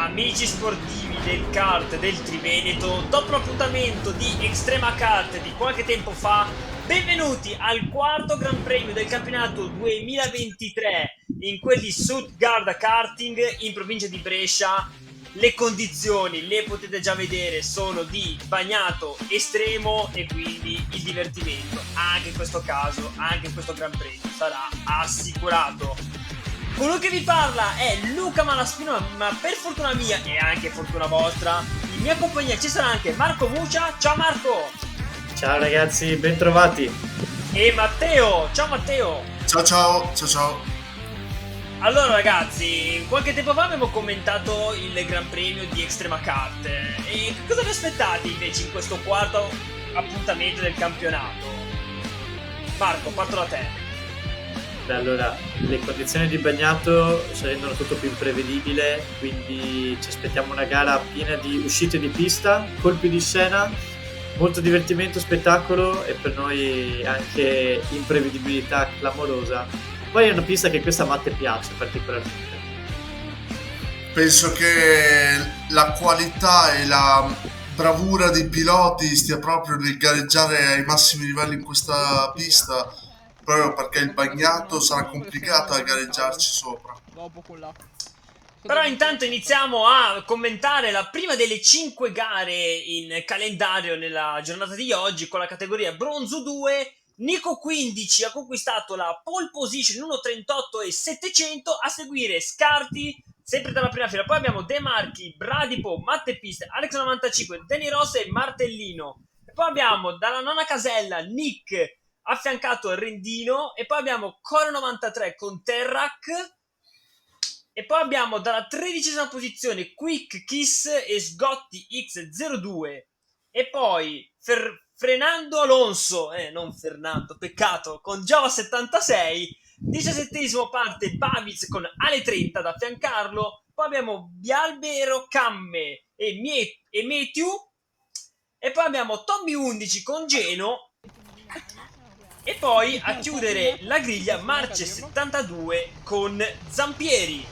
Amici sportivi del kart del Triveneto, dopo l'appuntamento di Extrema Kart di qualche tempo fa, benvenuti al quarto Gran Premio del campionato 2023 in quel di Stuttgart Karting in provincia di Brescia. Le condizioni, le potete già vedere, sono di bagnato estremo e quindi il divertimento, anche in questo caso, anche in questo Gran Premio, sarà assicurato. Colui che vi parla è Luca Malaspino, ma per fortuna mia e anche fortuna vostra, in mia compagnia ci sarà anche Marco Muccia. Ciao Marco! Ciao ragazzi, bentrovati. E Matteo! Ciao Matteo! Ciao ciao, ciao ciao. Allora ragazzi, qualche tempo fa abbiamo commentato il Gran Premio di Extrema Kart. E cosa vi aspettate invece in questo quarto appuntamento del campionato? Marco, parto da te. Beh, allora, le condizioni di bagnato rendono tutto più imprevedibile, quindi ci aspettiamo una gara piena di uscite di pista, colpi di scena, molto divertimento, spettacolo e per noi anche imprevedibilità clamorosa. Poi è una pista che questa a Matte piace particolarmente. Penso che la qualità e la bravura dei piloti stia proprio nel gareggiare ai massimi livelli in questa pista, proprio perché il bagnato sarà complicato a gareggiarci sopra. Però intanto iniziamo a commentare la prima delle 5 gare in calendario nella giornata di oggi con la categoria Bronzo 2. Nico 15 ha conquistato la pole position 1.38 e 700, a seguire Scarti sempre dalla prima fila, poi abbiamo De Marchi, Bradipo, Matte Piste, Alex 95, Danny Ross e Martellino, e poi abbiamo dalla nona casella Nick affiancato a Rendino, e poi abbiamo Core 93 con Terrac, e poi abbiamo dalla 13ª posizione Quick Kiss e Sgotti X02, e poi Fernando Alonso, non Fernando, peccato, con Java 76. 17esimo parte Babiz con Ale 30 ad affiancarlo. Poi abbiamo Bialbero, Camme e Metiu. E poi abbiamo Tommy 11 con Geno. E poi a chiudere la griglia Marce 72 con Zampieri.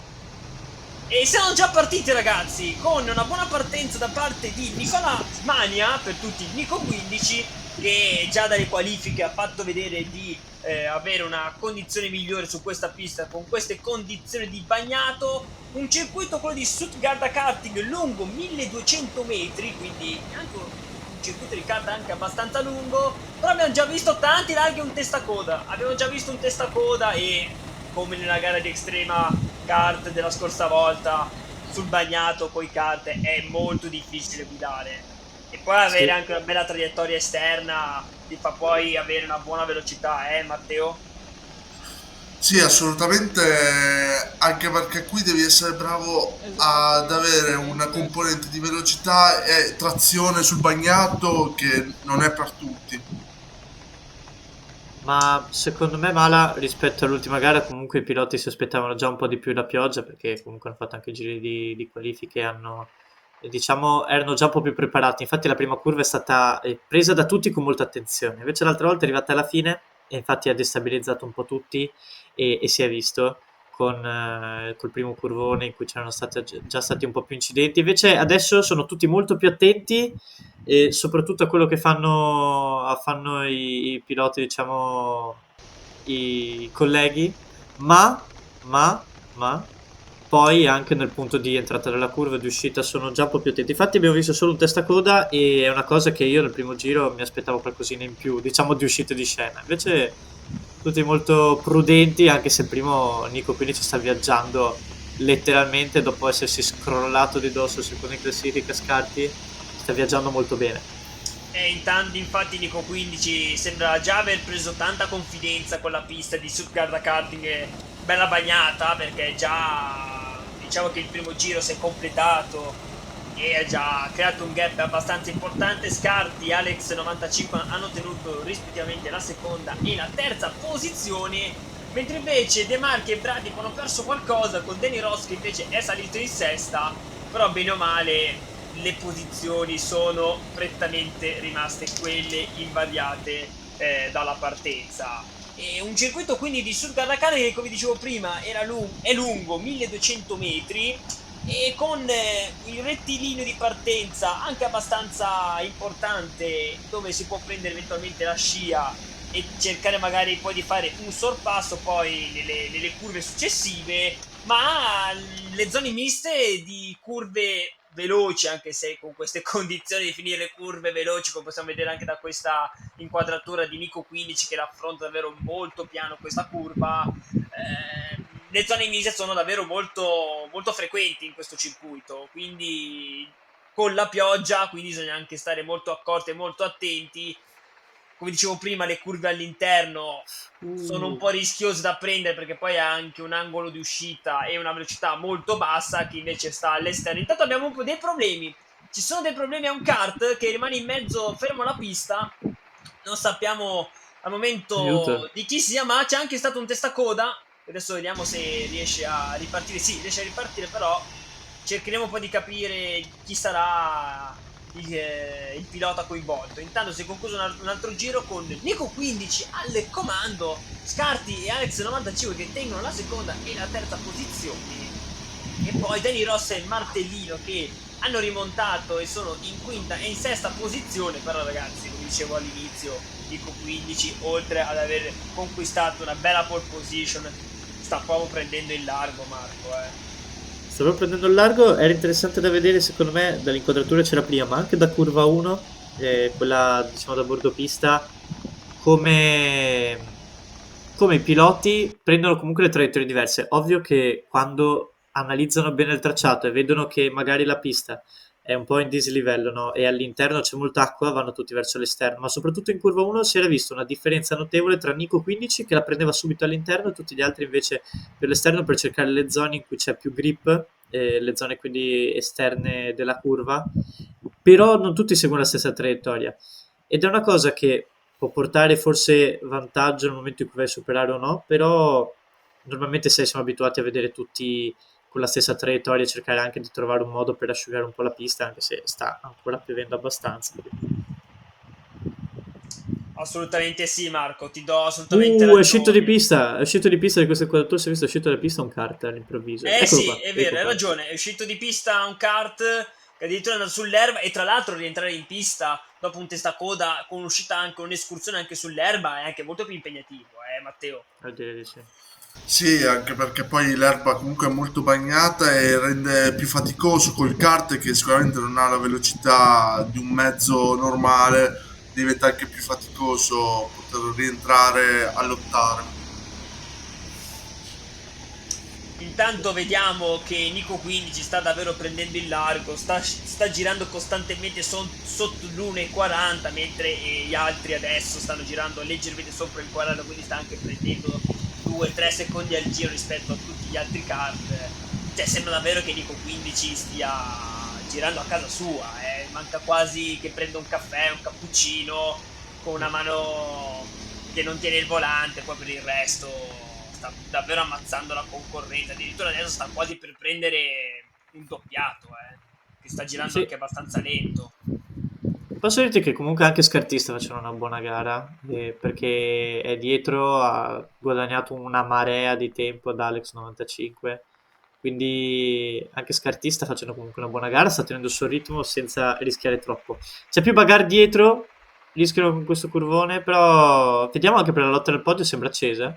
E siamo già partiti ragazzi, con una buona partenza da parte di Nicola Mania, per tutti Nico 15, che già dalle qualifiche ha fatto vedere di avere una condizione migliore su questa pista con queste condizioni di bagnato. Un circuito, quello di Stuttgart Karting, lungo 1200 metri, quindi anche un circuito di kart anche abbastanza lungo, però abbiamo già visto tanti larghi e un testacoda. Abbiamo già visto un testacoda e, come nella gara di Extrema Kart della scorsa volta, sul bagnato con i kart è molto difficile guidare, e poi avere Sì. anche una bella traiettoria esterna ti fa poi avere una buona velocità, Matteo? Sì, assolutamente, anche perché qui devi essere bravo ad avere una componente di velocità e trazione sul bagnato che non è per tutti. Ma secondo me Mala rispetto all'ultima gara comunque i piloti si aspettavano già un po' di più la pioggia perché comunque hanno fatto anche giri di qualifiche, hanno, diciamo, erano già un po' più preparati. Infatti la prima curva è stata presa da tutti con molta attenzione, invece l'altra volta è arrivata alla fine e infatti ha destabilizzato un po' tutti e si è visto col primo curvone in cui c'erano stati, già stati un po' più incidenti. Invece adesso sono tutti molto più attenti e soprattutto a quello che fanno i piloti, diciamo, i colleghi, ma, ma poi anche nel punto di entrata della curva e di uscita sono già un po' più attenti. Infatti abbiamo visto solo un testacoda e è una cosa che io nel primo giro mi aspettavo qualcosina in più, diciamo di uscita di scena. Invece tutti molto prudenti, anche se il primo Nico quindi ci sta viaggiando letteralmente dopo essersi scrollato di dosso secondo in classifica Scarti, sta viaggiando molto bene. E intanto infatti Nico 15 sembra già aver preso tanta confidenza con la pista di Stuttgart Karting, bella bagnata, perché già diciamo che il primo giro si è completato e ha già creato un gap abbastanza importante. Scarti e Alex 95 hanno tenuto rispettivamente la seconda e la terza posizione, mentre invece De Marchi e Bradipo hanno perso qualcosa, con Danny Ross che invece è salito in sesta, però bene o male le posizioni sono prettamente rimaste quelle invariate dalla partenza. E un circuito quindi di Stuttgart che, come dicevo prima, è lungo 1200 metri, e con il rettilineo di partenza anche abbastanza importante, dove si può prendere eventualmente la scia e cercare magari poi di fare un sorpasso poi nelle curve successive, ma le zone miste di curve veloci, anche se con queste condizioni di finire le curve veloci, come possiamo vedere anche da questa inquadratura di Nico 15 che l'affronta davvero molto piano questa curva. Le zone miste sono davvero molto, molto frequenti in questo circuito, quindi con la pioggia quindi bisogna anche stare molto accorti e molto attenti. Come dicevo prima, le curve all'interno sono un po' rischiose da prendere, perché poi ha anche un angolo di uscita e una velocità molto bassa che invece sta all'esterno. Intanto abbiamo un po' dei problemi. Ci sono dei problemi a un kart che rimane in mezzo fermo alla pista. Non sappiamo al Aiuto. momento di chi sia, ma c'è anche stato un testacoda. Adesso vediamo se riesce a ripartire. Sì, riesce a ripartire, però cercheremo poi di capire chi sarà il pilota coinvolto. Intanto si è concluso un altro giro con Nico 15 al comando, Scarti e Alex 95 che tengono la seconda e la terza posizione, e poi Danny Ross e Martellino che hanno rimontato e sono in quinta e in sesta posizione. Però ragazzi, come dicevo all'inizio, Nico 15, oltre ad aver conquistato una bella pole position, sta proprio prendendo il largo, Marco. Stavo prendendo il largo, era interessante da vedere secondo me, dall'inquadratura c'era prima, ma anche da curva 1, quella diciamo da bordo pista, come, come i piloti prendono comunque le traiettorie diverse. Ovvio che quando analizzano bene il tracciato e vedono che magari la pista è un po' in dislivello, no? E all'interno c'è molta acqua, vanno tutti verso l'esterno, ma soprattutto in curva 1 si era vista una differenza notevole tra Nico 15 che la prendeva subito all'interno e tutti gli altri invece per l'esterno, per cercare le zone in cui c'è più grip, le zone quindi esterne della curva, però non tutti seguono la stessa traiettoria, ed è una cosa che può portare forse vantaggio nel momento in cui vai a superare o no, però normalmente se siamo abituati a vedere tutti con la stessa traiettoria, cercare anche di trovare un modo per asciugare un po' la pista, anche se sta ancora piovendo abbastanza. Assolutamente sì, Marco, ti do assolutamente ragione. È uscito di pista di questo quadratura, si è visto, è uscito da pista un kart all'improvviso. Eh Eccolo sì, qua, è ecco vero, hai qua. ragione, è uscito di pista un kart che addirittura è andato sull'erba, e tra l'altro rientrare in pista dopo un testacoda con un'uscita, anche un'escursione anche sull'erba, è anche molto più impegnativo, Matteo. Direi di sì. Sì, anche perché poi l'erba comunque è molto bagnata e rende più faticoso col kart che sicuramente non ha la velocità di un mezzo normale, diventa anche più faticoso poter rientrare a lottare. Intanto vediamo che Nico 15 sta davvero prendendo il largo, sta girando costantemente sotto l'1,40, mentre gli altri adesso stanno girando leggermente sopra il 40, quindi sta anche prendendo 2-3 secondi al giro rispetto a tutti gli altri kart. Cioè sembra davvero che Nico 15 stia girando a casa sua. Manca quasi che prenda un caffè, un cappuccino, con una mano che non tiene il volante, poi per il resto sta davvero ammazzando la concorrenza. Addirittura adesso sta quasi per prendere un doppiato, che sta girando Sì. anche abbastanza lento. Posso dirti che comunque anche Scartista faceva una buona gara, perché è dietro, ha guadagnato una marea di tempo ad Alex 95, quindi anche Scartista facendo comunque una buona gara, sta tenendo il suo ritmo senza rischiare troppo. C'è più bagarre dietro, rischiano con questo curvone, però vediamo anche per la lotta del podio, sembra accesa.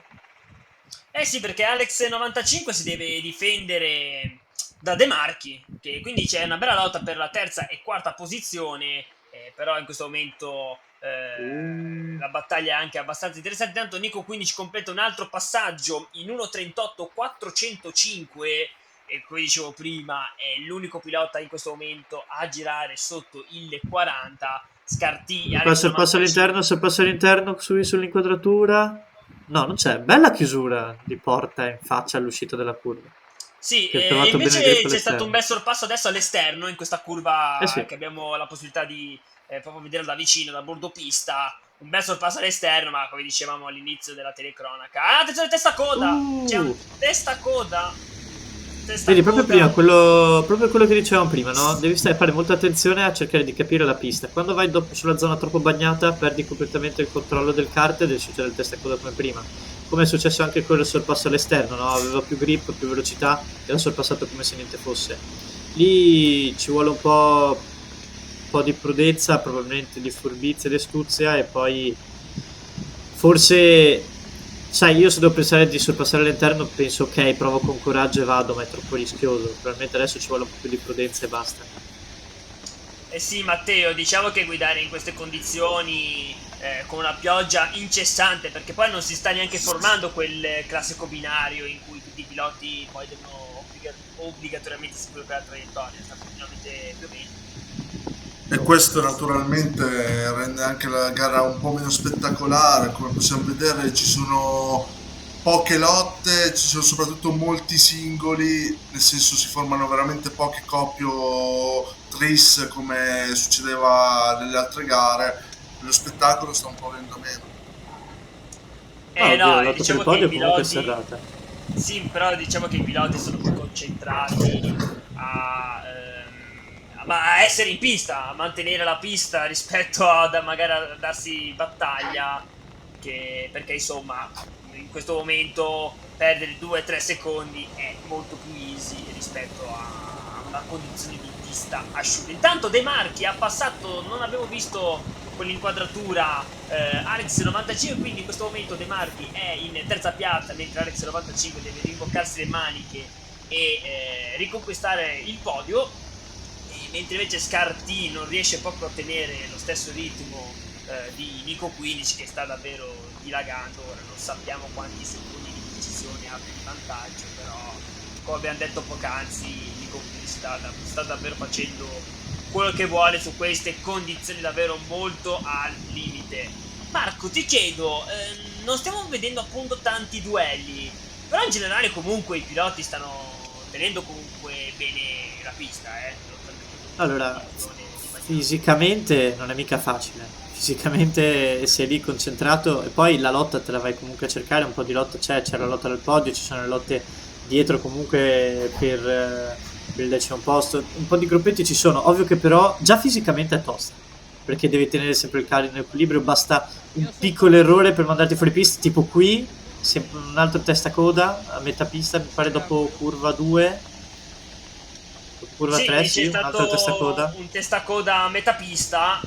Eh sì, perché Alex 95 si deve difendere da De Marchi, che quindi c'è una bella lotta per la terza e quarta posizione, però in questo momento la battaglia è anche abbastanza interessante. Tanto Nico 15 completa un altro passaggio in 1.38.405, e come dicevo prima è l'unico pilota in questo momento a girare sotto il 40. Scarti e Alex Se passa 95. all'interno, se passa all'interno sull'inquadratura... No, non c'è. Bella chiusura di porta in faccia all'uscita della curva. Sì, Che ha trovato bene il invece grip c'è stato un all'esterno. bel sorpasso adesso all'esterno, in questa Eh curva sì. che abbiamo la possibilità di proprio vedere da vicino, da bordo pista. Un bel sorpasso all'esterno, ma come dicevamo all'inizio della telecronaca. Ah, attenzione, testa coda! C'è un Uh. testa coda. Testa Vedi, coda. proprio quello che dicevamo prima, no? Devi fare molta attenzione a cercare di capire la pista. Quando vai sulla zona troppo bagnata, perdi completamente il controllo del kart e del succedere il testa coda come prima. come è successo anche con il sorpasso all'esterno, no? Aveva più grip, più velocità e l'ha sorpassato come se niente fosse. Lì ci vuole un po' di prudenza, probabilmente di furbizia e di astuzia, e poi forse, sai, io se devo pensare di sorpassare all'interno penso ok, provo con coraggio e vado, ma è troppo rischioso. Probabilmente adesso ci vuole un po' più di prudenza e basta. Eh sì, Matteo, diciamo che guidare in queste condizioni con una pioggia incessante, perché poi non si sta neanche formando quel classico binario in cui tutti i piloti poi devono obbligatoriamente seguire quella traiettoria, sta continuamente piovendo. E questo naturalmente rende anche la gara un po' meno spettacolare. Come possiamo vedere, ci sono poche lotte, ci sono soprattutto molti singoli, nel senso si formano veramente poche coppie o tris come succedeva nelle altre gare. Lo spettacolo sta un po' venendo meno. Ah, oddio, la No, lotta per il diciamo che i podio comunque è piloti, serrata. sì, però diciamo che i piloti sono più concentrati a essere in pista, a mantenere la pista rispetto a magari a darsi battaglia, perché insomma in questo momento perdere 2-3 secondi è molto più easy rispetto a una condizione di pista asciutta. Intanto De Marchi ha passato, non abbiamo visto quell'inquadratura Alex 95, quindi in questo momento De Marchi è in terza piazza, mentre Alex 95 deve rimboccarsi le maniche e riconquistare il podio, mentre invece Scarti non riesce proprio a tenere lo stesso ritmo di Nico 15, che sta davvero dilagando. Ora non sappiamo quanti secondi di precisione abbia di vantaggio, però come abbiamo detto poc'anzi Nico 15 sta davvero facendo quello che vuole su queste condizioni davvero molto al limite. Marco, ti chiedo, non stiamo vedendo appunto tanti duelli, però in generale comunque i piloti stanno tenendo comunque bene la pista, Allora, fisicamente non è mica facile. Fisicamente sei lì concentrato e poi la lotta te la vai comunque a cercare, un po' di lotta c'è la lotta del podio, ci sono le lotte dietro comunque per il 10° posto, un po' di gruppetti ci sono, ovvio che però già fisicamente è tosta, perché devi tenere sempre il carico in equilibrio, basta un piccolo errore per mandarti fuori pista, tipo qui, sempre un altro testa coda a metà pista, mi pare dopo curva 2, curva sì, 3, c'è sì, un altro testa stato coda. un testacoda a metà pista.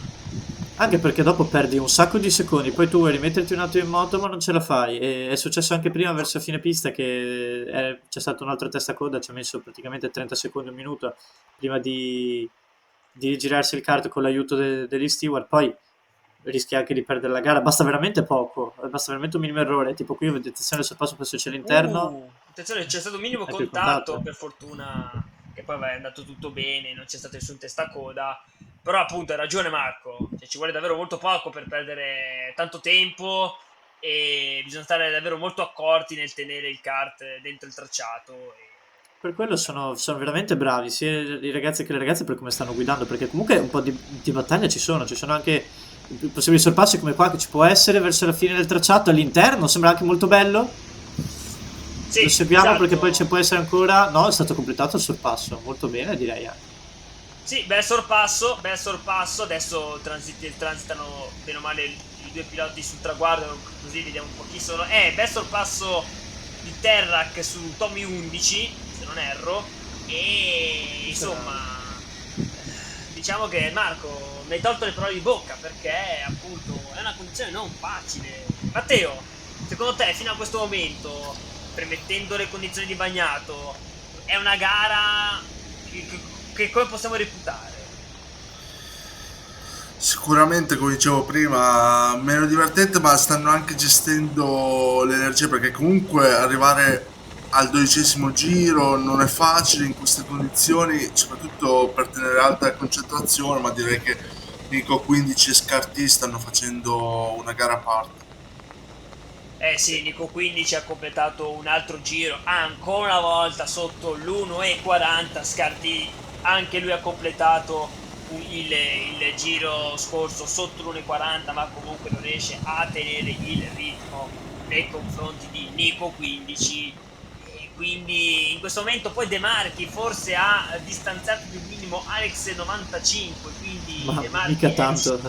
Anche perché dopo perdi un sacco di secondi, poi tu vuoi rimetterti un attimo in moto ma non ce la fai. E è successo anche prima verso fine pista che c'è stato un altro testacoda, ci ha messo praticamente 30 secondi, un minuto prima di rigirarsi il kart con l'aiuto degli steward. Poi rischi anche di perdere la gara, basta veramente poco, basta veramente un minimo errore. Tipo qui, vedete, attenzione al sorpasso questo c'è all'interno, Attenzione, c'è stato un minimo ecco il contatto, contatto. per fortuna che poi è andato tutto bene, non c'è stato nessun testacoda. Però appunto hai ragione Marco, cioè, ci vuole davvero molto poco per perdere tanto tempo e bisogna stare davvero molto accorti nel tenere il kart dentro il tracciato. Per quello sono veramente bravi, sia i ragazzi che le ragazze, per come stanno guidando, perché comunque un po' di battaglie ci sono anche possibili sorpassi come qua che ci può essere verso la fine del tracciato all'interno, sembra anche molto bello. Sì, Lo seguiamo esatto. perché poi ci può essere ancora, no, è stato completato il sorpasso, molto bene direi anche. Sì, bel sorpasso, adesso transitano bene o male i due piloti sul traguardo, così vediamo un po' chi sono. Bel sorpasso di Terrac su Tommy 11, se non erro, e insomma diciamo che Marco mi hai tolto le parole di bocca, perché appunto è una condizione non facile. Matteo, secondo te fino a questo momento, permettendo le condizioni di bagnato, è una gara che come possiamo reputare? Sicuramente, come dicevo prima, meno divertente, ma stanno anche gestendo l'energia, perché comunque arrivare al 12° giro non è facile in queste condizioni, soprattutto per tenere alta la concentrazione, ma direi che Nico 15 e Scarti stanno facendo una gara a parte. Sì, Nico 15 ha completato un altro giro, ancora una volta sotto l'1,40. Scardi anche lui ha completato il giro scorso sotto l'1,40, ma comunque non riesce a tenere il ritmo nei confronti di Nico 15. E quindi in questo momento poi De Marchi forse ha distanziato più minimo Alex 95, quindi Ma De Marchi mica tanto,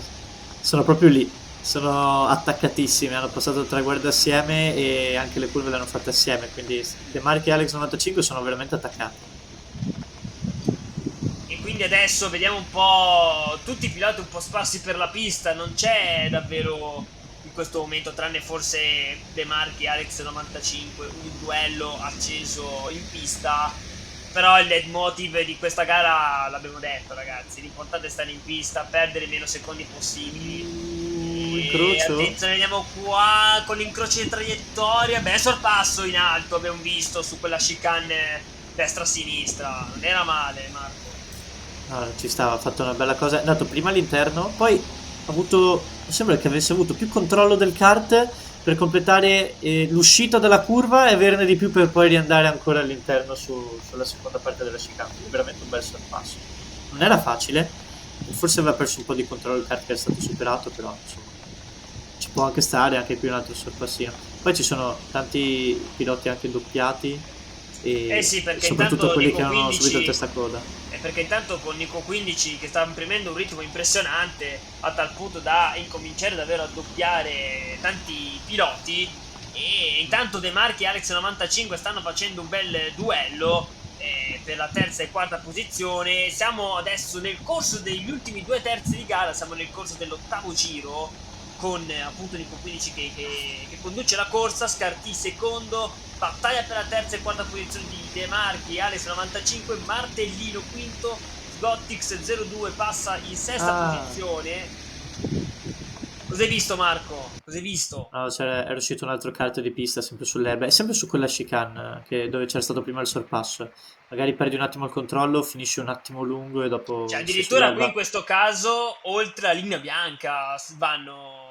sono proprio lì. sono attaccatissimi, hanno passato il traguardo assieme e anche le curve le hanno fatte assieme, quindi De Marchi e Alex 95 sono veramente attaccati. E quindi adesso vediamo un po' tutti i piloti un po' sparsi per la pista, non c'è davvero in questo momento, tranne forse De Marchi e Alex 95, un duello acceso in pista. Però il leitmotiv di questa gara l'abbiamo detto, ragazzi, l'importante è stare in pista, perdere meno secondi possibili. Incrocio. Attenzione, vediamo qua con l'incrocio di traiettoria. Beh, sorpasso in alto abbiamo visto su quella chicane destra-sinistra, non era male, Marco. No, ci stava, ha fatto una bella cosa, è andato prima all'interno, poi ha avuto, sembra che avesse avuto più controllo del kart per completare l'uscita dalla curva e averne di più per poi riandare ancora all'interno sulla seconda parte della chicane. Quindi veramente un bel sorpasso. Non era facile, forse aveva perso un po' di controllo il kart che è stato superato, però insomma ci può anche stare, anche qui un altro sorpassino. Poi ci sono tanti piloti anche doppiati e Sì, perché soprattutto intanto quelli Nico che hanno 15 subito il testacoda. perché intanto con Nico 15 che sta imprimendo un ritmo impressionante a tal punto da incominciare davvero a doppiare tanti piloti, e intanto De Marchi e Alex 95 stanno facendo un bel duello per la terza e quarta posizione. Siamo adesso nel corso degli ultimi 2 terzi di gara, siamo nel corso dell'8º giro con appunto Nico 15 che conduce la corsa, Scarti secondo, battaglia per la terza e quarta posizione di De Marchi, Alex 95, Martellino quinto, Sgottix 02 passa in sesta posizione. Cos'hai visto, Marco? Cos'hai visto? No, era uscito un altro kart di pista sempre sull'erba e sempre su quella chicane dove c'era stato prima il sorpasso. Magari perdi un attimo il controllo, finisci un attimo lungo e dopo Cioè, sei addirittura qui in sull'erba. questo caso, oltre la linea bianca, vanno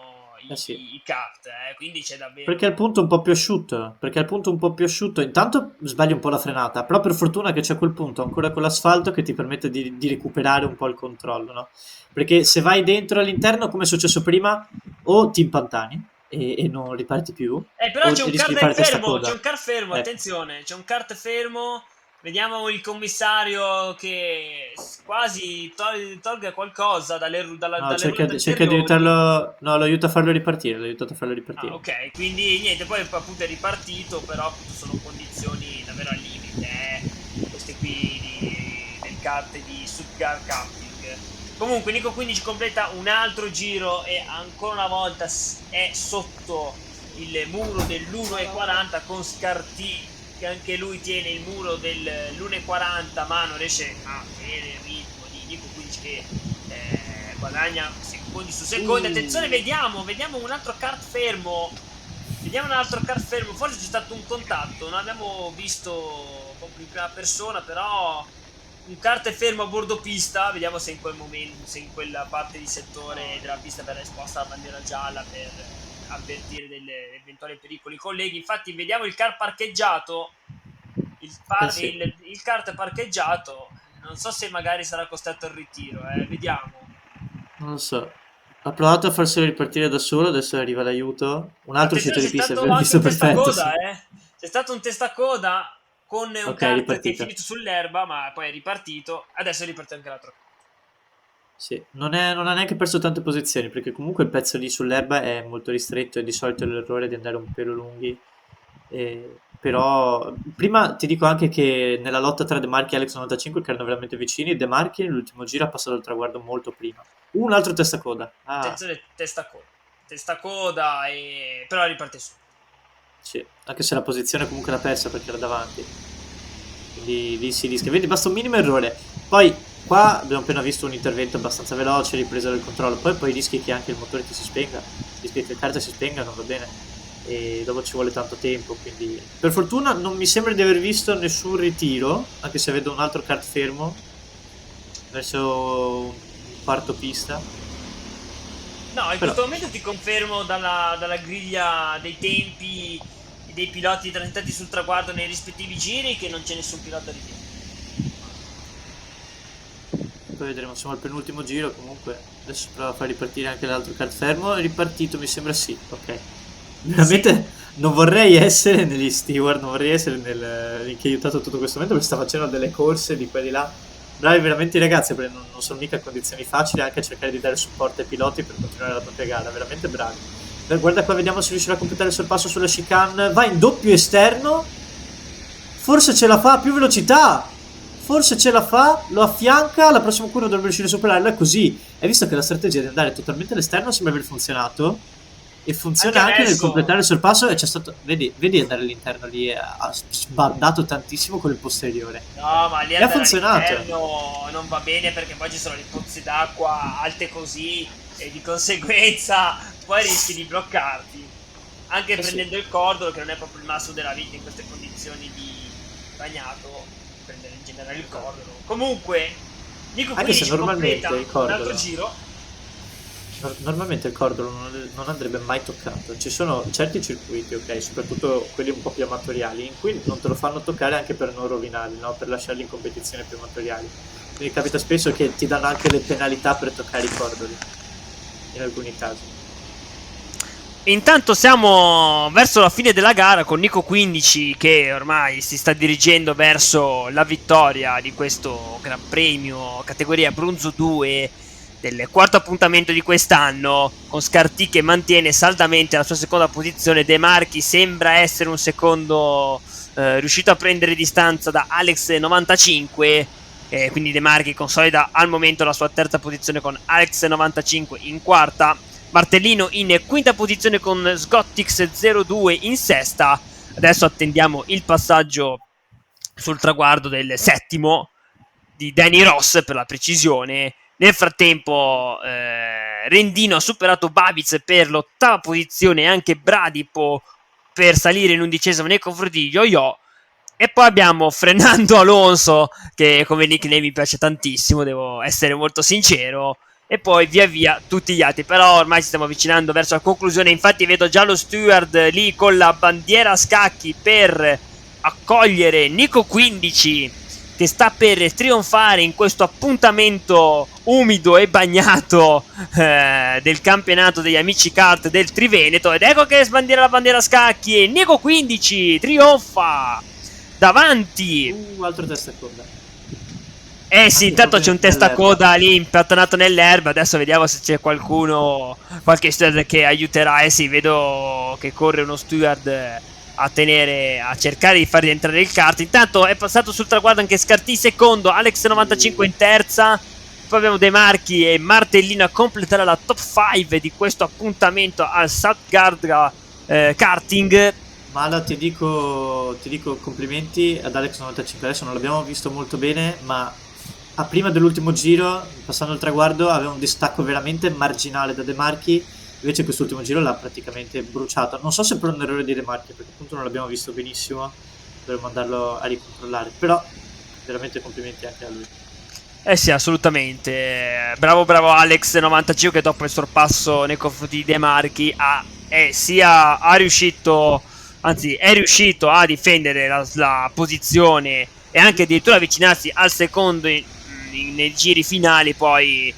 Sì. i kart, quindi c'è davvero... Perché è il punto un po' più asciutto. Perché è il punto un po' più asciutto. Intanto sbagli un po' la frenata, però per fortuna che c'è quel punto ancora con l'asfalto che ti permette di recuperare un po' il controllo, no? Perché se vai dentro all'interno, come è successo prima, o ti impantani e non riparti più, Però o c'è un rischi di kart fare testa fermo, c'è coda. un kart fermo, Ecco. attenzione, c'è un kart fermo. Vediamo il commissario che quasi tolga qualcosa No, dalle ruote cerca di anteriori. aiutarlo. No, lo aiuta a farlo ripartire. Lo aiuta a farlo Ah, ripartire. ok, quindi niente, poi appunto è ripartito, però appunto sono condizioni davvero al limite, queste qui del kart di Stuttgart Karting. Comunque Nico 15 completa un altro giro e ancora una volta è sotto il muro dell'1,40 con Scarti che anche lui tiene il muro dell'1,40 ma non riesce a tenere il ritmo di Nico 15 che guadagna secondi su secondi. Attenzione, vediamo un altro kart fermo. Vediamo un altro kart fermo. Forse c'è stato un contatto. Non abbiamo visto proprio in prima persona, però un kart è fermo a bordo pista. Vediamo se in quel momento, se in quella parte di settore della pista verrà esposta la bandiera gialla per avvertire degli eventuali pericoli. Colleghi, infatti vediamo il kart parcheggiato. Sì. Il kart parcheggiato. Non so se magari sarà costretto al ritiro, vediamo. Non lo so. Ha provato a farselo ripartire da solo, adesso arriva l'aiuto. Un altro Attenzione, uscito c'è di pista, stato abbiamo anche visto un perfetto, testacoda, sì. C'è stato un testacoda con un Ok, kart che è ripartita. finito sull'erba, ma poi è ripartito. Adesso è ripartito anche l'altro. Sì, non ha neanche perso tante posizioni, perché comunque il pezzo lì sull'erba è molto ristretto e di solito è l'errore di andare un pelo lunghi. Però prima ti dico anche che nella lotta tra De Marchi e Alex 95 che erano veramente vicini, De Marchi nell'ultimo giro ha passato il traguardo molto prima. Un altro testacoda. Ah, Attenzione, testacoda, però riparte su. sì, anche se la posizione comunque l'ha persa perché era davanti. Quindi lì si rischia. Vedi, basta un minimo errore. Poi qua abbiamo appena visto un intervento abbastanza veloce, ripresa del controllo. Poi rischi che anche il motore ti si spenga, rischi che il kart si spenga, non va bene. E dopo ci vuole tanto tempo. Quindi per fortuna non mi sembra di aver visto nessun ritiro, anche se vedo un altro kart fermo verso un quarto pista. No, in Però questo momento ti confermo dalla griglia dei tempi dei piloti transitati sul traguardo nei rispettivi giri che non c'è nessun pilota di tempo. poi vedremo, siamo al penultimo giro comunque. Adesso provo a far ripartire anche l'altro kart fermo. È ripartito, mi sembra sì, ok. Veramente non vorrei essere negli steward, non vorrei essere in chi ha aiutato tutto questo momento perché sta facendo delle corse di qua e di là bravi veramente i ragazzi, perché non sono mica condizioni facili anche cercare di dare supporto ai piloti per continuare la propria gara, veramente bravi. Guarda qua, vediamo se riuscirà a completare il sorpasso sulla chicane, va in doppio esterno, forse ce la fa a più velocità, forse ce la fa, lo affianca, la prossima curva dovrebbe riuscire a superarlo, è così. Hai visto che la strategia di andare totalmente all'esterno sembra aver funzionato? E funziona anche nel completare il sorpasso, e c'è stato, vedi andare all'interno lì, ha sbardato tantissimo con il posteriore. No, ma lì ha funzionato. Non va bene, perché poi ci sono le pozze d'acqua alte così e di conseguenza poi rischi di bloccarti. Anche prendendo il cordolo, che non è proprio il massimo della vita in queste condizioni di bagnato, prendere in generale il cordolo. Comunque, Nico Quindici completa un altro giro. Normalmente il cordolo non andrebbe mai toccato. Ci sono certi circuiti, ok, soprattutto quelli un po' più amatoriali, in cui non te lo fanno toccare anche per non rovinarli, no? Per lasciarli in competizione più amatoriali. Quindi capita spesso che ti danno anche le penalità per toccare i cordoli, in alcuni casi. Intanto siamo verso la fine della gara con Nico 15 che ormai si sta dirigendo verso la vittoria di questo Gran Premio categoria Bronzo 2 del quarto appuntamento di quest'anno, con Scarti che mantiene saldamente la sua seconda posizione. De Marchi sembra essere un secondo riuscito a prendere distanza da Alex 95, quindi De Marchi consolida al momento la sua terza posizione con Alex 95 in quarta, Martellino in quinta posizione con Sgottix02 in sesta. Adesso attendiamo il passaggio sul traguardo del settimo di Danny Ross, per la precisione. Nel frattempo Rendino ha superato Babic per l'ottava posizione e anche Bradipo per salire in undicesima nei confronti di Yo-Yo. E poi abbiamo Fernando Alonso, che come nickname mi piace tantissimo, devo essere molto sincero. E poi via via tutti gli altri. Però ormai ci stiamo avvicinando verso la conclusione. Infatti vedo già lo steward lì con la bandiera a scacchi per accogliere Nico 15, che sta per trionfare in questo appuntamento umido e bagnato del campionato degli amici kart del Triveneto. Ed ecco che sbandiera la bandiera a scacchi e Nico 15 trionfa davanti. Altro testa coda. Sì, intanto c'è un testacoda lì impiattonato nell'erba. Adesso vediamo se c'è qualcuno, qualche steward che aiuterà. Sì, vedo che corre uno steward a cercare di far rientrare il kart. Intanto è passato sul traguardo anche Scarti secondo, Alex 95 in terza. Poi abbiamo De Marchi e Martellino a completare la top 5 di questo appuntamento al Southgard Karting. Mala, ti dico complimenti ad Alex 95. Adesso non l'abbiamo visto molto bene, ma a prima dell'ultimo giro, passando il traguardo, aveva un distacco veramente marginale da De Marchi. Invece quest'ultimo giro l'ha praticamente bruciato. Non so se per un errore di De Marchi, perché appunto non l'abbiamo visto benissimo, dovremmo andarlo a ricontrollare. Però veramente complimenti anche a lui. Sì, assolutamente. Bravo Alex 95, che dopo il sorpasso nei confronti di De Marchi è riuscito a difendere la posizione e anche addirittura avvicinarsi al secondo nei giri finali. Poi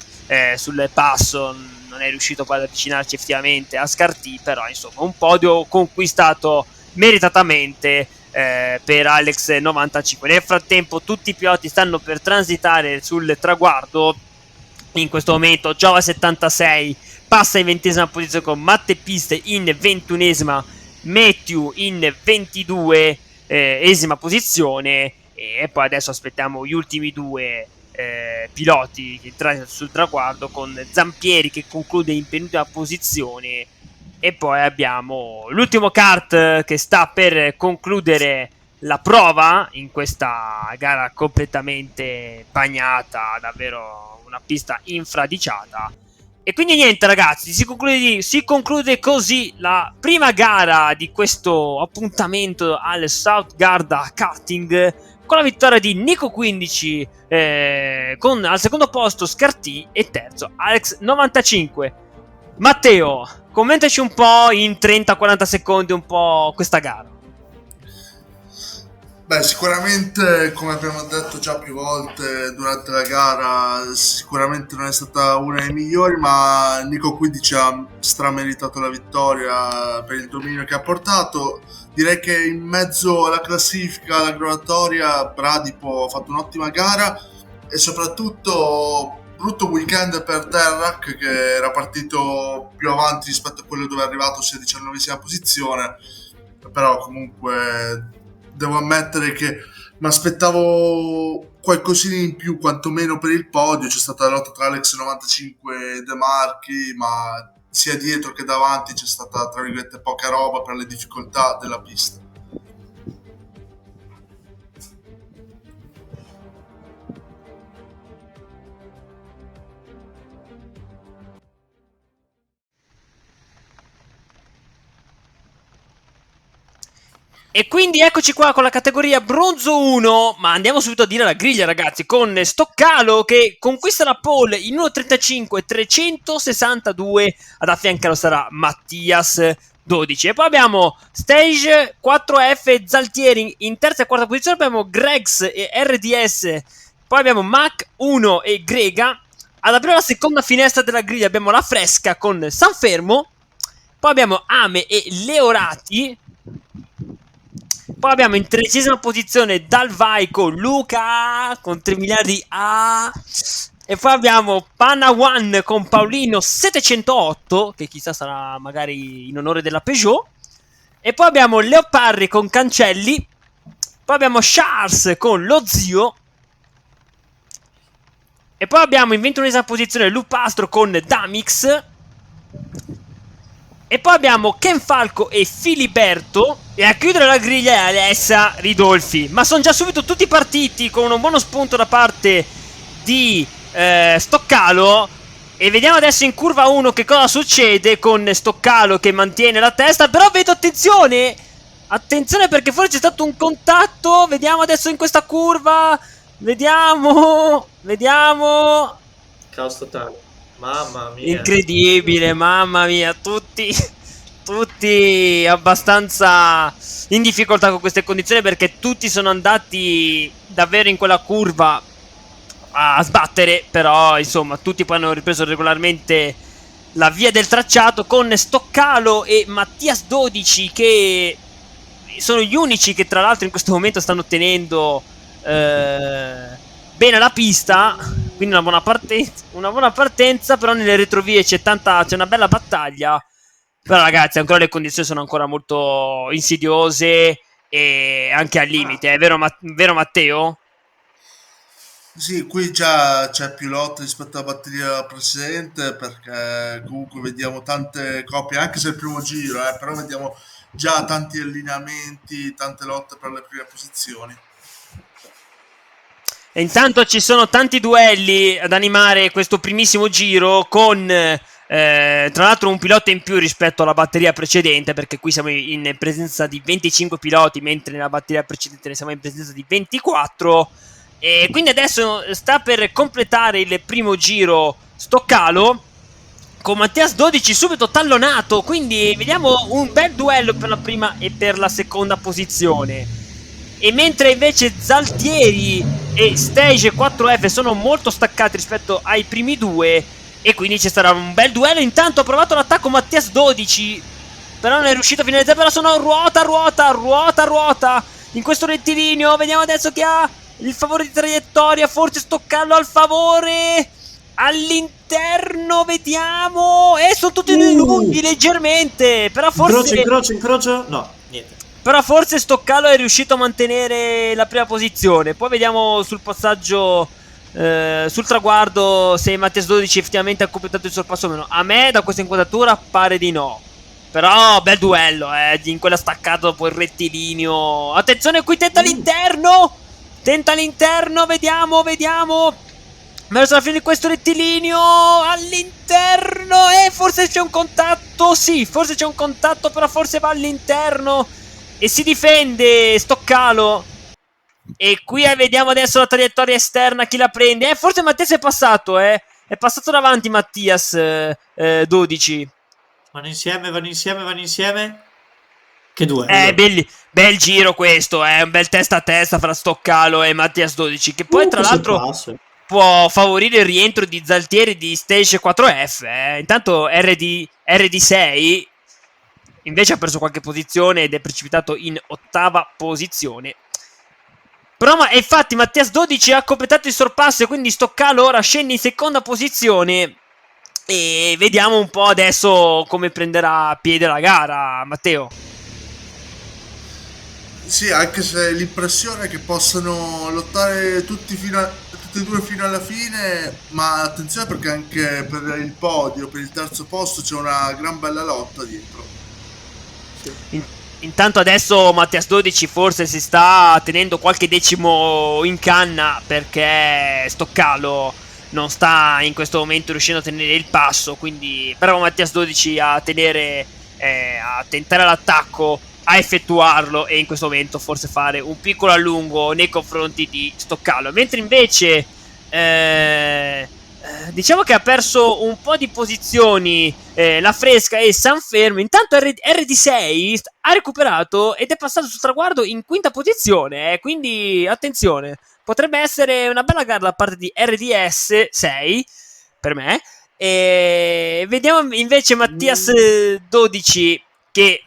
sul passo non è riuscito poi ad avvicinarci effettivamente a Scarti, però insomma un podio conquistato meritatamente per Alex 95. Nel frattempo tutti i piloti stanno per transitare sul traguardo. In questo momento Giova 76 passa in 20esima posizione con Matte Piste in 21esima, Matthew in 22esima posizione, e poi adesso aspettiamo gli ultimi due piloti che entrano sul traguardo, con Zampieri che conclude in penultima posizione. E poi abbiamo l'ultimo kart che sta per concludere la prova in questa gara completamente bagnata, davvero una pista infradiciata. E quindi niente ragazzi, si conclude così la prima gara di questo appuntamento al Southgard Karting, con la vittoria di Nico 15, con al secondo posto Scarti e terzo Alex 95. Matteo, commentaci un po' in 30-40 secondi un po' questa gara. Beh, sicuramente, come abbiamo detto già più volte durante la gara, sicuramente non è stata una dei migliori, ma Nico 15 ha strameritato la vittoria per il dominio che ha portato. Direi che in mezzo alla classifica, alla graduatoria, Bradipo ha fatto un'ottima gara, e soprattutto brutto weekend per Terrak, che era partito più avanti rispetto a quello dove è arrivato, sia 19esima posizione, però comunque devo ammettere che mi aspettavo qualcosina in più, quantomeno per il podio. C'è stata la lotta tra Alex 95 e De Marchi, ma sia dietro che davanti c'è stata, tra virgolette, poca roba per le difficoltà della pista. E quindi eccoci qua con la categoria bronzo 1, ma andiamo subito a dire la griglia, ragazzi, con Stoccalo che conquista la pole in 1.35 362, ad affiancarlo sarà Mattias 12. E poi abbiamo Stage 4F Zaltieri in terza e quarta posizione, abbiamo Gregs e RDS, poi abbiamo Mac 1 e Grega. Ad aprire la seconda finestra della griglia abbiamo la Fresca con Sanfermo, poi abbiamo Ame e Leorati. Poi abbiamo in 13ª posizione Dalvaico Luca con 3 miliardi A. E poi abbiamo Panawan con Paolino 708, che chissà sarà magari in onore della Peugeot. E poi abbiamo Leoparri con Cancelli. Poi abbiamo Charles con lo zio. E poi abbiamo in 21ª posizione Lupastro con Damix. E poi abbiamo Ken Falco e Filiberto. E a chiudere la griglia è Alessa Ridolfi. Ma sono già subito tutti partiti con un buono spunto da parte di Stoccalo. E vediamo adesso in curva 1 che cosa succede con Stoccalo che mantiene la testa. Però vedo, attenzione! Attenzione perché forse c'è stato un contatto. Vediamo adesso in questa curva. Vediamo. Caos totale. Mamma mia. Incredibile, mamma mia, tutti abbastanza in difficoltà con queste condizioni, perché tutti sono andati davvero in quella curva a sbattere, però insomma tutti poi hanno ripreso regolarmente la via del tracciato, con Stoccalo e Mattias 12 che sono gli unici che tra l'altro in questo momento stanno tenendo bene la pista, quindi una buona partenza, però nelle retrovie c'è una bella battaglia. Però ragazzi, ancora le condizioni sono ancora molto insidiose e anche al limite, è vero, vero Matteo? Sì, qui già c'è più lotte rispetto alla batteria precedente, perché comunque vediamo tante coppie, anche se è il primo giro, però vediamo già tanti allineamenti, tante lotte per le prime posizioni. E intanto ci sono tanti duelli ad animare questo primissimo giro, con tra l'altro un pilota in più rispetto alla batteria precedente, perché qui siamo in presenza di 25 piloti, mentre nella batteria precedente ne siamo in presenza di 24. E quindi adesso sta per completare il primo giro Stoccalo, con Mattias 12 subito tallonato, quindi vediamo un bel duello per la prima e per la seconda posizione. E mentre invece Zaltieri e Stage 4F sono molto staccati rispetto ai primi due, e quindi ci sarà un bel duello. Intanto ha provato l'attacco Mattias 12, però non è riuscito a finalizzare, però sono ruota in questo rettilineo. Vediamo adesso chi ha il favore di traiettoria, forse Stoccalo al favore all'interno, vediamo, e sono tutti lunghi leggermente, però forse incrocio, no, niente. Però forse Stoccalo è riuscito a mantenere la prima posizione. Poi vediamo sul passaggio, sul traguardo, se Mattias 12 effettivamente ha completato il sorpasso o meno. A me da questa inquadratura pare di no. Però bel duello, in quella staccata dopo il rettilineo. Attenzione, qui tenta l'interno, vediamo. Verso la fine di questo rettilineo, all'interno, e forse c'è un contatto. Sì, forse c'è un contatto, però forse va all'interno e si difende Stoccalo. E qui vediamo adesso la traiettoria esterna, chi la prende. Forse Mattias è passato, è passato davanti Mattias 12. Vanno insieme. Che due? Bel giro questo, un bel testa a testa fra Stoccalo e Mattias 12, che poi tra l'altro può favorire il rientro di Zaltieri di Stage 4F. Intanto RD6 invece ha perso qualche posizione ed è precipitato in 8ª posizione. Però e infatti Mattias 12 ha completato il sorpasso e quindi Stoccalo ora scende in seconda posizione e vediamo un po' adesso come prenderà piede la gara, Matteo. Sì, anche se l'impressione è che possano lottare tutti e due fino alla fine, ma attenzione perché anche per il podio, per il terzo posto c'è una gran bella lotta dietro. Sì. Intanto adesso Mattias 12 forse si sta tenendo qualche decimo in canna perché Stoccalo non sta in questo momento riuscendo a tenere il passo, quindi bravo Mattias 12 a tenere, a tentare l'attacco, a effettuarlo e in questo momento forse fare un piccolo allungo nei confronti di Stoccalo, mentre invece diciamo che ha perso un po' di posizioni la Fresca e Sanfermo. Intanto RD6 ha recuperato ed è passato sul traguardo in quinta posizione, quindi attenzione, potrebbe essere una bella gara da parte di RDS 6 per me. E vediamo invece Mattias 12 che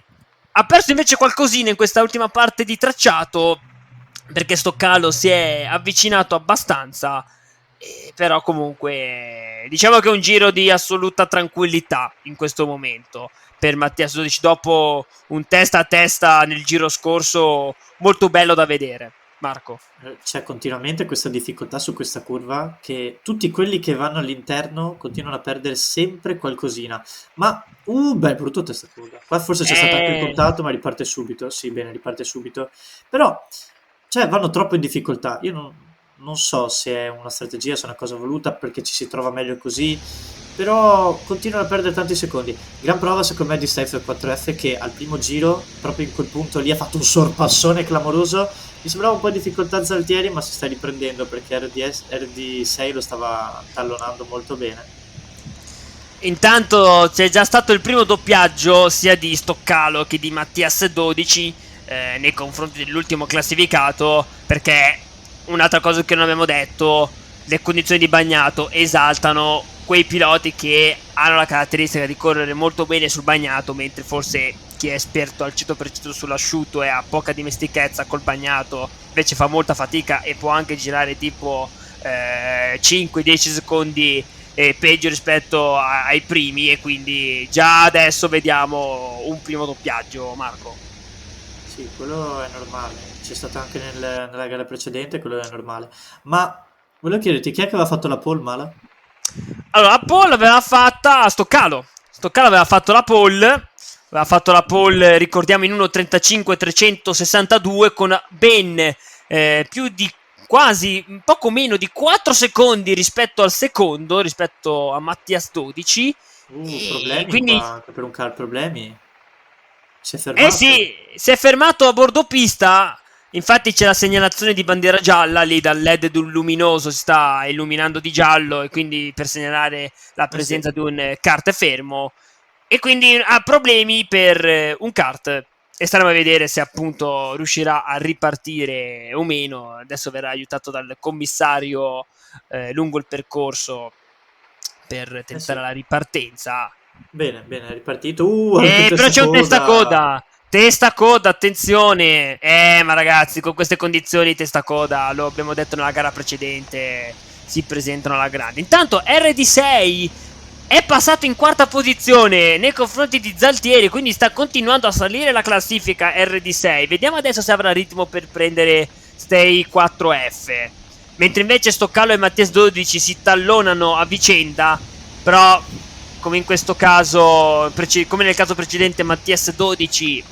ha perso invece qualcosina in questa ultima parte di tracciato perché Stoccalo si è avvicinato abbastanza, però comunque diciamo che è un giro di assoluta tranquillità in questo momento per Mattias 12 dopo un testa a testa nel giro scorso molto bello da vedere. Marco, C'è continuamente questa difficoltà su questa curva che tutti quelli che vanno all'interno continuano a perdere sempre qualcosina. Ma, beh, brutto testa curva. Qua forse c'è stato anche il contatto, ma riparte subito. Sì, bene, riparte subito. Però, cioè, vanno troppo in difficoltà. Io non so se è una strategia, se è una cosa voluta, perché ci si trova meglio così. Però continuano a perdere tanti secondi. Gran prova secondo me di Stefano 4F che al primo giro, proprio in quel punto lì, ha fatto un sorpassone clamoroso. Mi sembrava un po' di difficoltà Zaltieri, ma si sta riprendendo perché RD6 lo stava tallonando molto bene. intanto c'è già stato il primo doppiaggio sia di Stoccalo che di Mattias 12 nei confronti dell'ultimo classificato, perché un'altra cosa che non abbiamo detto, le condizioni di bagnato esaltano quei piloti che hanno la caratteristica di correre molto bene sul bagnato, mentre forse chi è esperto al 100% sull'asciutto e ha poca dimestichezza col bagnato invece fa molta fatica e può anche girare tipo 5-10 secondi peggio rispetto ai primi, e quindi già adesso vediamo un primo doppiaggio, Marco. Sì, quello è normale. C'è stato anche nella gara precedente, quello è normale. Ma volevo chiederti, chi è che aveva fatto la pole, Mala? Allora, la pole aveva fatta Stoccalo. Stoccalo aveva fatto la pole. Aveva fatto la pole, ricordiamo, in 1.35.362 con ben più di quasi poco meno di 4 secondi rispetto al secondo, rispetto a Mattias 12. E Problemi quindi qua, anche per un car, problemi. Si è fermato. sì, si è fermato a bordo pista. Infatti c'è la segnalazione di bandiera gialla lì dal LED luminoso, si sta illuminando di giallo e quindi per segnalare la presenza sì. di un kart fermo, e quindi ha problemi per un kart e staremo a vedere se appunto riuscirà a ripartire o meno. Adesso verrà aiutato dal commissario lungo il percorso per tentare Sì. la ripartenza. Bene, bene, è ripartito. Anche Però c'è un testacoda. testacoda, attenzione. Ma ragazzi, con queste condizioni testacoda, lo abbiamo detto nella gara precedente, si presentano alla grande. Intanto RD6 è passato in quarta posizione nei confronti di Zaltieri, quindi sta continuando a salire la classifica RD6. Vediamo adesso se avrà ritmo per prendere Stay 4F. Mentre invece Stoccalo e Mattias 12 si tallonano a vicenda, però come in questo caso, come nel caso precedente, Mattias 12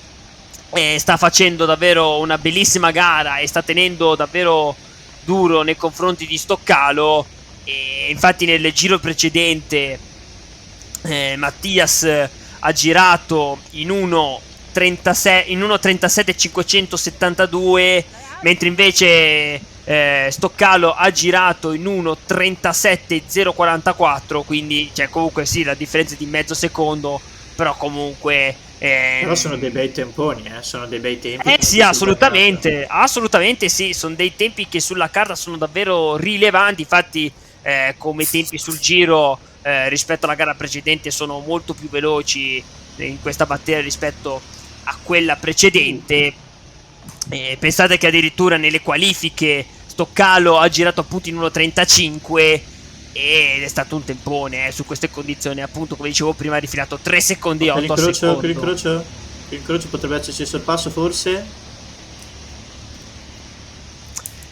sta facendo davvero una bellissima gara e sta tenendo davvero duro nei confronti di Stoccalo. E infatti nel giro precedente Mattias ha girato in 1.37.572, mentre invece Stoccalo ha girato in 1.37.044, quindi cioè, comunque sì, la differenza è di mezzo secondo, però comunque Però sono dei bei temponi, sono dei bei tempi. sì, assolutamente, assolutamente sì, sono dei tempi che sulla carta sono davvero rilevanti. Infatti come tempi sul giro rispetto alla gara precedente sono molto più veloci in questa batteria rispetto a quella precedente. Pensate che addirittura nelle qualifiche Stoccalo ha girato appunto in 1.35 ed è stato un tempone su queste condizioni, appunto come dicevo prima ha rifilato 3 secondi e 8 al secondo. L'incrocio potrebbe esserci il sorpasso forse?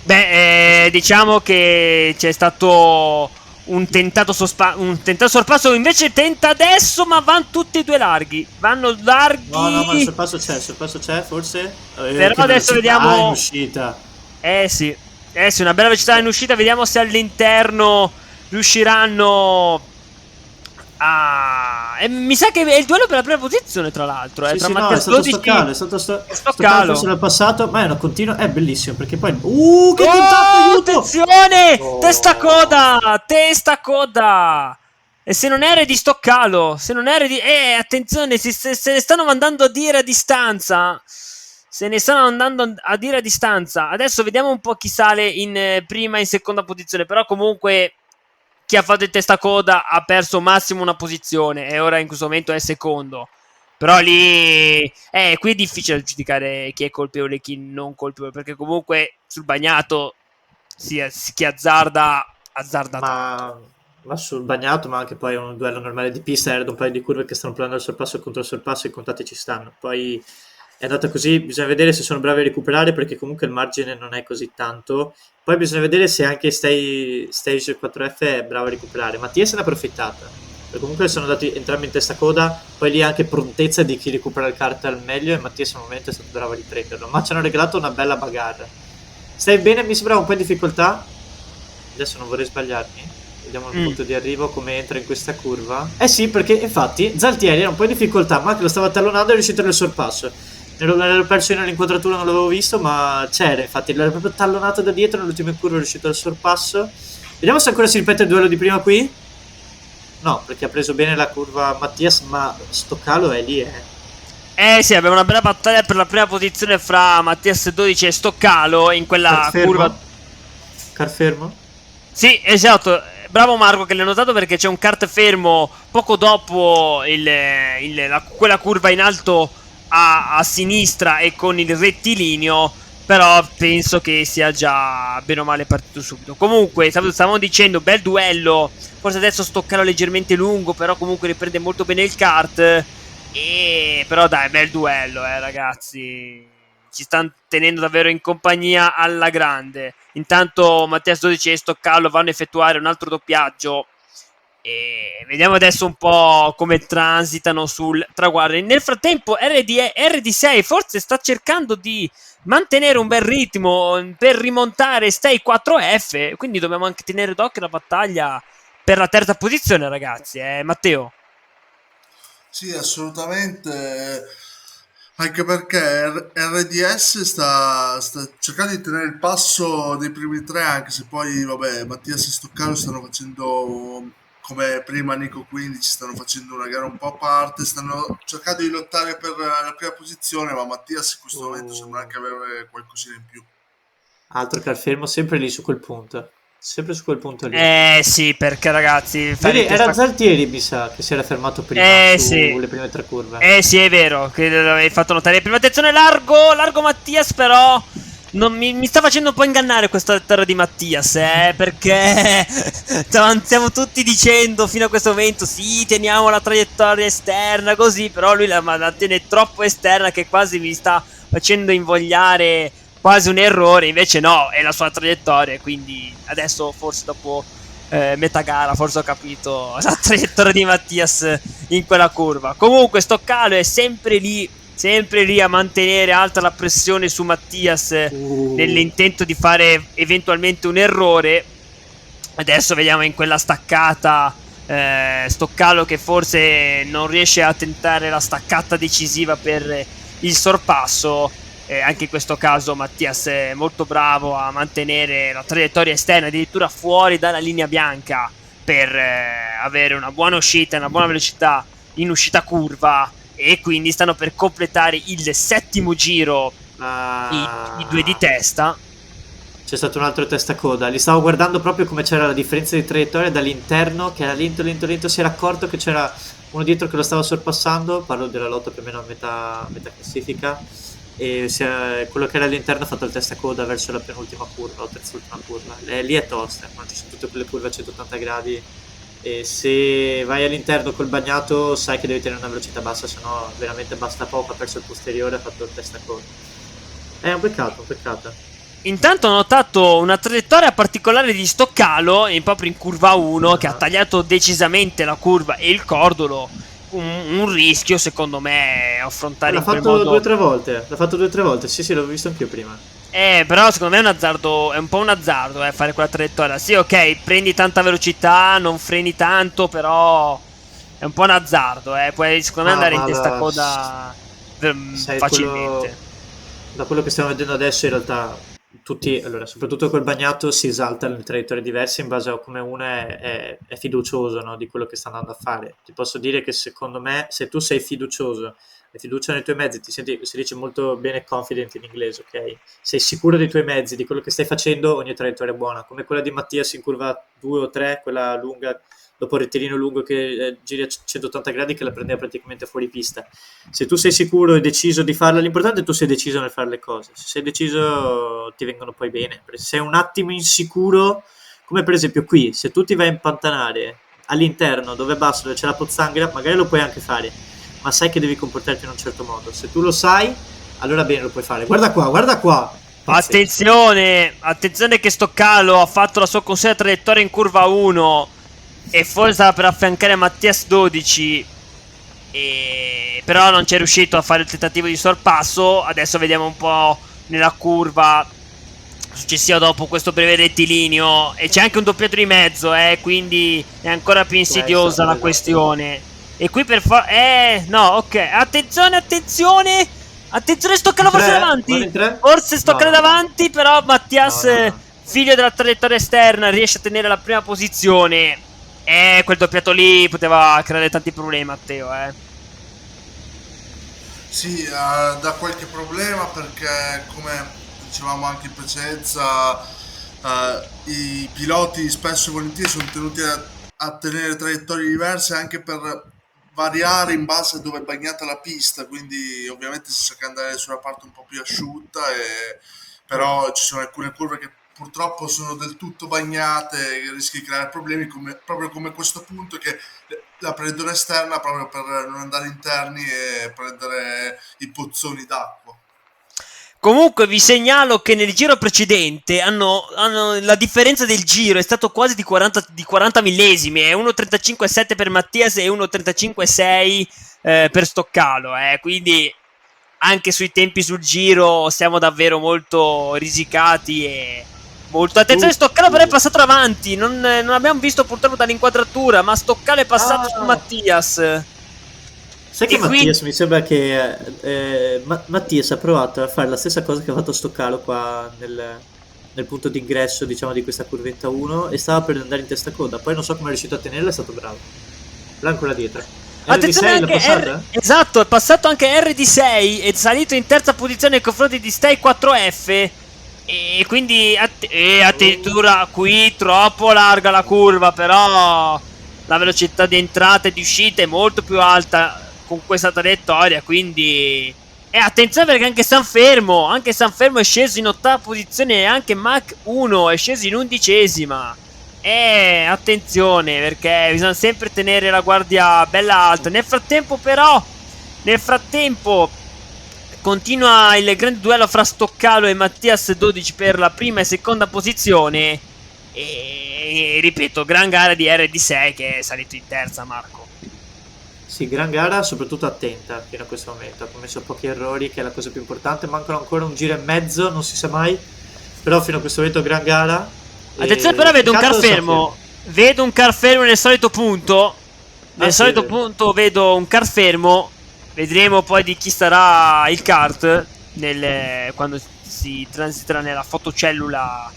Beh, diciamo che c'è stato un tentato sorpasso, invece tenta adesso, ma vanno tutti e due larghi. Vanno larghi. No, ma il sorpasso c'è forse? Però adesso vediamo. In uscita. Sì, una bella velocità in uscita. Vediamo se all'interno riusciranno a... mi sa che è il duello per la prima posizione, tra l'altro. Sì, tra sì, Mattias no, è stato 12 Stoccalo, è stato Stoccalo. forse l'ha passato, ma è una continua, è bellissimo, perché poi... che contatto, aiuto! Attenzione! Oh. Testa coda! E se non era di Stoccalo, se non era di... attenzione, se ne stanno mandando a dire a distanza. Se ne stanno andando a dire a distanza. Adesso vediamo un po' chi sale in prima e in seconda posizione, però comunque... Chi ha fatto il testacoda ha perso massimo una posizione e ora in questo momento è secondo. Però lì qui è difficile giudicare chi è colpevole e chi non colpevole, perché comunque sul bagnato chi azzarda ma sul bagnato, ma anche poi un duello normale di pista, era un paio di curve che stanno provando il sorpasso contro il sorpasso e i contatti ci stanno. Poi è andata così, bisogna vedere se sono bravi a recuperare, perché comunque il margine non è così tanto. Poi bisogna vedere se anche Stage 4F è bravo a recuperare. Mattia se n'è approfittata, perché comunque sono andati entrambi in testa coda, poi lì anche prontezza di chi recupera il kart al meglio, e Mattia al momento è stato bravo a riprenderlo, ma ci hanno regalato una bella bagarre. Stai bene, mi sembrava un po' in difficoltà, adesso non vorrei sbagliarmi. Vediamo il punto di arrivo, come entra in questa curva. Sì, perché infatti Zaltieri era un po' in difficoltà, ma che lo stava tallonando e è riuscito nel sorpasso. L'ero perso io nell'inquadratura, non l'avevo visto, ma c'era, infatti, l'era proprio tallonato da dietro nell'ultima curva, è riuscito al sorpasso. Vediamo se ancora si ripete il duello di prima qui. No, perché ha preso bene la curva Mattias, ma Stoccalo è lì, sì, abbiamo una bella battaglia per la prima posizione fra Mattias 12 e Stoccalo in quella curva. Car fermo? Sì, esatto. Bravo Marco che l'hai notato, perché c'è un kart fermo poco dopo quella curva in alto a sinistra e con il rettilineo, però penso che sia già bene o male partito subito. Comunque stavamo dicendo, bel duello, forse adesso Stoccalo leggermente lungo, però comunque riprende molto bene il kart, però dai, bel duello, ragazzi, ci stanno tenendo davvero in compagnia alla grande. Intanto Mattias 12 e Stoccalo vanno a effettuare un altro doppiaggio e vediamo adesso un po' come transitano sul traguardo. Nel frattempo RD6 forse sta cercando di mantenere un bel ritmo per rimontare Stay 4F, quindi dobbiamo anche tenere d'occhio la battaglia per la terza posizione, ragazzi, Matteo? Sì, assolutamente, anche perché RDS sta cercando di tenere il passo dei primi tre, anche se poi, vabbè, Mattias e Stoccaro stanno facendo, come prima Nico 15, stanno facendo una gara un po' a parte, stanno cercando di lottare per la prima posizione, ma Mattias in questo momento sembra anche avere qualcosina in più. Altro car fermo, sempre lì su quel punto. Sempre su quel punto lì. Sì, perché ragazzi, vedi, era Zaltieri, mi sa, che si era fermato prima sulle prime tre curve. Sì, è vero, che l'avevi fatto notare prima. Attenzione, largo Mattias, però non mi sta facendo un po' ingannare questa terra di Mattias, perché stiamo tutti dicendo fino a questo momento sì, teniamo la traiettoria esterna così, però lui la tiene troppo esterna che quasi mi sta facendo invogliare quasi un errore. Invece no, è la sua traiettoria, quindi adesso forse dopo metà gara forse ho capito la traiettoria di Mattias in quella curva. Comunque Stoccalo è sempre lì a mantenere alta la pressione su Mattias nell'intento di fare eventualmente un errore. Adesso vediamo in quella staccata Stoccalo che forse non riesce a tentare la staccata decisiva per il sorpasso. Anche in questo caso Mattias è molto bravo a mantenere la traiettoria esterna, addirittura fuori dalla linea bianca, per avere una buona uscita, una buona velocità in uscita curva, e quindi stanno per completare il settimo giro i due di testa. C'è stato un altro testacoda, li stavo guardando proprio come c'era la differenza di traiettoria dall'interno, che era lento, si era accorto che c'era uno dietro che lo stava sorpassando. Parlo della lotta più o meno a metà classifica, e quello che era all'interno ha fatto il testacoda verso la penultima curva o terzultima curva. Lì è tosta, quando ci sono tutte quelle curve a 180 gradi, e se vai all'interno col bagnato sai che devi tenere una velocità bassa, sennò veramente basta poco. Ha perso il posteriore, ha fatto il testacoda. È un peccato, un peccato. Intanto ho notato una traiettoria particolare di Stoccalo proprio in curva 1 che ha tagliato decisamente la curva e il cordolo. Un rischio, secondo me, affrontare in quel modo. L'ha fatto 2 o 3 volte. Sì, l'avevo visto anch'io prima. Però secondo me è un azzardo, è un po' un azzardo fare quella traiettoria. Sì, ok, prendi tanta velocità, non freni tanto, però è un po' un azzardo, puoi secondo me andare in testacoda facilmente. Da quello che stiamo vedendo adesso, in realtà tutti, allora, soprattutto col bagnato si esaltano le traiettorie diverse in base a come uno è fiducioso, no, di quello che sta andando a fare. Ti posso dire che secondo me, se tu sei fiducioso, hai fiducia nei tuoi mezzi, ti senti, si dice molto bene confident in inglese, ok? Sei sicuro dei tuoi mezzi, di quello che stai facendo, ogni traiettoria è buona, come quella di Mattias in curva 2 o 3, quella lunga, dopo il rettilineo lungo che giri a 180 gradi, che la prendeva praticamente fuori pista. Se tu sei sicuro e deciso di farla, l'importante è che tu sei deciso nel fare le cose. Se sei deciso ti vengono poi bene. Se sei un attimo insicuro, come per esempio qui, se tu ti vai a impantanare all'interno dove è basso, dove c'è la pozzanghera, magari lo puoi anche fare, ma sai che devi comportarti in un certo modo. Se tu lo sai, allora bene, lo puoi fare. Guarda qua, guarda qua. Attenzione che Stoccalo ha fatto la sua consueta traiettoria in curva 1 e forse stava per affiancare Mattias 12, però non c'è riuscito a fare il tentativo di sorpasso. Adesso vediamo un po' nella curva successiva dopo questo breve rettilineo, e c'è anche un doppiato di mezzo, quindi è ancora più insidiosa la questione. E qui per no, ok, attenzione, Stoccalo forse davanti, Stoccalo davanti, però Mattias, figlio della traiettoria esterna, riesce a tenere la prima posizione. Quel doppiato lì poteva creare tanti problemi, Matteo, Sì, da qualche problema, perché come dicevamo anche in precedenza, i piloti spesso e volentieri sono tenuti a tenere traiettorie diverse anche per variare in base a dove è bagnata la pista, quindi ovviamente si cerca di andare su una parte un po' più asciutta, però ci sono alcune curve che purtroppo sono del tutto bagnate e rischi di creare problemi, proprio come questo punto, che la prendono esterna proprio per non andare interni e prendere i pozzoni d'acqua. Comunque vi segnalo che nel giro precedente hanno la differenza del giro è stato quasi di 40 millesimi, è 1.35.7 per Mattias e 1.35.6 per Stoccalo, quindi anche sui tempi sul giro siamo davvero molto risicati e molto. Attenzione, Stoccalo però è passato davanti, non abbiamo visto purtroppo dall'inquadratura, ma Stoccalo è passato su Mattias. Sai che Mattias mi sembra che Mattias ha provato a fare la stessa cosa che ha fatto Stoccalo qua nel punto d'ingresso, diciamo, di questa curvetta 1, e stava per andare in testa coda, poi non so come è riuscito a tenerla, è stato bravo. Là ancora dietro. Attenzione, anche esatto, è passato anche RD6, è salito in terza posizione nei confronti di Stay 4F, e quindi addirittura qui troppo larga la curva, però la velocità di entrata e di uscita è molto più alta con questa traiettoria, quindi attenzione, perché anche Sanfermo è sceso in ottava posizione, e anche Mach 1 è sceso in 11ª. Attenzione, perché bisogna sempre tenere la guardia bella alta. Nel frattempo continua il grande duello fra Stoccalo e Mattias 12 per la prima e seconda posizione, e ripeto, gran gara di RD6 che è salito in terza, Marco. Sì, gran gara, soprattutto attenta fino a questo momento, ha commesso pochi errori, che è la cosa più importante. Mancano ancora un giro e mezzo, non si sa mai, però fino a questo momento gran gara. Attenzione, però vedo un car fermo nel solito punto. Vedo un car fermo. Vedremo poi di chi sarà il kart quando si transiterà nella fotocellula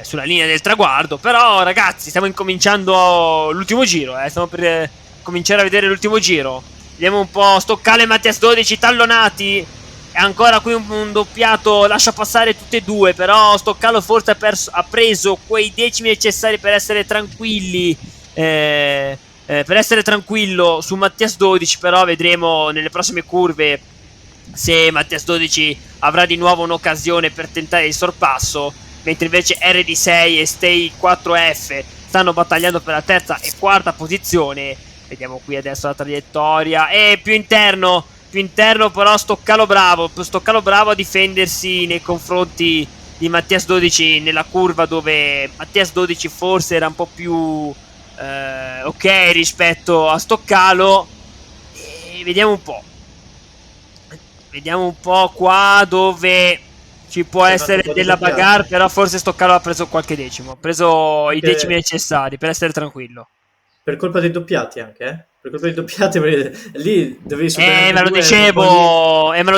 sulla linea del traguardo. Però ragazzi, stiamo incominciando l'ultimo giro, stiamo per cominciare a vedere l'ultimo giro. Vediamo un po' Stoccalo e Mattias 12 tallonati. E ancora qui un doppiato lascia passare tutte e due, però Stoccalo forse ha preso quei decimi necessari per essere tranquilli, per essere tranquillo su Mattias 12, però vedremo nelle prossime curve se Mattias 12 avrà di nuovo un'occasione per tentare il sorpasso, mentre invece RD6 e Stay 4F stanno battagliando per la terza e quarta posizione. Vediamo qui adesso la traiettoria, e più interno però Stoccalo bravo a difendersi nei confronti di Mattias 12 nella curva, dove Mattias 12 forse era un po' più ok rispetto a Stoccalo. E vediamo un po' qua dove ci può essere della bagarre, però forse Stoccalo ha preso qualche decimo, ha preso i decimi necessari per essere tranquillo. Per colpa dei doppiati anche, Per colpa dei doppiati, perché lì dovevi me lo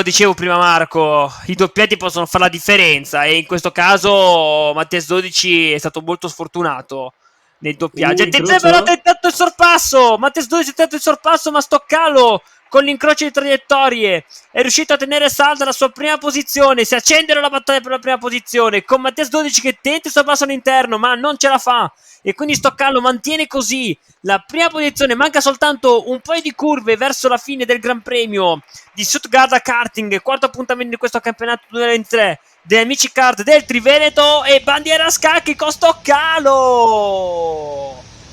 dicevo prima, Marco, i doppiati possono fare la differenza, e in questo caso Mattias 12 è stato molto sfortunato nel doppiaggio. Però ha tentato il sorpasso, Mattias 12 ha tentato il sorpasso, ma Stoccalo con l'incrocio di traiettorie è riuscito a tenere salda la sua prima posizione. Si accendono la battaglia per la prima posizione, con Mattias 12 che tenta il sorpasso all'interno ma non ce la fa, e quindi Stoccalo mantiene così la prima posizione. Manca soltanto un paio di curve verso la fine del Gran Premio di Stuttgart Karting, quarto appuntamento di questo campionato 2023 degli amici kart del Triveneto, e bandiera a scacchi con Stoccalo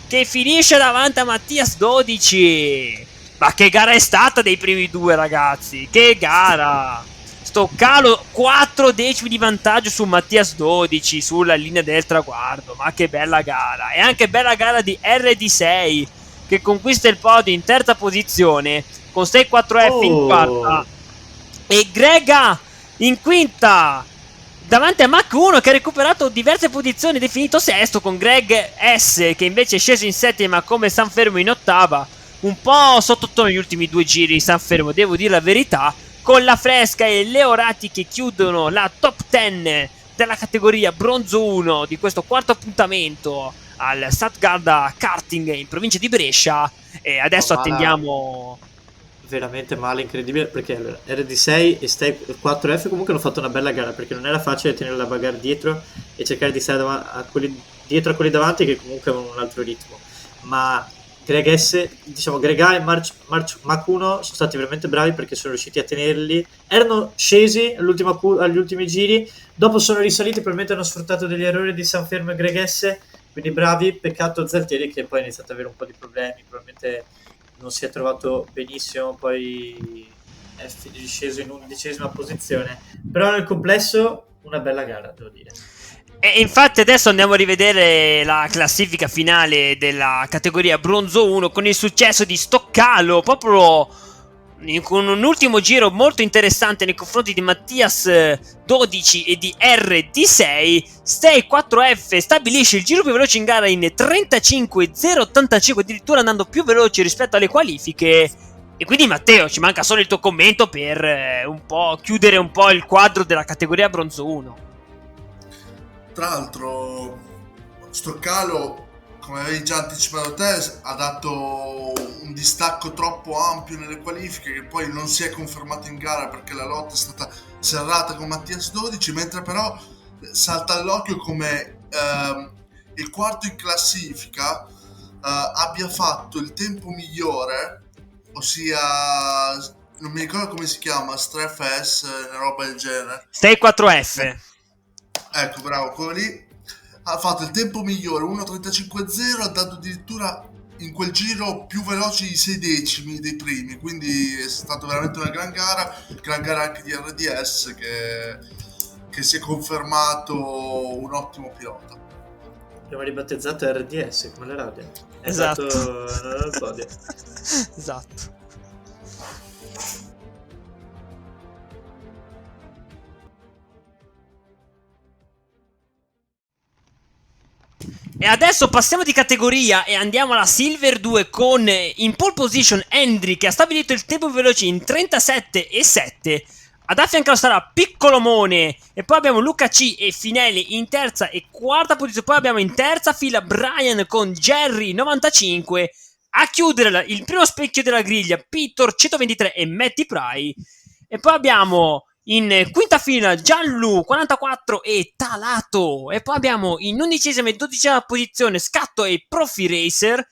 che finisce davanti a Mattias 12. Ma che gara è stata dei primi due, ragazzi, che gara! Stoccalo 4 decimi di vantaggio su Mattias 12 sulla linea del traguardo, ma che bella gara! E anche bella gara di RD6 che conquista il podio in terza posizione con 6-4F in quarta, e Grega in quinta davanti a Mach 1 che ha recuperato diverse posizioni ed è finito sesto, con Greg S che invece è sceso in settima come San Fermo in ottava. Un po' sottotono gli ultimi due giri di San Fermo, devo dire la verità, con la Fresca e Leorati che chiudono la top 10 della categoria bronzo 1 di questo quarto appuntamento al Stuttgart Karting in provincia di Brescia. E adesso attendiamo... Veramente male, incredibile, perché allora, RD6 e Stay 4F comunque hanno fatto una bella gara, perché non era facile tenere la bagarre dietro e cercare di stare dietro a quelli davanti che comunque avevano un altro ritmo. Ma Greg S, diciamo Greg A e Mach 1 sono stati veramente bravi perché sono riusciti a tenerli. Erano scesi agli ultimi giri, dopo sono risaliti, probabilmente hanno sfruttato degli errori di San Fermo e Greg S, quindi bravi. Peccato Zaltieri che poi ha iniziato ad avere un po' di problemi, probabilmente non si è trovato benissimo, poi è sceso in 11ª posizione, però nel complesso una bella gara, devo dire. E infatti adesso andiamo a rivedere la classifica finale della categoria bronzo 1 con il successo di Stoccalo, proprio con un ultimo giro molto interessante nei confronti di Mattias 12 e di RD6. Stay 4F stabilisce il giro più veloce in gara in 35.085, addirittura andando più veloce rispetto alle qualifiche. E quindi Matteo, ci manca solo il tuo commento per un po' chiudere un po' il quadro della categoria bronzo 1. Tra l'altro Stoccalo, come avevi già anticipato te, ha dato un distacco troppo ampio nelle qualifiche che poi non si è confermato in gara perché la lotta è stata serrata con Mattias 12, mentre però salta all'occhio come il quarto in classifica abbia fatto il tempo migliore, ossia non mi ricordo come si chiama, Stref S, una roba del genere. Stay 4F. Ecco, bravo, quello lì ha fatto il tempo migliore, 1.35.0, ha dato addirittura in quel giro più veloce di 6 decimi dei primi, quindi è stata veramente una gran gara anche di RDS che si è confermato un ottimo pilota. Abbiamo ribattezzato RDS come la radio. Esatto. Al podio. Esatto. E adesso passiamo di categoria e andiamo alla Silver 2 con in pole position Hendry che ha stabilito il tempo veloce in 37.7. Ad affiancarlo sarà Piccolomone, e poi abbiamo Luca C e Finelli in terza e quarta posizione. Poi abbiamo in terza fila Brian con Jerry 95. A chiudere il primo specchio della griglia Pitor 123 e Matty Pry. E poi abbiamo in quinta fila Giallu 44 e Talato. E poi abbiamo in 11ª e 12ª posizione Scatto e Profi Racer,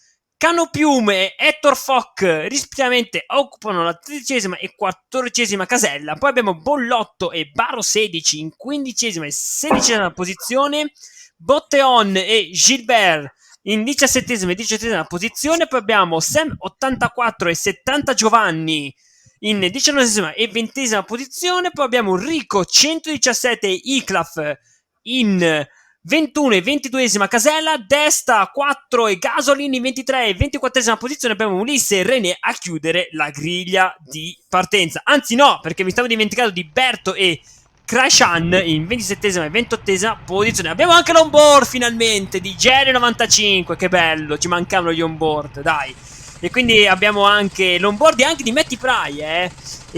Canopiume e Hector Fock rispettivamente occupano la 13ª e 14ª casella. Poi abbiamo Bollotto e Baro 16 in 15ª e 16ª posizione, Botteon e Gilbert in 17ª e 18ª posizione. Poi abbiamo Sam 84 e 70 Giovanni in 19ª e 20ª posizione. Poi abbiamo Rico 117 e Iclaf in 21 e 22ª casella, Desta 4 e Gasolin in 23 e 24ª posizione. Abbiamo Ulisse e René a chiudere la griglia di partenza. Anzi no, perché mi stavo dimenticando di Berto e Crashan in 27ª e 28ª posizione. Abbiamo anche l'onboard finalmente di Jerry 95, che bello, ci mancavano gli onboard, dai. E quindi abbiamo anche l'onboard e anche di Matty Pry, e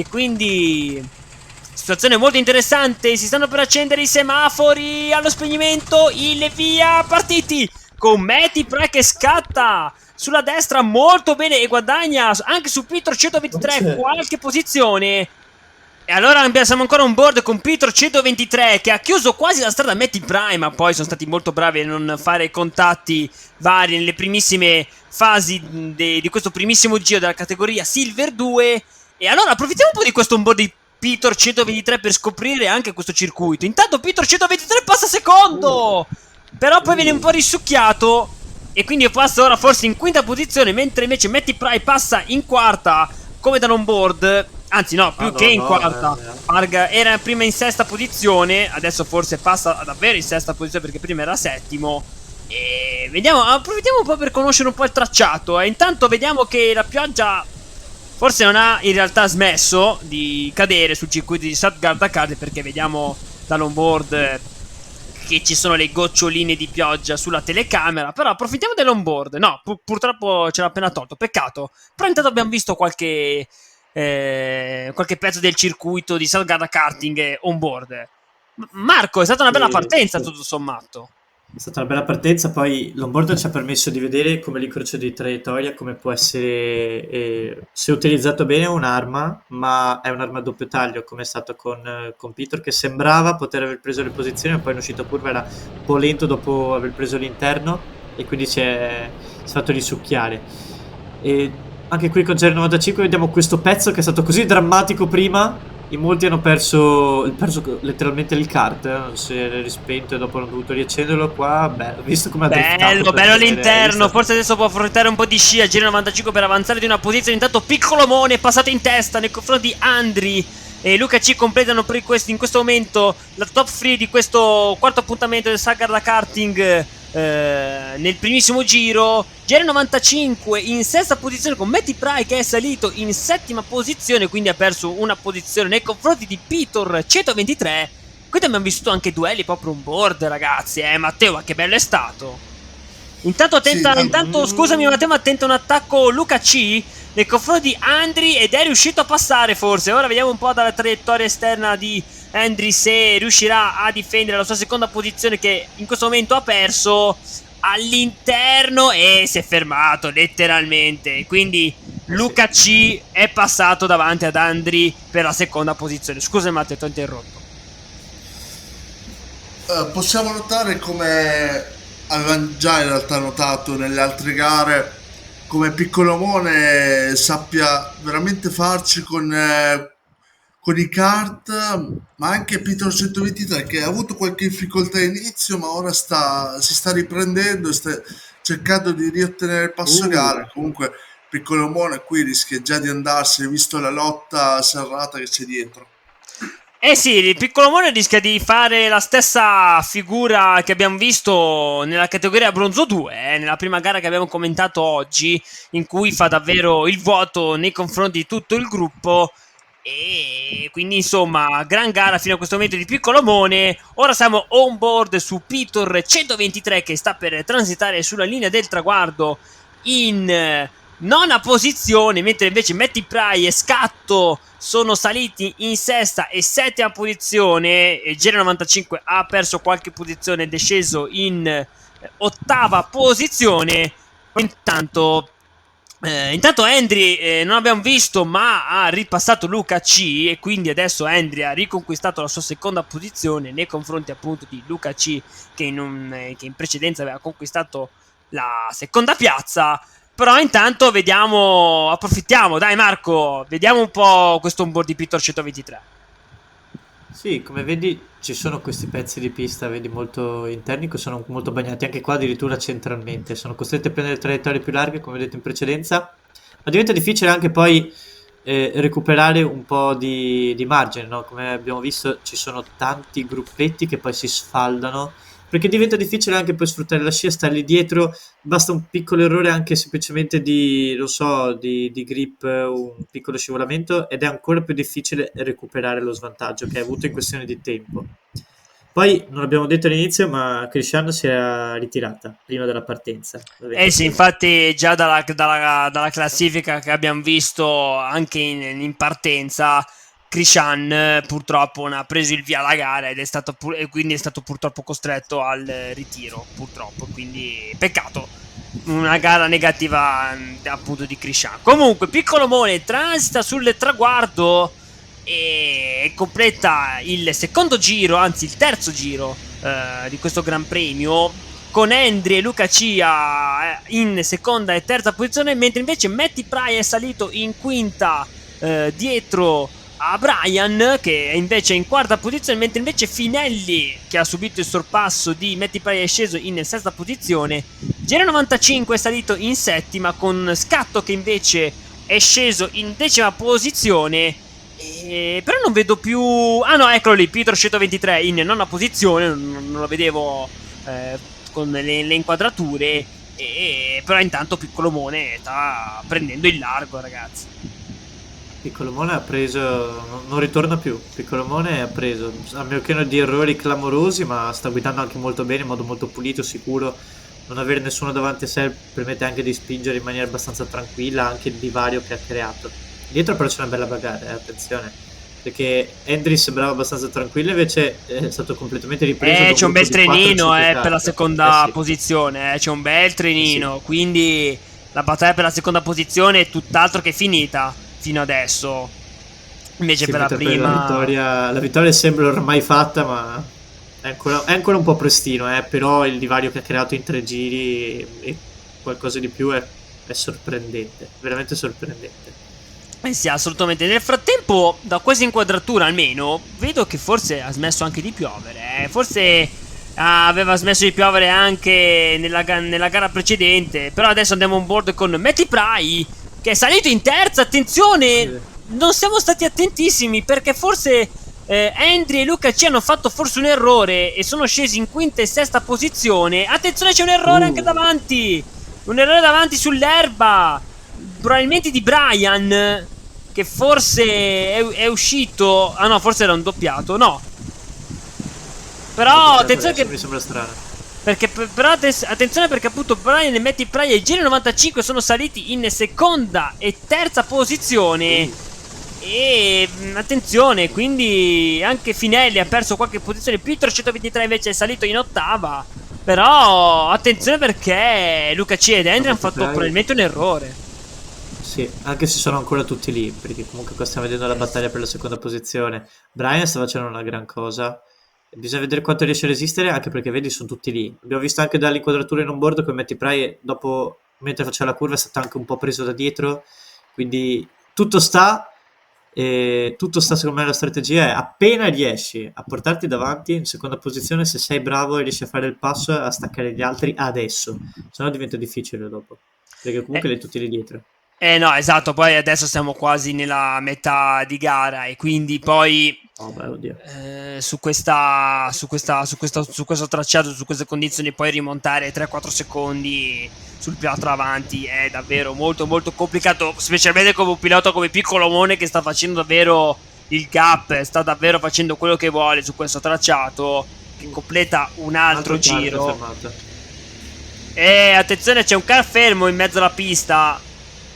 quindi situazione molto interessante. Si stanno per accendere i semafori allo spegnimento, il via partiti con Matty Pry che scatta sulla destra molto bene e guadagna anche su Peter 123 qualche posizione. E allora siamo ancora on board con Peter 123 che ha chiuso quasi la strada a Matty Pry, ma poi sono stati molto bravi a non fare contatti vari nelle primissime fasi di questo primissimo giro della categoria Silver 2. E allora approfittiamo un po' di questo on board di Peter 123 per scoprire anche questo circuito. Intanto Peter 123 passa secondo, però poi viene un po' risucchiato e quindi passa ora forse in quinta posizione, mentre invece Matty Pry passa in quarta come da on board. Anzi no, più che in quarta. Arga era prima in sesta posizione, adesso forse passa davvero in sesta posizione perché prima era settimo. E vediamo, approfittiamo un po' per conoscere un po' il tracciato. E intanto vediamo che la pioggia forse non ha in realtà smesso di cadere sul circuito di Stuttgart Dakar, perché vediamo dall'onboard che ci sono le goccioline di pioggia sulla telecamera. Però approfittiamo dell'onboard. No, purtroppo ce l'ha appena tolto, peccato. Però intanto abbiamo visto qualche pezzo del circuito di Stuttgart Karting on board. Marco, è stata una bella partenza tutto sommato. È stata una bella partenza, poi l'onboard ci ha permesso di vedere come l'incrocio di traiettoria, come può essere, se utilizzato bene, un'arma, ma è un'arma a doppio taglio, come è stato con Peter, che sembrava poter aver preso le posizioni, ma poi in uscita curva era un po' lento dopo aver preso l'interno, e quindi si è fatto risucchiare. E anche qui con Jerry 95 vediamo questo pezzo che è stato così drammatico prima. In molti hanno perso letteralmente il kart, non si è rispento e dopo hanno dovuto riaccenderlo. Qua, ho visto come ha driftato. Bello all'interno. Forse adesso può approfittare un po' di scia. Giro 95 per avanzare di una posizione. Intanto Piccolomone è passato in testa nei confronti di Andri e Luca C completano in questo momento la top 3 di questo quarto appuntamento del Stuttgart Karting nel primissimo giro. Giro 95 in sesta posizione con Matty Pry che è salito in settima posizione, quindi ha perso una posizione nei confronti di Peter 123. Quindi abbiamo vissuto anche duelli proprio on board, ragazzi. Matteo, ma che bello è stato. Intanto scusami Matteo, ma attenta un attacco Luca C nei confronti di Andri ed è riuscito a passare forse. Ora vediamo un po' dalla traiettoria esterna di Andri se riuscirà a difendere la sua seconda posizione, che in questo momento ha perso all'interno e si è fermato letteralmente. Quindi Luca C è passato davanti ad Andri per la seconda posizione. Scusa Matteo, ti ho interrotto. Possiamo notare come avevamo già in realtà notato nelle altre gare come Piccolomone sappia veramente farci con i kart, ma anche Peter 123 che ha avuto qualche difficoltà all'inizio, ma ora si sta riprendendo e sta cercando di riottenere il passo gara. Comunque Piccolomone qui rischia già di andarsene visto la lotta serrata che c'è dietro. Sì, il Piccolomone rischia di fare la stessa figura che abbiamo visto nella categoria Bronzo 2, nella prima gara che abbiamo commentato oggi, in cui fa davvero il vuoto nei confronti di tutto il gruppo. E quindi insomma, gran gara fino a questo momento di Piccolomone. Ora siamo on board su Peter 123 che sta per transitare sulla linea del traguardo in nona posizione, mentre invece Matty Pry e Scatto sono saliti in sesta e settima posizione. E Giro 95 ha perso qualche posizione ed è sceso in ottava posizione. Intanto Andri non abbiamo visto, ma ha ripassato Luca C e quindi adesso Andri ha riconquistato la sua seconda posizione nei confronti appunto di Luca C che in precedenza aveva conquistato la seconda piazza. Però intanto vediamo, approfittiamo, dai Marco, vediamo un po' questo onboard di Pictor 123. Sì, come vedi ci sono questi pezzi di pista, vedi, molto interni che sono molto bagnati, anche qua addirittura centralmente, sono costretti a prendere traiettorie più larghe, come detto in precedenza, ma diventa difficile anche poi recuperare un po' di margine, no? Come abbiamo visto ci sono tanti gruppetti che poi si sfaldano, perché diventa difficile anche poi sfruttare la scia, stare lì dietro. Basta un piccolo errore anche semplicemente di, non so, di grip, un piccolo scivolamento ed è ancora più difficile recuperare lo svantaggio che hai avuto in questione di tempo. Poi, non abbiamo detto all'inizio, ma Krishan si era ritirata prima della partenza. Eh sì, infatti già dalla classifica che abbiamo visto anche in partenza, Krishan purtroppo non ha preso il via alla gara e quindi è stato purtroppo costretto al ritiro, purtroppo, quindi peccato. Una gara negativa appunto di Krishan. Comunque, Piccolo Mone transita sul traguardo e completa il secondo giro, anzi il terzo giro di questo Gran Premio, con Hendry e Luca Cia in seconda e terza posizione, mentre invece Matty Pry è salito in quinta dietro a Brian, che è invece in quarta posizione, mentre invece Finelli, che ha subito il sorpasso di Matty Pry, è sceso in sesta posizione. Giro 95 è salito in settima, con Scatto che invece è sceso in decima posizione. Però non vedo più... Ah no, eccolo lì, Pietro 123 in nona posizione, non lo vedevo con le inquadrature, però intanto Piccolo Mone sta prendendo il largo, ragazzi. Piccolo Mone ha preso, non ritorna più. Piccolo Mone ha preso, a meno che non di errori clamorosi, ma sta guidando anche molto bene, in modo molto pulito, sicuro. Non avere nessuno davanti a sé permette anche di spingere in maniera abbastanza tranquilla anche il divario che ha creato. Dietro però c'è una bella bagarre, attenzione, perché Hendry sembrava abbastanza tranquillo, invece è stato completamente ripreso. C'è un bel trenino per la seconda sì, posizione, c'è un bel trenino, sì. quindi la battaglia per la seconda posizione è tutt'altro che finita fino adesso. Invece Sì, per la mentre prima... la vittoria sembra ormai fatta, ma è ancora un po' prestino, però il divario che ha creato in 3 giri e qualcosa di più è sorprendente, veramente sorprendente. Sì, assolutamente. Nel frattempo, da questa inquadratura almeno, vedo che forse ha smesso anche di piovere. Forse aveva smesso di piovere anche nella gara precedente. Però adesso andiamo on board con Matty Pry, che è salito in terza. Attenzione, non siamo stati attentissimi, perché forse Hendry e Luca C hanno fatto forse un errore e sono scesi in quinta e sesta posizione. Attenzione, c'è un errore anche davanti. Un errore davanti sull'erba, probabilmente di Brian, che forse è uscito. Ah no, forse era un doppiato. No, però attenzione che mi sembra strano, perché, però attenzione, perché appunto Brian e Matty Pry e Giro 95 sono saliti in seconda e terza posizione. E attenzione, quindi anche Finelli ha perso qualche posizione. Pietro 123 invece è salito in ottava. Però attenzione, perché Luca C ed Hendry hanno fatto probabilmente un errore. sì, anche se sono ancora tutti lì, perché comunque qua stiamo vedendo la battaglia per la seconda posizione. Brian sta facendo una gran cosa, bisogna vedere quanto riesce a resistere, anche perché vedi sono tutti lì. Abbiamo visto anche dall'inquadratura in onboard come Matty Pry dopo, mentre faceva la curva, è stato anche un po' preso da dietro, quindi tutto sta secondo me. La strategia è: appena riesci a portarti davanti in seconda posizione, se sei bravo e riesci a fare il passo, a staccare gli altri adesso, se no diventa difficile dopo, perché comunque li hai tutti lì dietro. No, esatto, poi adesso siamo quasi nella metà di gara e quindi poi Oh, beh, oddio. su questo tracciato, su queste condizioni, poi rimontare 3-4 secondi sul pilota avanti è davvero molto molto complicato, specialmente come un pilota come Piccolo Mone, che sta facendo davvero il gap, sta davvero facendo quello che vuole su questo tracciato, che completa un altro giro. Attenzione, c'è un car fermo in mezzo alla pista.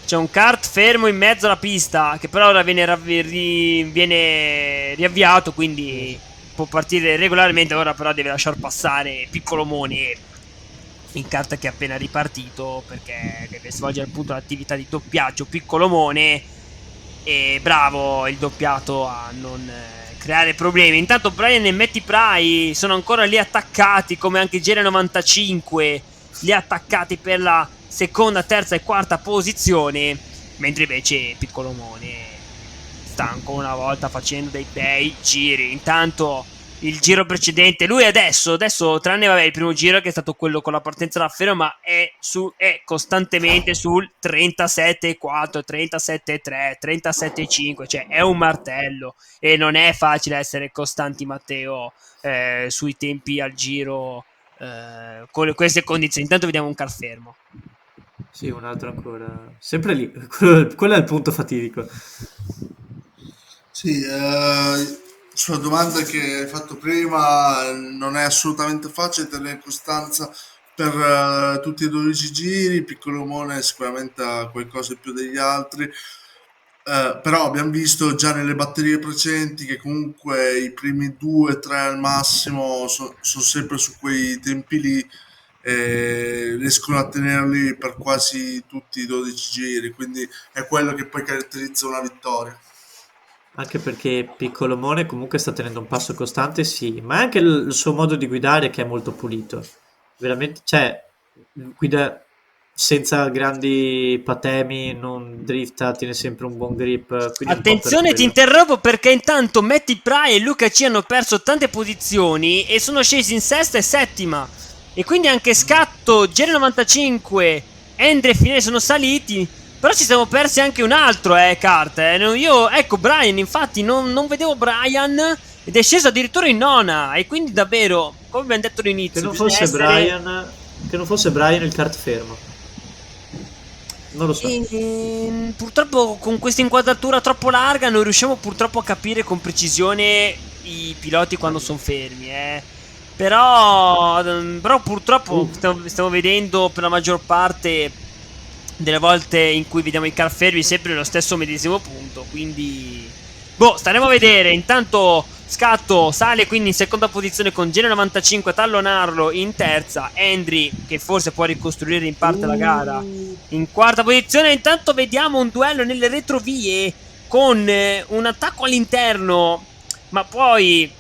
C'è un kart fermo in mezzo alla pista, che però ora viene riavviato, quindi può partire regolarmente. Ora però deve lasciar passare Piccolo Mone, il kart che è appena ripartito, perché deve svolgere appunto l'attività di doppiaggio Piccolo Mone. E bravo il doppiato a non creare problemi. Intanto Brian e Matty Pry sono ancora lì attaccati, come anche Gere 95, lì attaccati per la seconda, terza e quarta posizione, mentre invece Piccolomone sta ancora una volta facendo dei bei giri. Intanto il giro precedente, lui adesso tranne vabbè il primo giro che è stato quello con la partenza da ferro, ma è costantemente sul 37,4, 37,3, 37,5, cioè è un martello, e non è facile essere costanti, Matteo, sui tempi al giro con queste condizioni. Intanto vediamo un carfermo. Sì, un altro ancora. Sempre lì, quello è il punto fatidico. Sì, sulla domanda che hai fatto prima, non è assolutamente facile tenere costanza per tutti e 12 giri. Piccolomone sicuramente ha qualcosa in più degli altri, però abbiamo visto già nelle batterie precedenti che comunque i primi 2-3 al massimo sono sempre su quei tempi lì, e riescono a tenerli per quasi tutti i 12 giri, quindi è quello che poi caratterizza una vittoria. Anche perché Piccolomone comunque sta tenendo un passo costante, sì, ma è anche il suo modo di guidare che è molto pulito. Veramente, cioè, guida senza grandi patemi, non drifta, tiene sempre un buon grip. Quindi è un po' per Attenzione, ti quello. interrompo perché intanto Matty Pry e Luca C hanno perso tante posizioni e sono scesi in sesta e settima. E quindi anche Scatto, Geri95, Andre e Finelli sono saliti. Però ci siamo persi anche un altro, Kart. Io, ecco, Brian, infatti, non vedevo Brian ed è sceso addirittura in nona. E quindi davvero, come abbiamo detto Che all'inizio, non bisogna fosse essere... Brian, che non fosse Brian il kart fermo. Non lo so. Purtroppo con questa inquadratura troppo larga non riusciamo purtroppo a capire con precisione i piloti quando sono fermi, però purtroppo stiamo vedendo per la maggior parte delle volte in cui vediamo i car fermi sempre nello stesso medesimo punto, quindi boh, staremo a vedere. Intanto Scatto sale quindi in seconda posizione con Gene 95 a tallonarlo in terza, Hendry che forse può ricostruire in parte la gara in quarta posizione. Intanto vediamo un duello nelle retrovie con un attacco all'interno, ma poi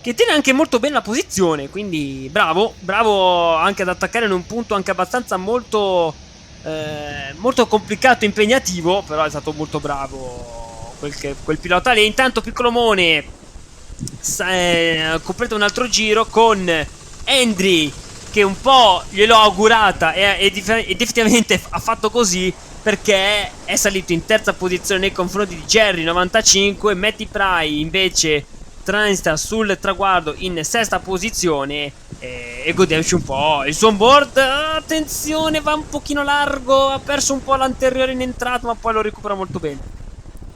che tiene anche molto bene la posizione, quindi bravo anche ad attaccare in un punto anche abbastanza molto complicato e impegnativo, però è stato molto bravo quel pilota lì. Intanto Piccolomone completa un altro giro con Hendry che un po' gliel'ho augurata ed effettivamente ha fatto così, perché è salito in terza posizione nei confronti di Jerry 95. Matty Pry invece transita sul traguardo in sesta posizione, e godiamoci un po' il suo onboard. Attenzione, va un pochino largo, ha perso un po' l'anteriore in entrata, ma poi lo recupera molto bene.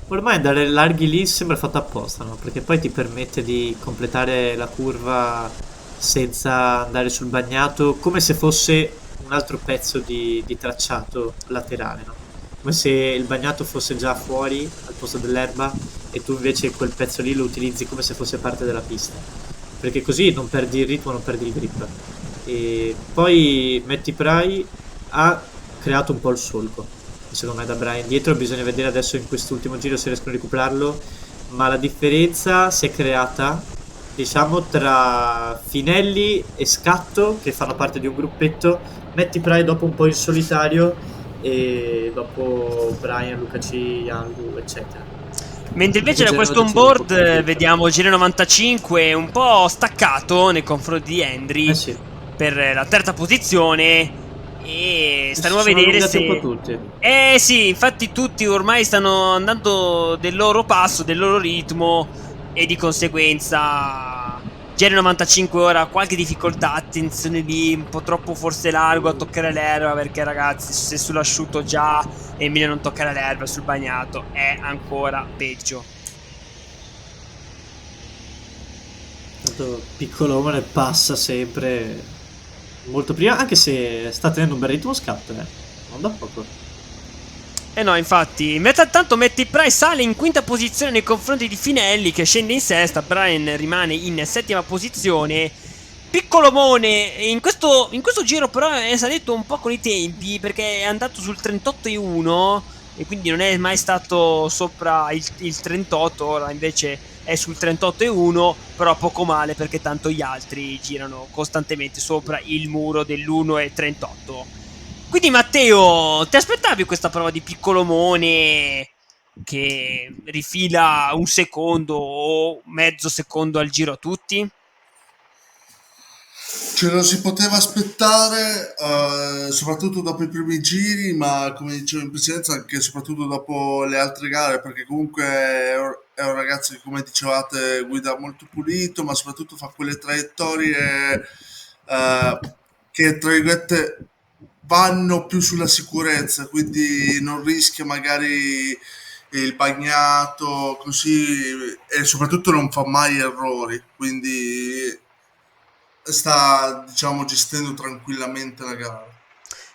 Ormai andare larghi lì sembra fatto apposta, no? Perché poi ti permette di completare la curva senza andare sul bagnato, come se fosse un altro pezzo di tracciato laterale, no? Come se il bagnato fosse già fuori al posto dell'erba e tu invece quel pezzo lì lo utilizzi come se fosse parte della pista. Perché così non perdi il ritmo, non perdi il grip. E poi Matty Pry ha creato un po' il solco, secondo me, da Brian dietro. Bisogna vedere adesso in quest'ultimo giro se riescono a recuperarlo, ma la differenza si è creata, diciamo, tra Finelli e Scatto, che fanno parte di un gruppetto, Matty Pry dopo un po' in solitario, e dopo Brian, Luca C, Yangu, eccetera. Mentre invece da Perché questo Genoa decide un po' onboard come vediamo Gire95 un po' staccato nei confronti di Hendry sì, per la terza posizione, e staremo a sono vedere allungati un po' se... tutti. Sì, infatti tutti ormai stanno andando del loro passo, del loro ritmo, e di conseguenza Gire95 ora ha qualche difficoltà. Attenzione lì, un po' troppo forse largo a toccare l'erba, perché ragazzi, se sull'asciutto già è meglio non toccare l'erba, sul bagnato è ancora peggio. Tanto Piccolomone passa sempre molto prima, anche se sta tenendo un bel ritmo Scatto, non da poco. No, infatti, tanto Matty Pry sale in quinta posizione nei confronti di Finelli, che scende in sesta. Brian rimane in settima posizione. Piccolomone in questo giro però è salito un po' con i tempi, perché è andato sul 38,1 e quindi non è mai stato sopra il 38. Ora invece è sul 38,1, però poco male, perché tanto gli altri girano costantemente sopra il muro dell'1,38. Quindi Matteo, ti aspettavi questa prova di Piccolomone che rifila un secondo o mezzo secondo al giro a tutti? Ce lo si poteva aspettare, soprattutto dopo i primi giri, ma come dicevo in precedenza, anche e soprattutto dopo le altre gare, perché comunque è un ragazzo che, come dicevate, guida molto pulito, ma soprattutto fa quelle traiettorie che, tra virgolette, vanno più sulla sicurezza, quindi non rischia magari il bagnato, così, e soprattutto non fa mai errori, quindi sta, diciamo, gestendo tranquillamente la gara.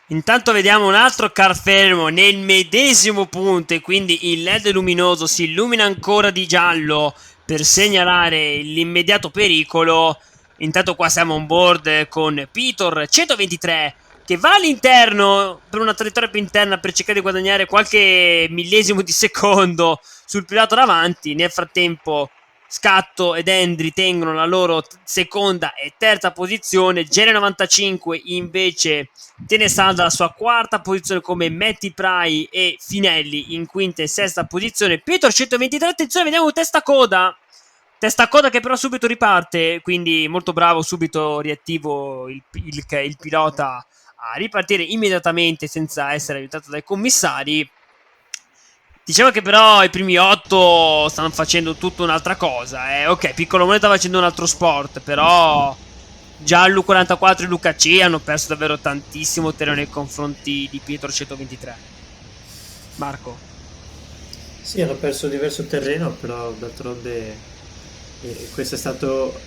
Intanto vediamo un altro car fermo nel medesimo punto e quindi il LED luminoso si illumina ancora di giallo per segnalare l'immediato pericolo. Intanto qua siamo on board con Pitor 123 che va all'interno per una traiettoria più interna per cercare di guadagnare qualche millesimo di secondo sul pilota davanti. Nel frattempo Scatto ed Endry tengono la loro seconda e terza posizione. Gene 95 invece tiene salda la sua quarta posizione come Matty Pry e Finelli in quinta e sesta posizione. Pietro 123, attenzione, vediamo testa coda che però subito riparte, quindi molto bravo, subito riattivo il pilota a ripartire immediatamente senza essere aiutato dai commissari. Diciamo che però i primi 8 stanno facendo tutta un'altra cosa. Ok, Piccolomone sta facendo un altro sport, però già l'U44 e l'UKC hanno perso davvero tantissimo terreno nei confronti di Pietro 123. Marco. Sì, hanno perso diverso terreno, però d'altronde questo è stato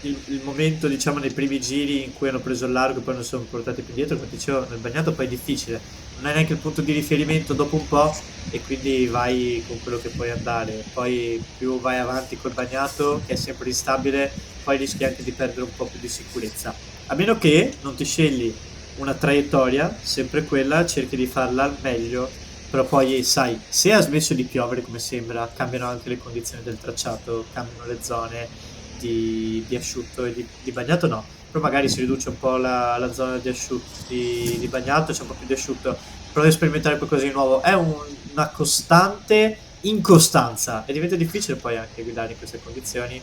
il momento, diciamo, nei primi giri in cui hanno preso il largo e poi non sono portati più dietro. Come dicevo, nel bagnato poi è difficile, non hai neanche il punto di riferimento dopo un po' e quindi vai con quello che puoi andare. Poi più vai avanti col bagnato, che è sempre instabile, poi rischi anche di perdere un po' più di sicurezza. A meno che non ti scegli una traiettoria, sempre quella, cerchi di farla al meglio, però poi sai, se ha smesso di piovere come sembra, cambiano anche le condizioni del tracciato, cambiano le zone di asciutto e di bagnato no, però magari si riduce un po' la zona di asciutto, di bagnato, c'è un po' più di asciutto, provi a sperimentare qualcosa di nuovo, è una costante incostanza e diventa difficile poi anche guidare in queste condizioni.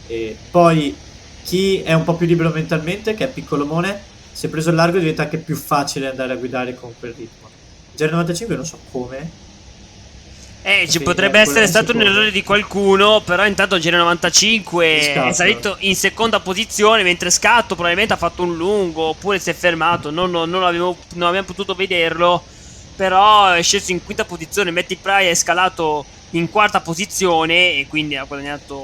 E poi chi è un po' più libero mentalmente, che è Piccolomone, se è preso il largo diventa anche più facile andare a guidare con quel ritmo. GR95 non so come. Ci potrebbe essere stato un errore di qualcuno, però intanto Gene95 è salito in seconda posizione, mentre Scatto probabilmente ha fatto un lungo, oppure si è fermato, non abbiamo potuto vederlo, però è sceso in quinta posizione. Matty Pry è scalato in quarta posizione e quindi ha guadagnato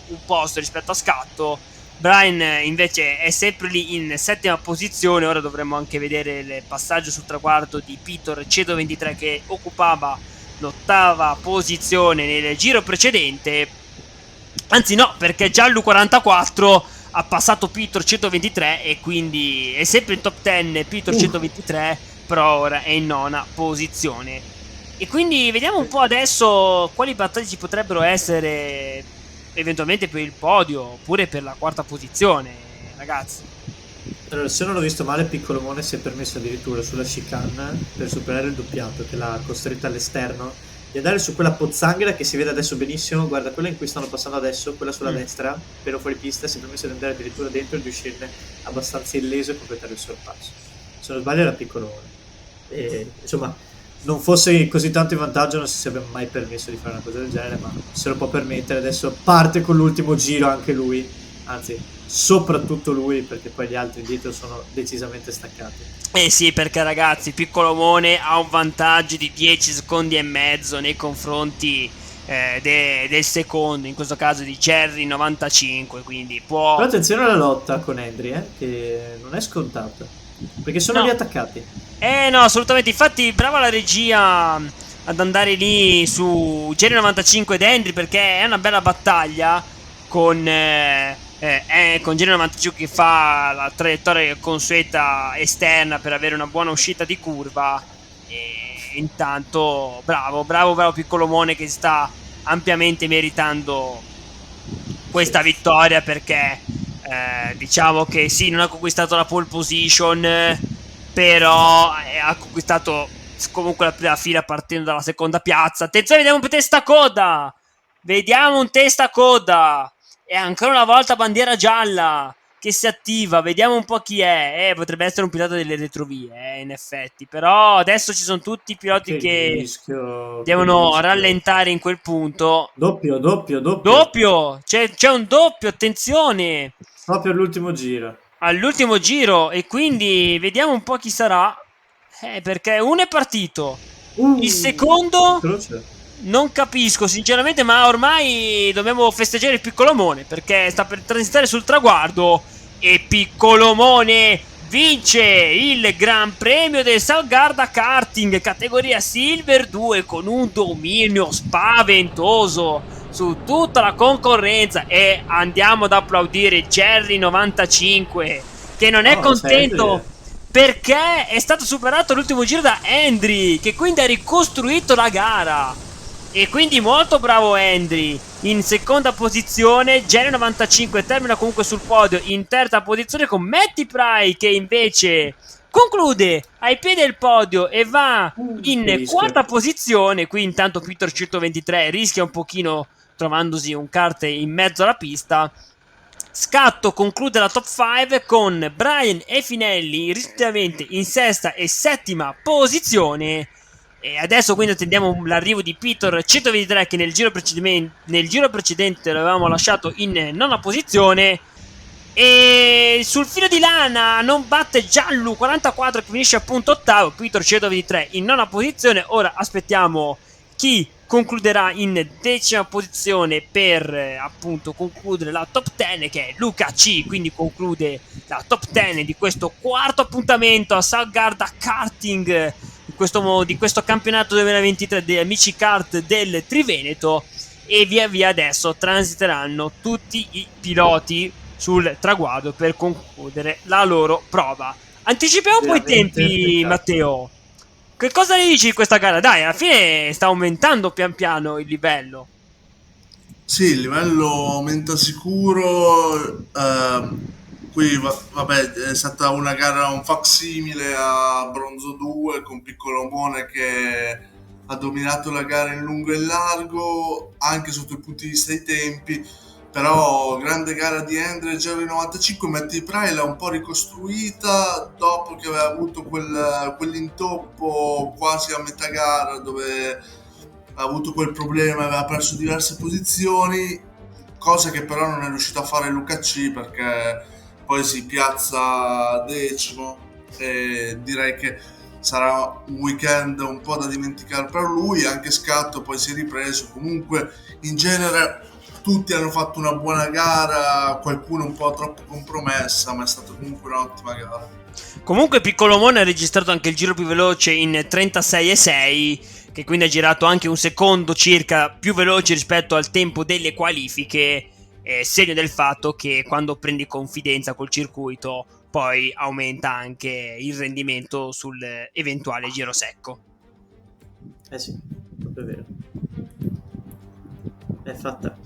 un posto rispetto a Scatto. Brian invece è sempre lì in settima posizione. Ora dovremmo anche vedere il passaggio sul traguardo di Pitor 123 che occupava l'ottava posizione nel giro precedente. Anzi no, perché già l'U44 ha passato Pitor 123 e quindi è sempre in top 10 Pitor 123, però ora è in nona posizione. E quindi vediamo un po' adesso quali battaglie ci potrebbero essere eventualmente per il podio oppure per la quarta posizione, ragazzi. Allora, se non ho visto male, Piccolomone si è permesso addirittura sulla chicane per superare il doppiato che l'ha costretta all'esterno di andare su quella pozzanghera che si vede adesso benissimo. Guarda, quella in cui stanno passando adesso, quella sulla destra, per fuori pista, si è permesso di andare addirittura dentro e di uscirne abbastanza illeso e completare il sorpasso. Se non sbaglio era Piccolomone. E insomma, non fosse così tanto in vantaggio non si sarebbe mai permesso di fare una cosa del genere, ma se lo può permettere. Adesso parte con l'ultimo giro anche lui, anzi soprattutto lui, perché poi gli altri dietro sono decisamente staccati. Sì, perché ragazzi, Piccolomone ha un vantaggio di 10 secondi e mezzo nei confronti del secondo, in questo caso di Jerry 95, quindi può... Però attenzione alla lotta con Endry, che non è scontata, perché sono lì attaccati. No, assolutamente, infatti brava la regia ad andare lì su Jerry 95 ed Endry, perché è una bella battaglia con Gene 95 che fa la traiettoria consueta esterna per avere una buona uscita di curva. E intanto bravo Piccolomone che sta ampiamente meritando questa vittoria, perché diciamo che sì, non ha conquistato la pole position, però ha conquistato comunque la prima fila partendo dalla seconda piazza. Attenzione, vediamo un testa coda, e ancora una volta bandiera gialla che si attiva, vediamo un po' chi è. Potrebbe essere un pilota delle retrovie, in effetti, però adesso ci sono tutti i piloti che devono rallentare in quel punto. Doppio. C'è un doppio, attenzione, Proprio all'ultimo giro. all'ultimo giro, e quindi vediamo un po' chi sarà, perché uno è partito, il secondo Croce. non capisco sinceramente, ma ormai dobbiamo festeggiare il Piccolomone perché sta per transitare sul traguardo e Piccolomone vince il Gran Premio del Salgarda Karting categoria Silver 2 con un dominio spaventoso su tutta la concorrenza, e andiamo ad applaudire Jerry95 che non è contento perché è stato superato all'ultimo giro da Hendry, che quindi ha ricostruito la gara. E quindi molto bravo Hendry. In seconda posizione Jerry95 termina comunque sul podio in terza posizione con Matty Pry, che invece conclude ai piedi del podio e va in quarta posizione. Qui intanto Peter 123 rischia un pochino trovandosi un kart in mezzo alla pista. Scatto conclude la top 5 con Brian e Finelli rispettivamente in sesta e settima posizione. E adesso quindi attendiamo l'arrivo di Peter 123, che nel giro precedente l'avevamo lasciato in nona posizione. E sul filo di lana non batte Giallo 44 che finisce appunto ottavo. Peter 123 in nona posizione. Ora aspettiamo chi concluderà in decima posizione per appunto concludere la top 10, che è Luca C. Quindi conclude la top 10 di questo quarto appuntamento a Salgarda Karting di questo campionato 2023 degli Amici Kart del Triveneto. E via via adesso transiteranno tutti i piloti sul traguardo per concludere la loro prova. Anticipiamo un po' i tempi, Matteo. Che cosa ne dici di questa gara? Dai, alla fine sta aumentando pian piano il livello. Sì, il livello aumenta sicuro. Qui vabbè, è stata una gara un facsimile a Bronzo 2 con Piccolomone che ha dominato la gara in lungo e in largo, anche sotto il punto di vista dei tempi. Però grande gara di Hendry Jerry 95. Matty Pry l'ha un po' ricostruita dopo che aveva avuto quell'intoppo quasi a metà gara dove ha avuto quel problema, aveva perso diverse posizioni, cosa che però non è riuscito a fare Luca C, perché poi si piazza decimo e direi che sarà un weekend un po' da dimenticare per lui. Anche Scatto poi si è ripreso. Comunque in genere tutti hanno fatto una buona gara, qualcuno un po' troppo compromessa, ma è stata comunque un'ottima gara. Comunque Piccolomone ha registrato anche il giro più veloce in 36,6, che quindi ha girato anche un secondo circa più veloce rispetto al tempo delle qualifiche, segno del fatto che quando prendi confidenza col circuito poi aumenta anche il rendimento sul eventuale giro secco. Sì, proprio vero. È fatta.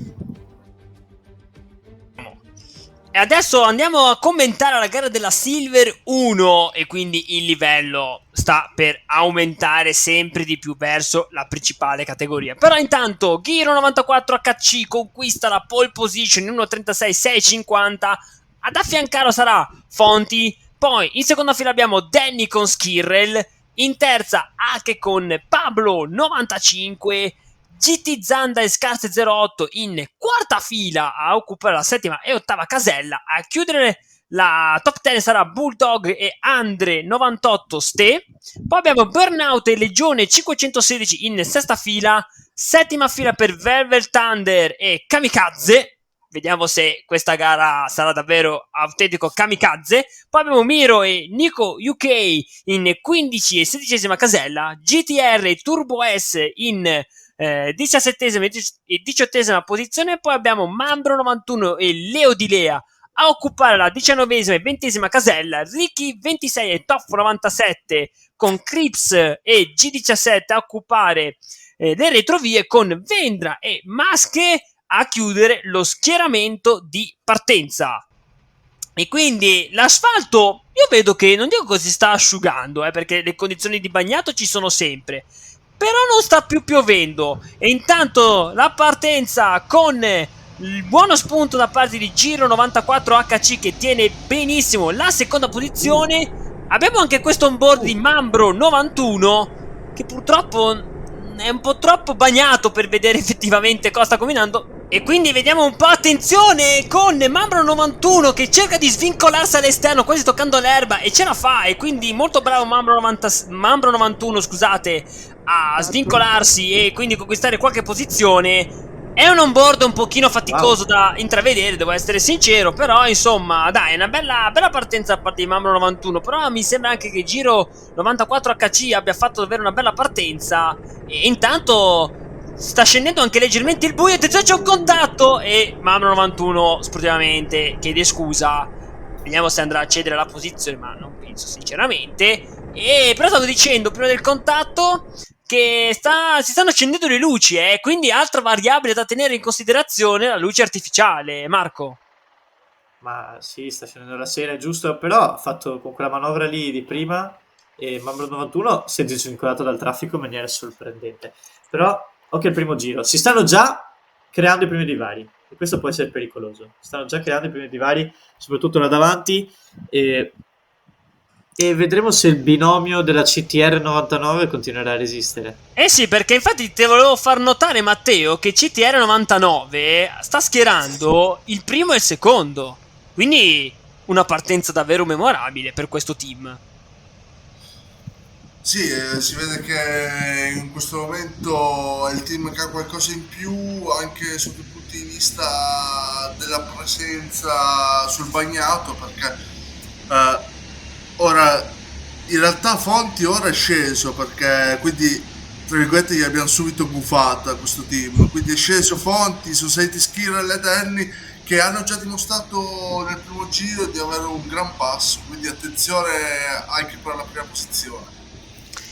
E adesso andiamo a commentare la gara della Silver 1, e quindi il livello sta per aumentare sempre di più verso la principale categoria. Però intanto Giro 94 HC conquista la pole position in 1.36.650. Ad affiancarlo sarà Fonti. Poi in seconda fila abbiamo Danny con Skirrel. In terza Ake con Pablo 95. GT Zanda e Scarse 08 in quarta fila a occupare la settima e ottava casella. A chiudere la top 10 sarà Bulldog e Andre 98 Ste. Poi abbiamo Burnout e Legione 516 in sesta fila. Settima fila per Velvet Thunder e Kamikaze. Vediamo se questa gara sarà davvero autentico kamikaze. Poi abbiamo Miro e Nico UK in 15 e 16esima casella. GTR e Turbo S in 17esima e 18esima posizione. Poi abbiamo Mambro 91 e Leo Di Lea a occupare la 19esima e 20esima casella. Ricky 26 e Toff 97 con Crips e G17 a occupare le retrovie, con Vendra e Masche a chiudere lo schieramento di partenza. E quindi l'asfalto, io vedo che, non dico che si sta asciugando, perché le condizioni di bagnato ci sono sempre, però non sta più piovendo. E intanto la partenza con il buono spunto da parte di Giro 94 HC che tiene benissimo la seconda posizione. Abbiamo anche questo onboard di Mambro 91 che purtroppo è un po' troppo bagnato per vedere effettivamente cosa sta combinando. E quindi vediamo un po', attenzione, con Mambro 91 che cerca di svincolarsi all'esterno, quasi toccando l'erba, e ce la fa. E quindi molto bravo Mambro 91, scusate, a svincolarsi e quindi conquistare qualche posizione. È un onboard un pochino faticoso da intravedere, devo essere sincero, però insomma, dai, è una bella partenza da parte di Mambro 91, però mi sembra anche che Giro 94 HC abbia fatto davvero una bella partenza. E intanto sta scendendo anche leggermente il buio. Attenzione, c'è un contatto e Mambro 91 sportivamente chiede scusa. Vediamo se andrà a cedere la posizione, ma non penso sinceramente. E però stavo dicendo prima del contatto che si stanno accendendo le luci, quindi altra variabile da tenere in considerazione, la luce artificiale, Marco. Ma sì, sta scendendo la sera, è giusto, però ha fatto con quella manovra lì di prima e Mambro 91 si è svincolato dal traffico in maniera sorprendente. Però, ok, il primo giro, si stanno già creando i primi divari e questo può essere pericoloso. Si stanno già creando i primi divari, soprattutto là davanti, e vedremo se il binomio della CTR 99 continuerà a resistere. Eh sì, perché infatti te volevo far notare, Matteo, che CTR 99 sta schierando il primo e il secondo. Quindi una partenza davvero memorabile per questo team. Sì, si vede che in questo momento è il team che ha qualcosa in più anche sotto il punto di vista della presenza sul bagnato, perché eh, ora in realtà Fonti ora è sceso, perché quindi tra virgolette gli abbiamo subito bufato a questo team, quindi è sceso Fonti, sono saliti Skirrel e Danny che hanno già dimostrato nel primo giro di avere un gran passo, quindi attenzione anche per la prima posizione.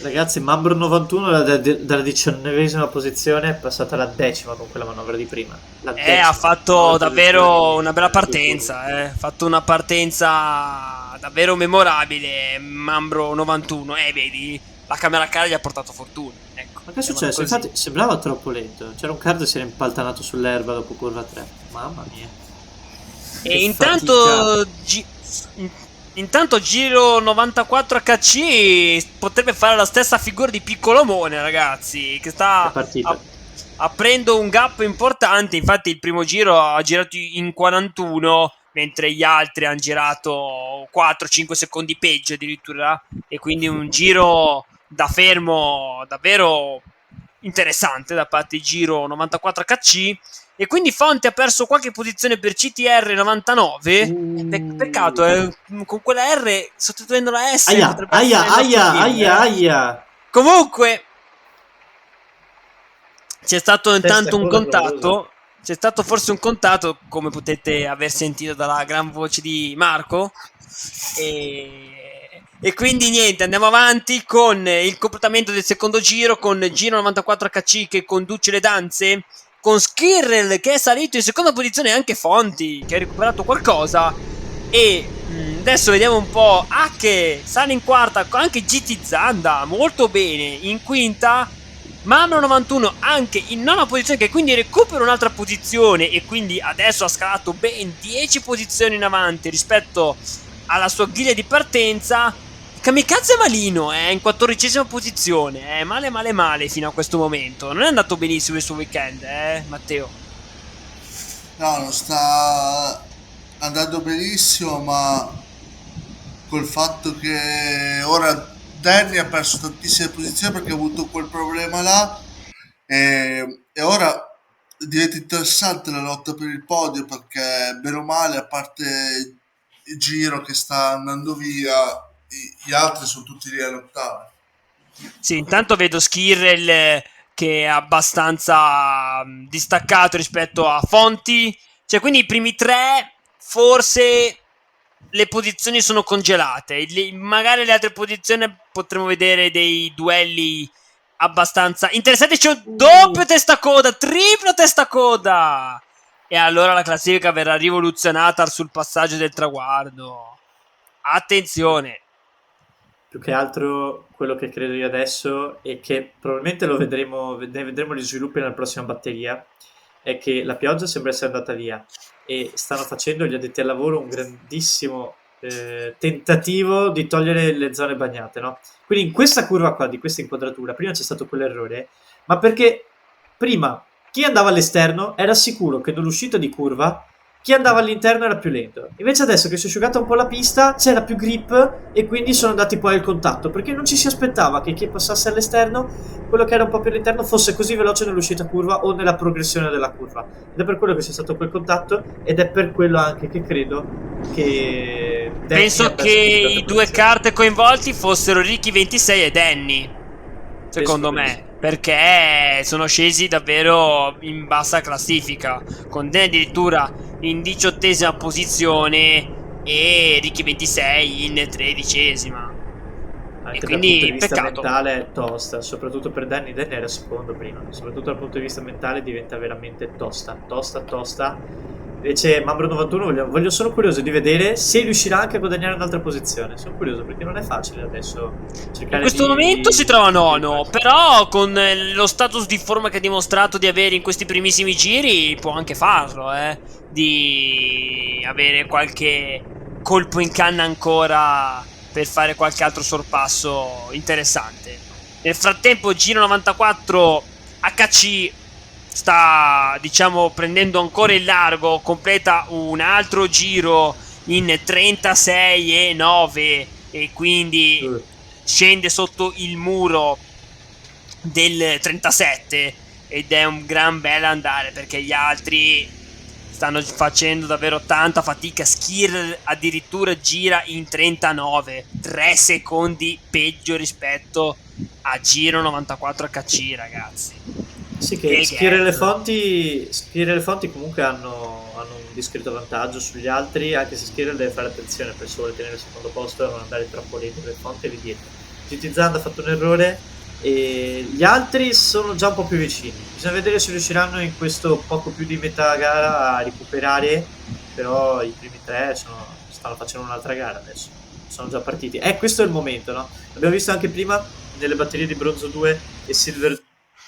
Ragazzi, Mambro 91 dalla 19esima posizione è passata alla 10ª con quella manovra di prima. La decima. Ha fatto davvero una bella partenza, ha fatto una partenza davvero memorabile, Mambro 91, vedi, la camera car gli ha portato fortuna, ecco. Ma che è successo? Infatti sembrava troppo lento. C'era un card che si era impaltanato sull'erba dopo curva 3. Mamma mia. E intanto intanto Giro 94 HC potrebbe fare la stessa figura di Piccolomone, ragazzi, che sta aprendo un gap importante. Infatti il primo giro ha girato in 41, mentre gli altri hanno girato 4-5 secondi peggio addirittura, e quindi un giro da fermo davvero interessante da parte di Giro 94 HC. E quindi Fonte ha perso qualche posizione per CTR 99. Peccato, con quella R sostituendo la S. Aia. Comunque c'è stato intanto un contatto. C'è stato forse un contatto, come potete aver sentito dalla gran voce di Marco. E quindi niente, andiamo avanti con il comportamento del secondo giro, con Giro 94 HC che conduce le danze, con Skirrel che è salito in seconda posizione, e anche Fonti che ha recuperato qualcosa. E adesso vediamo un po'. Hacke sale in quarta, anche GT Zanda molto bene in quinta. Mambro 91 anche in nona posizione, che quindi recupera un'altra posizione, e quindi adesso ha scalato ben 10 posizioni in avanti rispetto alla sua griglia di partenza. Kamikaze Malino è in 14ª posizione, male fino a questo momento. Non è andato benissimo il suo weekend, Matteo? No, non sta andando benissimo, ma col fatto che ora Danny ha perso tantissime posizioni perché ha avuto quel problema là, e ora diventa interessante la lotta per il podio, perché bene o male, a parte il Giro che sta andando via, gli altri sono tutti lì a lottare. Sì, intanto vedo Skirrel che è abbastanza distaccato rispetto a Fonti. Cioè, quindi i primi tre forse le posizioni sono congelate. Magari le altre posizioni potremo vedere dei duelli abbastanza interessanti. C'è un doppio testacoda, triplo testacoda. e allora la classifica verrà rivoluzionata sul passaggio del traguardo. Attenzione. Più che altro quello che credo io adesso e che probabilmente lo vedremo, ne vedremo gli sviluppi nella prossima batteria, è che la pioggia sembra essere andata via e stanno facendo gli addetti al lavoro un grandissimo tentativo di togliere le zone bagnate, no? Quindi in questa curva qua, di questa inquadratura, prima c'è stato quell'errore, ma perché prima chi andava all'esterno era sicuro che nell'uscita di curva chi andava all'interno era più lento. Invece adesso che si è asciugata un po' la pista c'era più grip e quindi sono andati poi al contatto, perché non ci si aspettava che chi passasse all'esterno, quello che era un po' più all'interno, fosse così veloce nell'uscita curva o nella progressione della curva. Ed è per quello che c'è stato quel contatto ed è per quello anche che credo che penso che i due carte coinvolti fossero Ricky 26 e Danny, secondo me, perché sono scesi davvero in bassa classifica, con Danny addirittura in 18ª posizione e Ricky 26 in 13ª. Anche E dal quindi punto di vista peccato. mentale è tosta, soprattutto per Danny. Danny era secondo prima, soprattutto dal punto di vista mentale diventa veramente tosta. Invece Mambro 91 voglio sono curioso di vedere se riuscirà anche a guadagnare un'altra posizione. Sono curioso perché non è facile adesso cercare. In questo momento si trova nono, però con lo status di forma che ha dimostrato di avere in questi primissimi giri può anche farlo, di avere qualche colpo in canna ancora per fare qualche altro sorpasso interessante. Nel frattempo Giro 94 HC sta, diciamo, prendendo ancora il largo, completa un altro giro in 36 e 9 e quindi scende sotto il muro del 37 ed è un gran bel andare, perché gli altri stanno facendo davvero tanta fatica. Skir addirittura gira in 39, 3 secondi peggio rispetto a Giro 94 HC, ragazzi. Sì, che Skir e le fonti comunque hanno un discreto vantaggio sugli altri, anche se Skir deve fare attenzione per se vuole tenere il secondo posto e non andare troppo lento. Le fonti lì dietro. GT Zand ha fatto un errore e gli altri sono già un po' più vicini. Bisogna vedere se riusciranno in questo poco più di metà gara a recuperare, però i primi tre stanno facendo un'altra gara adesso, sono già partiti. Questo è il momento, no? Abbiamo visto anche prima nelle batterie di Bronzo 2 e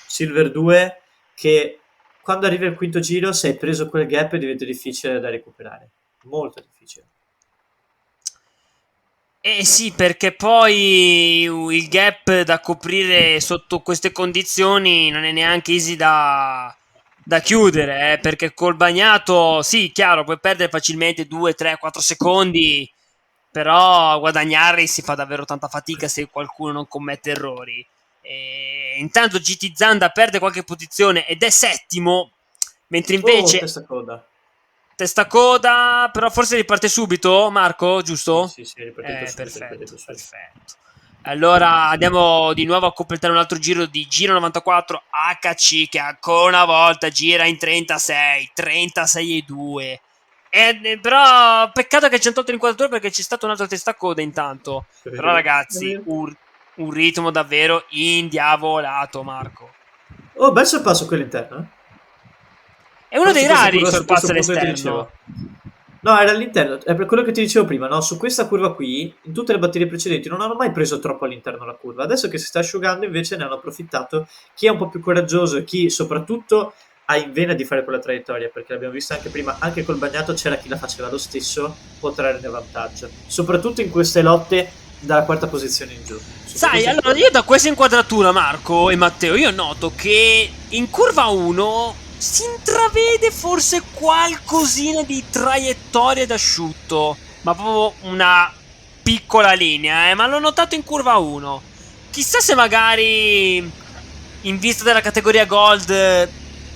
Silver 2 che quando arriva il quinto giro, se hai preso quel gap diventa difficile da recuperare, molto difficile. Sì, perché poi il gap da coprire sotto queste condizioni non è neanche easy da chiudere, perché col bagnato, sì, chiaro, puoi perdere facilmente 2, 3, 4 secondi, però guadagnarli si fa davvero tanta fatica se qualcuno non commette errori. Intanto GT Zanda perde qualche posizione ed è settimo, mentre invece testa coda, però forse riparte subito, Marco, giusto? Sì, ripartito subito. Perfetto. Allora andiamo di nuovo a completare un altro giro di Giro 94 HC, che ancora una volta gira in 36 e 2. Però peccato che c'è un tolto l'inquadratura, perché c'è stato un altro testa coda intanto. Però ragazzi, un ritmo davvero indiavolato, Marco. Oh, bel sorpasso quello interno, È uno dei rari sorpassi all'esterno. No, era all'interno, è per quello che ti dicevo prima, no? Su questa curva qui, in tutte le batterie precedenti non hanno mai preso troppo all'interno la curva. Adesso che si sta asciugando invece ne hanno approfittato chi è un po' più coraggioso e chi soprattutto ha in vena di fare quella traiettoria, perché l'abbiamo visto anche prima, anche col bagnato c'era chi la faceva lo stesso, può trarne vantaggio, soprattutto in queste lotte dalla quarta posizione in giù. Sai, allora io da questa inquadratura, Marco e Matteo, io noto che in curva 1 si intravede forse qualcosina di traiettoria d'asciutto, ma proprio una piccola linea, ma l'ho notato in curva 1. Chissà se magari in vista della categoria Gold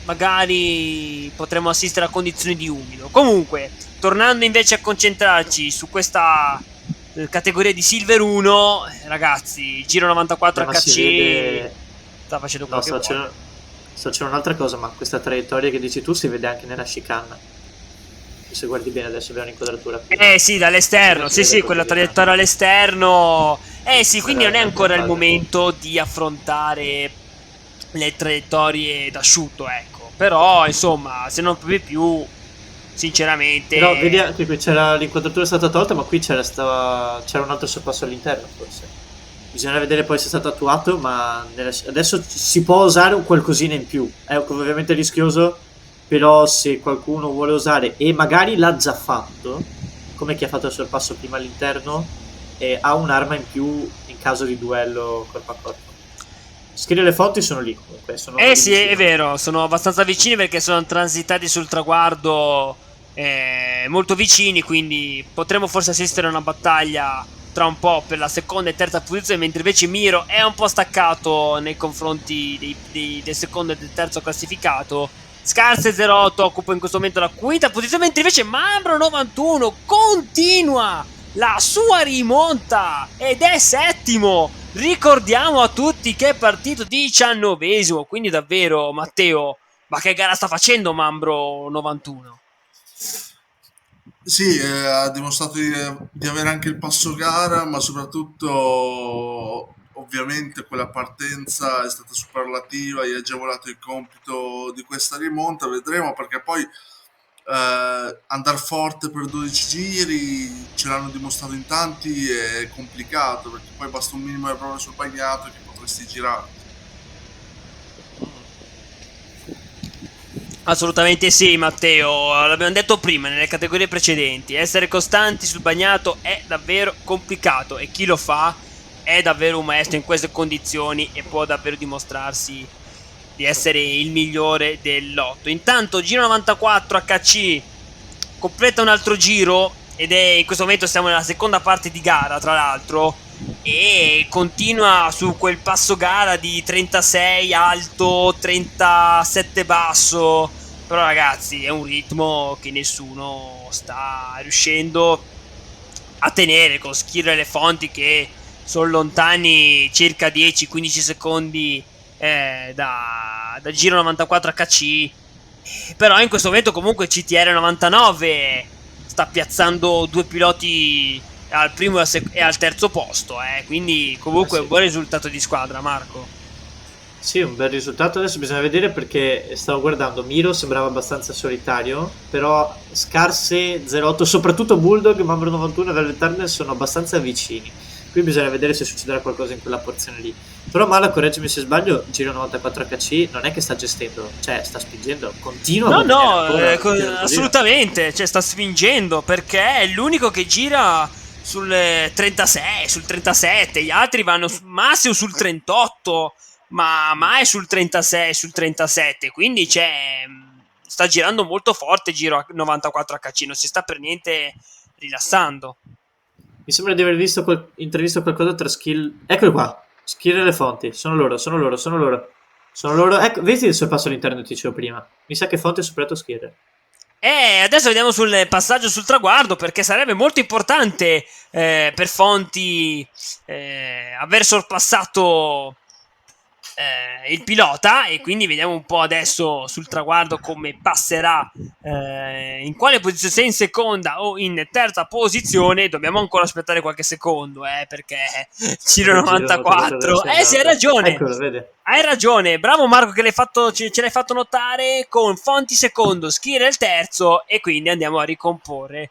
magari potremmo assistere a condizioni di umido. Comunque, tornando invece a concentrarci su questa categoria di Silver 1, ragazzi, Giro 94 HC sta facendo quello che vuole. C'è un'altra cosa, ma questa traiettoria che dici tu si vede anche nella chicane. Se guardi bene adesso abbiamo un'inquadratura. Sì, dall'esterno, sì, quella traiettoria all'esterno. Sì, quindi non è ancora il momento di affrontare le traiettorie d'asciutto, ecco. Però, insomma, se non proprio più, sinceramente. Però vedi anche qui c'era l'inquadratura è stata tolta, ma qui c'era un altro sorpasso all'interno, forse. Bisogna vedere poi se è stato attuato, ma adesso si può usare un qualcosina in più. È ovviamente rischioso, però se qualcuno vuole usare e magari l'ha già fatto, come chi ha fatto il sorpasso prima all'interno, ha un'arma in più in caso di duello corpo a corpo. Scrive le fonti sono lì comunque. Sì, è vero, sono abbastanza vicini perché sono transitati sul traguardo molto vicini, quindi potremo forse assistere a una battaglia tra un po' per la seconda e terza posizione, mentre invece Miro è un po' staccato nei confronti del secondo e del terzo classificato. Scarse 08 occupa in questo momento la quinta posizione, mentre invece Mambro 91 continua la sua rimonta ed è settimo. Ricordiamo a tutti che è partito 19esimo, quindi davvero, Matteo, ma che gara sta facendo Mambro 91? Sì, ha dimostrato di avere anche il passo gara, ma soprattutto ovviamente quella partenza è stata superlativa, gli ha agevolato il compito di questa rimonta, vedremo perché poi andare forte per 12 giri, ce l'hanno dimostrato in tanti, è complicato perché poi basta un minimo errore sul bagnato che potresti girare. Assolutamente sì, Matteo, l'abbiamo detto prima nelle categorie precedenti, essere costanti sul bagnato è davvero complicato e chi lo fa è davvero un maestro in queste condizioni e può davvero dimostrarsi di essere il migliore del lotto. Intanto Giro 94 HC completa un altro giro ed è in questo momento siamo nella seconda parte di gara, tra l'altro, e continua su quel passo gara di 36 alto, 37 basso. Però ragazzi è un ritmo che nessuno sta riuscendo a tenere, con Schirra e le fonti che sono lontani circa 10-15 secondi da Giro 94 HC. Però in questo momento comunque CTR 99 sta piazzando due piloti al primo e al terzo posto, quindi comunque sì, un buon risultato di squadra, Marco. Sì, un bel risultato. Adesso bisogna vedere perché stavo guardando, Miro sembrava abbastanza solitario, però Scarse 08, soprattutto Bulldog, Mambro 91 e Velvet Turner sono abbastanza vicini. Qui bisogna vedere se succederà qualcosa in quella porzione lì. Però Mala, correggimi se sbaglio, Giro 94 HC non è che sta gestendo, cioè sta spingendo, continua. Assolutamente, cioè sta spingendo perché è l'unico che gira sul 36, sul 37, gli altri vanno massimo sul 38, ma mai sul 36, sul 37, quindi sta girando molto forte Giro 94 HC, non si sta per niente rilassando. Mi sembra di aver visto intravisto qualcosa tra Skill. Eccolo qua. Skill e le fonti. Sono loro. Ecco, vedi il sorpasso all'interno, ti dicevo prima. Mi sa che Fonti ha superato Skill. Adesso vediamo sul passaggio sul traguardo, perché sarebbe molto importante per Fonti aver sorpassato il pilota, e quindi vediamo un po' adesso sul traguardo come passerà, in quale posizione, se in seconda o in terza posizione. Dobbiamo ancora aspettare qualche secondo, perché Giro 94 sì, hai ragione. Eccolo, vede. Hai ragione, bravo Marco che ce l'hai fatto notare, con Fonti secondo, Schira il terzo, e quindi andiamo a ricomporre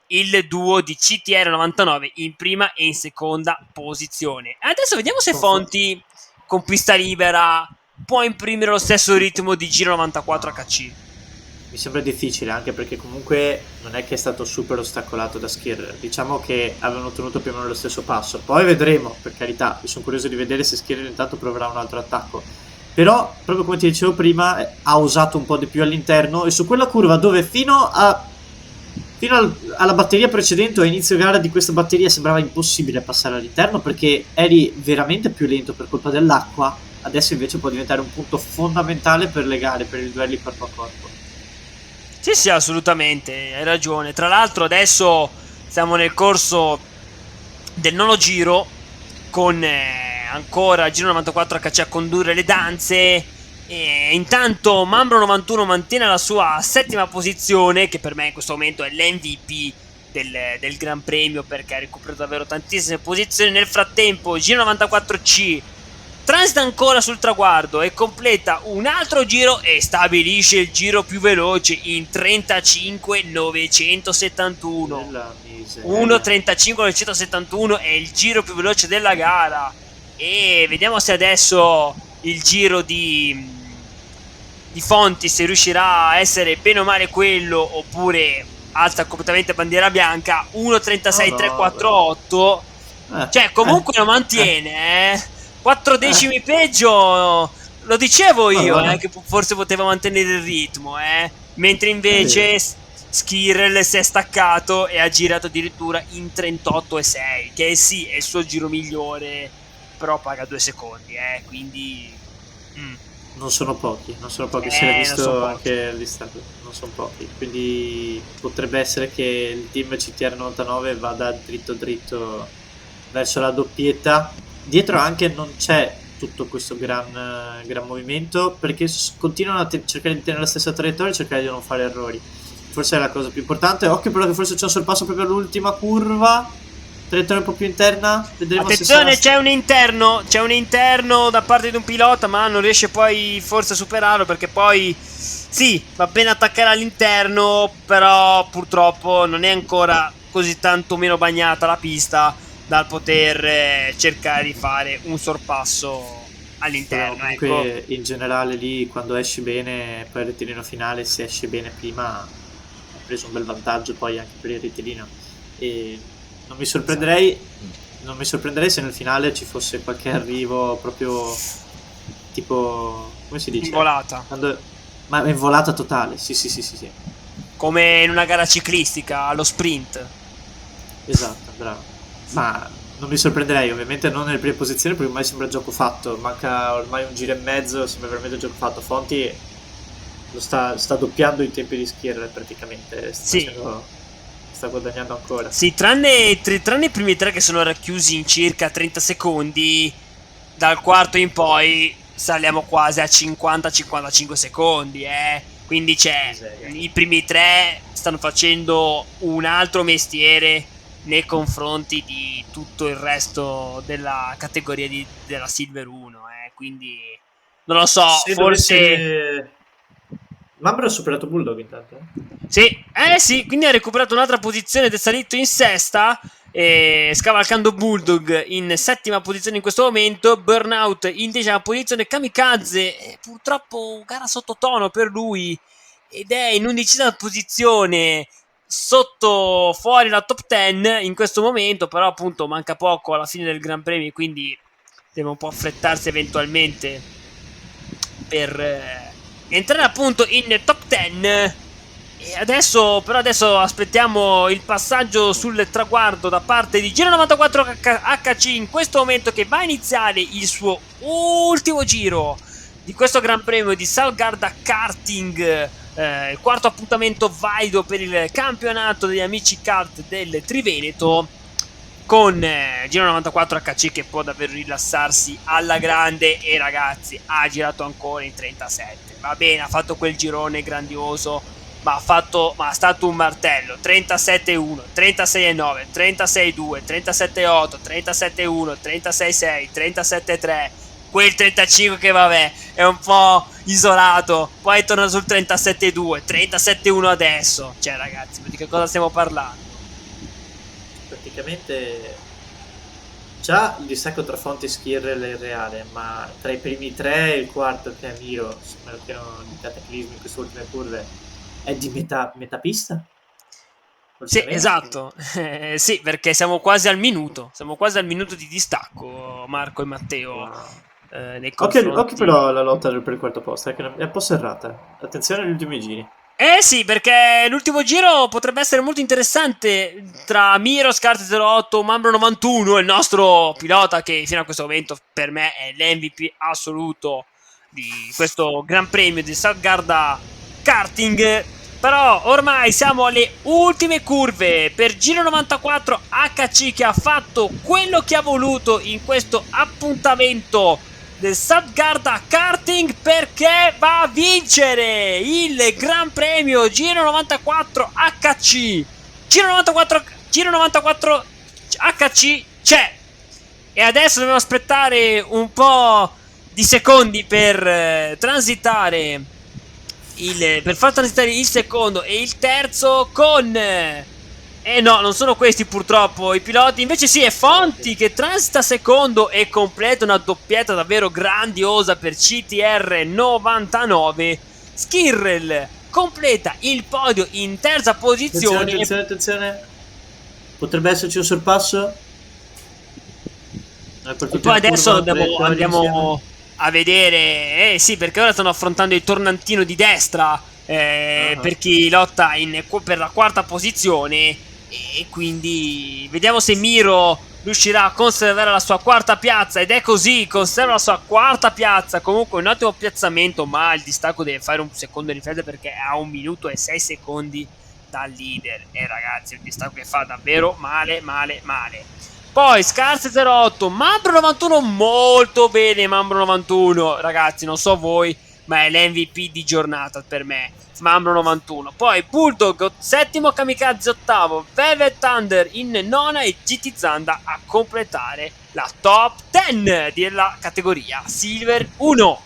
il duo di CTR 99 in prima e in seconda posizione. Adesso vediamo se Fonti con pista libera può imprimere lo stesso ritmo di Giro 94 HC. Mi sembra difficile, anche perché comunque non è che è stato super ostacolato da Skirr. Diciamo che avevano tenuto più o meno lo stesso passo. Poi vedremo, per carità. Io sono curioso di vedere se Skirr intanto proverà un altro attacco. Però, proprio come ti dicevo prima, ha usato un po' di più all'interno, e su quella curva dove fino alla batteria precedente o a inizio gara di questa batteria sembrava impossibile passare all'interno perché eri veramente più lento per colpa dell'acqua, adesso invece può diventare un punto fondamentale per le gare, per i duelli corpo a corpo. Sì, assolutamente, hai ragione. Tra l'altro adesso siamo nel corso del nono giro, con ancora Giro 94 HC a condurre le danze. E intanto Mambro 91 mantiene la sua settima posizione, che per me in questo momento è l'MVP del Gran Premio, perché ha recuperato davvero tantissime posizioni. Nel frattempo Giro 94C transita ancora sul traguardo e completa un altro giro e stabilisce il giro più veloce in 35.971. 1.35.971 è il giro più veloce della gara. E vediamo se adesso il giro di Fonti, se riuscirà a essere bene o male quello, oppure alza completamente bandiera bianca. 1.36.348. Cioè comunque lo mantiene, 4 decimi peggio. Lo dicevo io, che forse poteva mantenere il ritmo, mentre invece Skirrel si è staccato e ha girato addirittura in 38.6, che sì, è il suo giro migliore, però paga 2 secondi, quindi non sono pochi, si è visto anche il distacco, non sono pochi, quindi potrebbe essere che il team CTR 99 vada dritto verso la doppietta. Dietro anche non c'è tutto questo gran movimento, perché continuano a cercare di tenere la stessa traiettoria e cercare di non fare errori. Forse è la cosa più importante. Occhio però che forse c'è un sorpasso proprio all'ultima curva, traiettoria un po' più interna. Vedremo. Attenzione, se sarà... c'è un interno da parte di un pilota, ma non riesce poi forse a superarlo, perché poi sì, va bene attaccare all'interno, però purtroppo non è ancora così tanto meno bagnata la pista dal poter cercare di fare un sorpasso all'interno. Però comunque in generale lì, quando esci bene, poi il rettilineo finale, se esci bene prima, hai preso un bel vantaggio poi anche per il rettilineo. E non mi sorprenderei se nel finale ci fosse qualche arrivo proprio tipo, come si dice? Involata. Ma è involata totale, sì. Come in una gara ciclistica, allo sprint. Esatto, bravo. Ma non mi sorprenderei, ovviamente non nelle prime posizioni, perché ormai sembra gioco fatto, manca ormai un giro e mezzo, sembra veramente gioco fatto. Fonti lo sta doppiando i tempi di Skirrel praticamente, sta guadagnando ancora. Sì, tranne i primi 3 che sono racchiusi in circa 30 secondi, dal quarto in poi saliamo quasi a 50-55 secondi, quindi i primi 3 stanno facendo un altro mestiere nei confronti di tutto il resto della categoria della Silver 1, quindi non lo so, forse Mambro ha superato Bulldog intanto. Sì, quindi ha recuperato un'altra posizione ed è salito in sesta, scavalcando Bulldog in settima posizione in questo momento. Burnout in decima posizione. Kamikaze purtroppo gara sottotono per lui ed è in 11ª posizione, sotto fuori la top 10 in questo momento, però appunto manca poco alla fine del Gran Premio, quindi deve un po' affrettarsi eventualmente per entrare appunto in top 10. E adesso aspettiamo il passaggio sul traguardo da parte di Giro 94 HC in questo momento, che va a iniziare il suo ultimo giro di questo Gran Premio di Salgarda Karting, il quarto appuntamento valido per il campionato degli amici kart del Triveneto, con Giro 94 HC che può davvero rilassarsi alla grande. E ragazzi, ha girato ancora in 37, va bene, ha fatto quel girone grandioso, ma è stato un martello. 37-1, 36-9, 36-2, 37-8, 37-1, 36-6, 37-3, quel 35 che vabbè è un po' isolato, poi torna sul 37-2, 37-1 adesso. Cioè ragazzi, di che cosa stiamo parlando? Praticamente già il distacco tra Fonti e Skirrel è reale, ma tra i primi 3 e il quarto, che è Miro, meno che non di cataclismi in queste ultime curve, è di metà pista? Sì, esatto. Sì, perché siamo quasi al minuto di distacco, Marco e Matteo. Wow. Nei confronti... Occhio però alla lotta per il quarto posto, che è un po' serrata. Attenzione agli ultimi giri. Sì, perché l'ultimo giro potrebbe essere molto interessante tra Miro, Scart 08, Mambro 91, il nostro pilota che fino a questo momento per me è l'MVP assoluto di questo Gran Premio di Salgarda Karting. Però ormai siamo alle ultime curve per Giro 94 HC, che ha fatto quello che ha voluto in questo appuntamento del Salgarda Karting, perché va a vincere il Gran Premio Giro 94 HC. Giro 94 HC c'è, E adesso dobbiamo aspettare un po' di secondi per transitare per far transitare il secondo e il terzo con no, non sono questi purtroppo i piloti. Invece sì, è Fonti che transita secondo e completa una doppietta davvero grandiosa per CTR 99. Skirrel completa il podio in terza posizione. Attenzione. Potrebbe esserci un sorpasso. E poi adesso andiamo a vedere. Sì, perché ora stanno affrontando il tornantino di destra per chi lotta per la quarta posizione. E quindi vediamo se Miro riuscirà a conservare la sua quarta piazza. Ed è così, conserva la sua quarta piazza. Comunque un ottimo piazzamento, ma il distacco deve fare un secondo riflesso perché ha 1 minuto e 6 secondi dal leader. E ragazzi, un distacco che fa davvero male. Poi Scarse 08, Mambro 91, molto bene Mambro 91. Ragazzi, non so voi, ma è l'MVP di giornata per me, Mambro 91. Poi Bulldog, settimo, Kamikaze ottavo, Velvet Thunder in nona e GT Zanda a completare la top 10 della categoria Silver 1.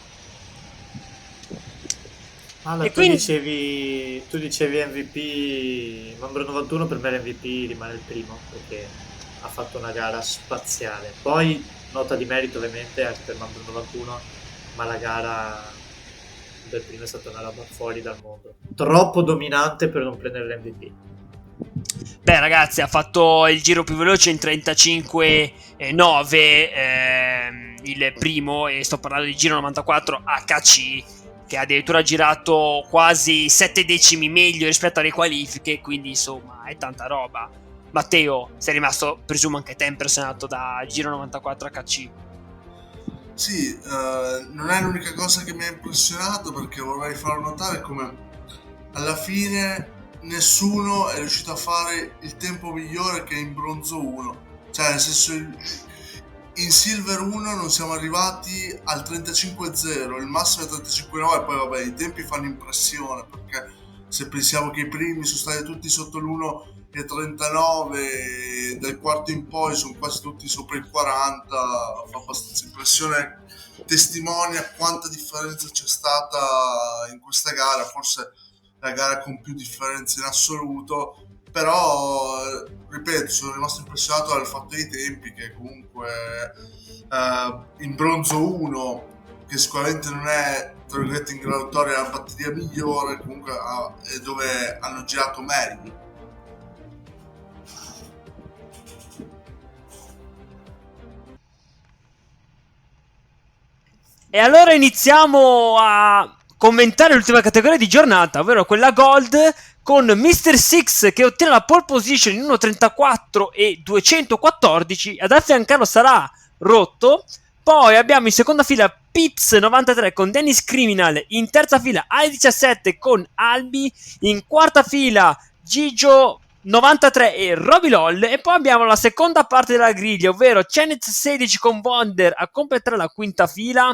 Allora, tu dicevi MVP, Mambro 91, per me l'MVP rimane il primo, perché ha fatto una gara spaziale. Poi nota di merito ovviamente anche per Mambro 91, ma la gara del primo è stata una roba fuori dal mondo, troppo dominante per non prendere l'MVP. Beh ragazzi, ha fatto il giro più veloce in 35,9 il primo, e sto parlando di giro 94 HC, che ha addirittura girato quasi 7 decimi meglio rispetto alle qualifiche, quindi insomma è tanta roba. Matteo, sei rimasto, presumo anche te, impressionato da Giro 94 HC? Sì, non è l'unica cosa che mi ha impressionato, perché vorrei far notare come alla fine nessuno è riuscito a fare il tempo migliore che in bronzo 1. Cioè, nel senso, in Silver 1 non siamo arrivati al 35.0, il massimo è 35.9, e poi vabbè, i tempi fanno impressione, perché se pensiamo che i primi sono stati tutti sotto l'1 e 39, dal quarto in poi sono quasi tutti sopra il 40, fa abbastanza impressione, testimonia quanta differenza c'è stata in questa gara, forse la gara con più differenze in assoluto, però ripeto, sono rimasto impressionato dal fatto dei tempi, che comunque in bronzo 1, che sicuramente non è tra virgolette in graduatoria la batteria migliore, comunque è dove hanno girato meglio. E allora iniziamo a commentare l'ultima categoria di giornata, ovvero quella Gold, con Mr. Six che ottiene la pole position in 1.34 e 214, ad affiancarlo sarà Rotto. Poi abbiamo in seconda fila Pips 93 con Dennis Criminal, in terza fila AI17 con Albi, in quarta fila Gigio 93 e Roby LOL, e poi abbiamo la seconda parte della griglia, ovvero Chenet 16 con Wonder a completare la quinta fila,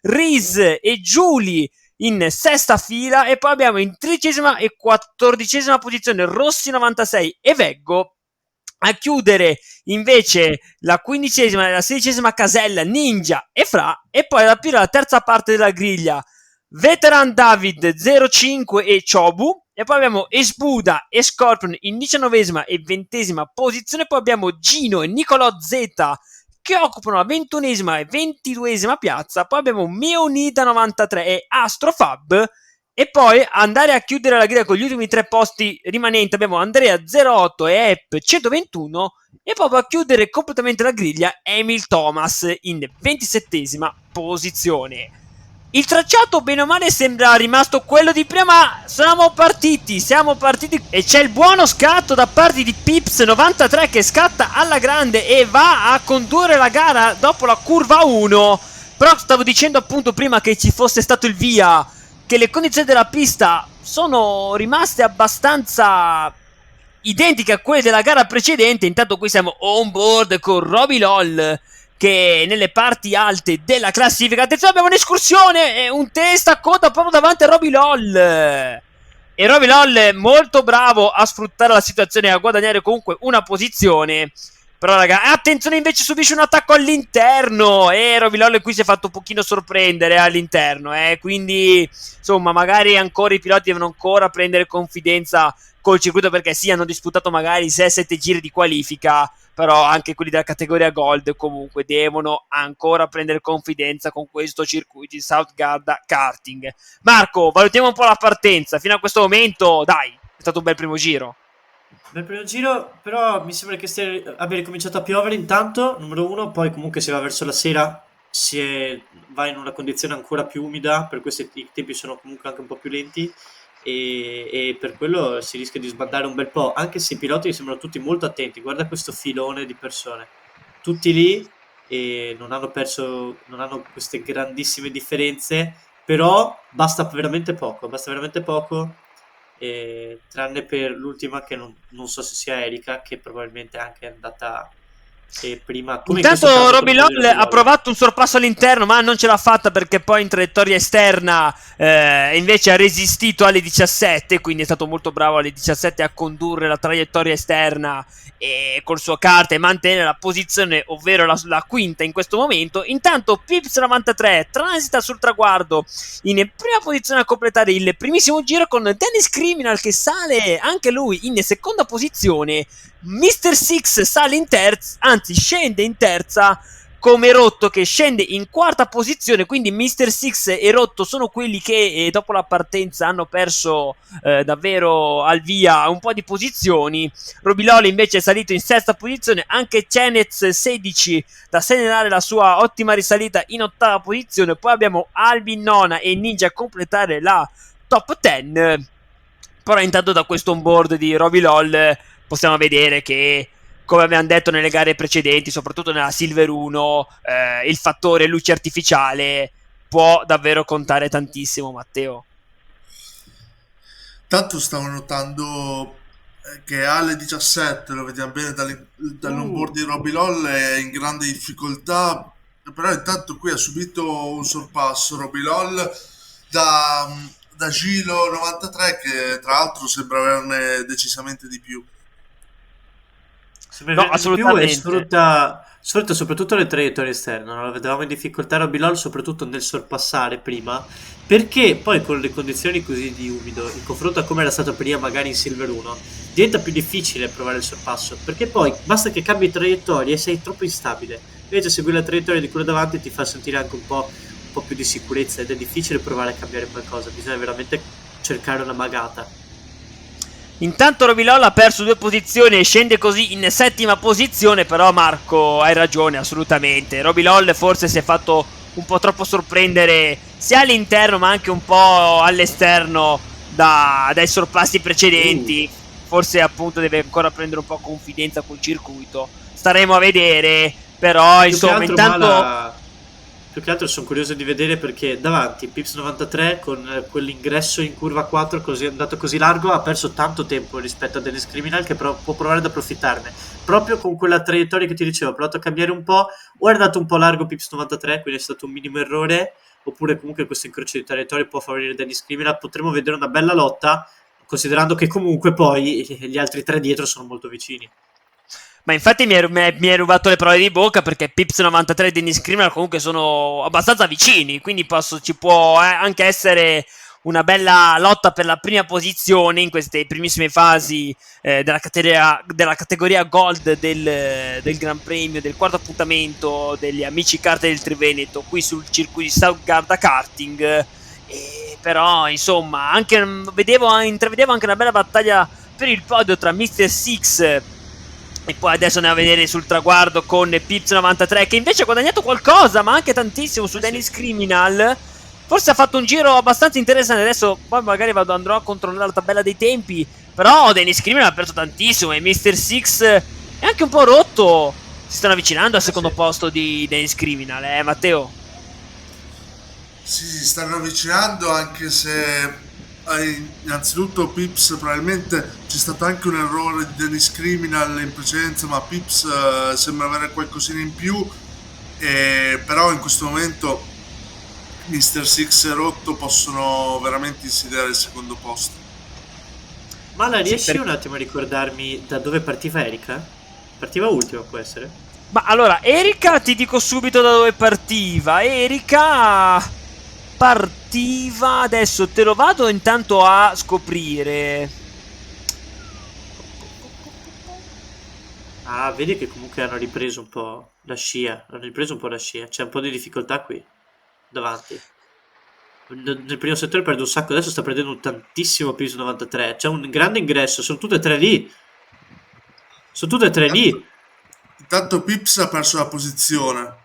Riz e Julie in sesta fila, e poi abbiamo in 13ª e 14ª posizione Rossi 96 e Veggo a chiudere invece la 15ª e la 16ª casella Ninja e Fra, e poi ad aprire la terza parte della griglia Veteran David 05 e Chobu, e poi abbiamo Esbuda e Scorpion in 19ª e 20ª posizione. Poi abbiamo Gino e Nicolò Z che occupano la 21ª e 22ª piazza. Poi abbiamo Meonida 93 e Astrofab, e poi andare a chiudere la griglia con gli ultimi 3 posti rimanenti abbiamo Andrea 08 e Ep 121, e poi a chiudere completamente la griglia Emil Thomas in 27ª posizione. Il tracciato bene o male sembra rimasto quello di prima, ma siamo partiti e c'è il buono scatto da parte di Pips 93 che scatta alla grande e va a condurre la gara dopo la curva 1. Però stavo dicendo appunto prima che ci fosse stato il via, che le condizioni della pista sono rimaste abbastanza identiche a quelle della gara precedente. Intanto qui siamo on board con Roby LOL che nelle parti alte della classifica, attenzione, abbiamo un'escursione e un testa a coda proprio davanti a Roby LOL, e Roby LOL molto bravo a sfruttare la situazione e a guadagnare comunque una posizione. Però raga, attenzione, invece subisce un attacco all'interno e Rovilolo qui si è fatto un pochino sorprendere all'interno, quindi insomma magari ancora i piloti devono ancora prendere confidenza col circuito, perché sì, hanno disputato magari 6-7 giri di qualifica, però anche quelli della categoria Gold comunque devono ancora prendere confidenza con questo circuito di South Garda Karting. Marco, valutiamo un po' la partenza. Fino a questo momento, dai, è stato un bel primo giro. Nel primo giro, però, mi sembra che abbia ricominciato a piovere intanto, numero uno, poi comunque si va verso la sera, va in una condizione ancora più umida, per questo i tempi sono comunque anche un po' più lenti, e per quello si rischia di sbandare un bel po', anche se i piloti sembrano tutti molto attenti. Guarda questo filone di persone, tutti lì, e non hanno queste grandissime differenze, però basta veramente poco, tranne per l'ultima, che non so se sia Erika, che probabilmente anche è andata prima, come in questo Intanto caso Robilol ha provato un sorpasso all'interno, ma non ce l'ha fatta perché poi in traiettoria esterna invece ha resistito alle 17, quindi è stato molto bravo alle 17 a condurre la traiettoria esterna e col suo kart e mantenere la posizione, ovvero la quinta in questo momento. Intanto Pips 93 transita sul traguardo in prima posizione a completare il primissimo giro, con Dennis Criminal che sale anche lui in seconda posizione. Mr. Six sale in terza, anzi scende in terza, come Rotto che scende in quarta posizione. Quindi Mr. Six e Rotto sono quelli che dopo la partenza hanno perso davvero al via un po' di posizioni. Robiloli invece è salito in sesta posizione, anche Cenez 16 da segnalare la sua ottima risalita in ottava posizione. Poi abbiamo Albi nona e Ninja a completare la top 10. Però intanto da questo onboard di Robilol possiamo vedere che, come abbiamo detto nelle gare precedenti, soprattutto nella Silver 1, il fattore luce artificiale può davvero contare tantissimo, Matteo. Tanto stavo notando che alle 17, lo vediamo bene dall'onboard di Robilol, è in grande difficoltà, però intanto qui ha subito un sorpasso Robilol da Gilo 93, che tra l'altro sembra averne decisamente di più. No, assolutamente. Più e sfrutta soprattutto le traiettorie esterne, non la vedevamo in difficoltà Robilol, soprattutto nel sorpassare prima, perché poi con le condizioni così di umido, in confronto a come era stato prima magari in Silver 1, diventa più difficile provare il sorpasso, perché poi basta che cambi traiettoria e sei troppo instabile. Invece seguire la traiettoria di quello davanti ti fa sentire anche un po' più di sicurezza, ed è difficile provare a cambiare qualcosa, bisogna veramente cercare una magata. Intanto Robilol ha perso 2 posizioni e scende così in settima posizione. Però Marco, hai ragione assolutamente, Robilol forse si è fatto un po' troppo sorprendere sia all'interno ma anche un po' all'esterno dai sorpassi precedenti. Forse appunto deve ancora prendere un po' confidenza col circuito, staremo a vedere. Però insomma intanto più che altro sono curioso di vedere, perché davanti Pips 93 con quell'ingresso in curva 4 così andato così largo ha perso tanto tempo rispetto a Dennis Criminal, che però può provare ad approfittarne proprio con quella traiettoria che ti dicevo. Ha provato a cambiare un po', o è andato un po' largo Pips 93, quindi è stato un minimo errore, oppure comunque questo incrocio di traiettorie può favorire Dennis Criminal. Potremo vedere una bella lotta, considerando che comunque poi gli altri 3 dietro sono molto vicini. Ma infatti mi hai rubato le parole di bocca, perché Pips 93 e Dennis Criminal comunque sono abbastanza vicini, quindi ci può anche essere una bella lotta per la prima posizione in queste primissime fasi della categoria Gold del Gran Premio, del quarto appuntamento degli amici kart del Triveneto qui sul circuito di South Garda Karting. Però insomma intravedevo anche una bella battaglia per il podio tra Mr. Six e poi adesso andiamo a vedere sul traguardo con Pips 93, che invece ha guadagnato qualcosa, ma anche tantissimo, su Dennis Criminal. Forse ha fatto un giro abbastanza interessante. Adesso poi magari andrò a controllare la tabella dei tempi, però Dennis Criminal ha perso tantissimo e Mr. Six è anche un po' rotto. Si stanno avvicinando al secondo posto di Dennis Criminal, Matteo? Sì, si stanno avvicinando, anche se innanzitutto Pips, probabilmente c'è stato anche un errore di Dennis Criminal in precedenza, ma Pips sembra avere qualcosina in più, però in questo momento Mr. Six e Rotto possono veramente insidiare il secondo posto. Ma la riesci un attimo a ricordarmi da dove partiva Erika? Partiva ultima, può essere? Ma allora, Erika ti dico subito da dove partiva. Erika partiva, adesso te lo vado intanto a scoprire. Ah, vedi che comunque hanno ripreso un po' la scia. Hanno ripreso un po' la scia. C'è un po' di difficoltà qui, davanti. Nel primo settore perde un sacco, adesso sta perdendo tantissimo più su 93. C'è un grande ingresso, sono tutte e tre lì. Sono tutte e tre lì. Intanto Pips ha perso la posizione.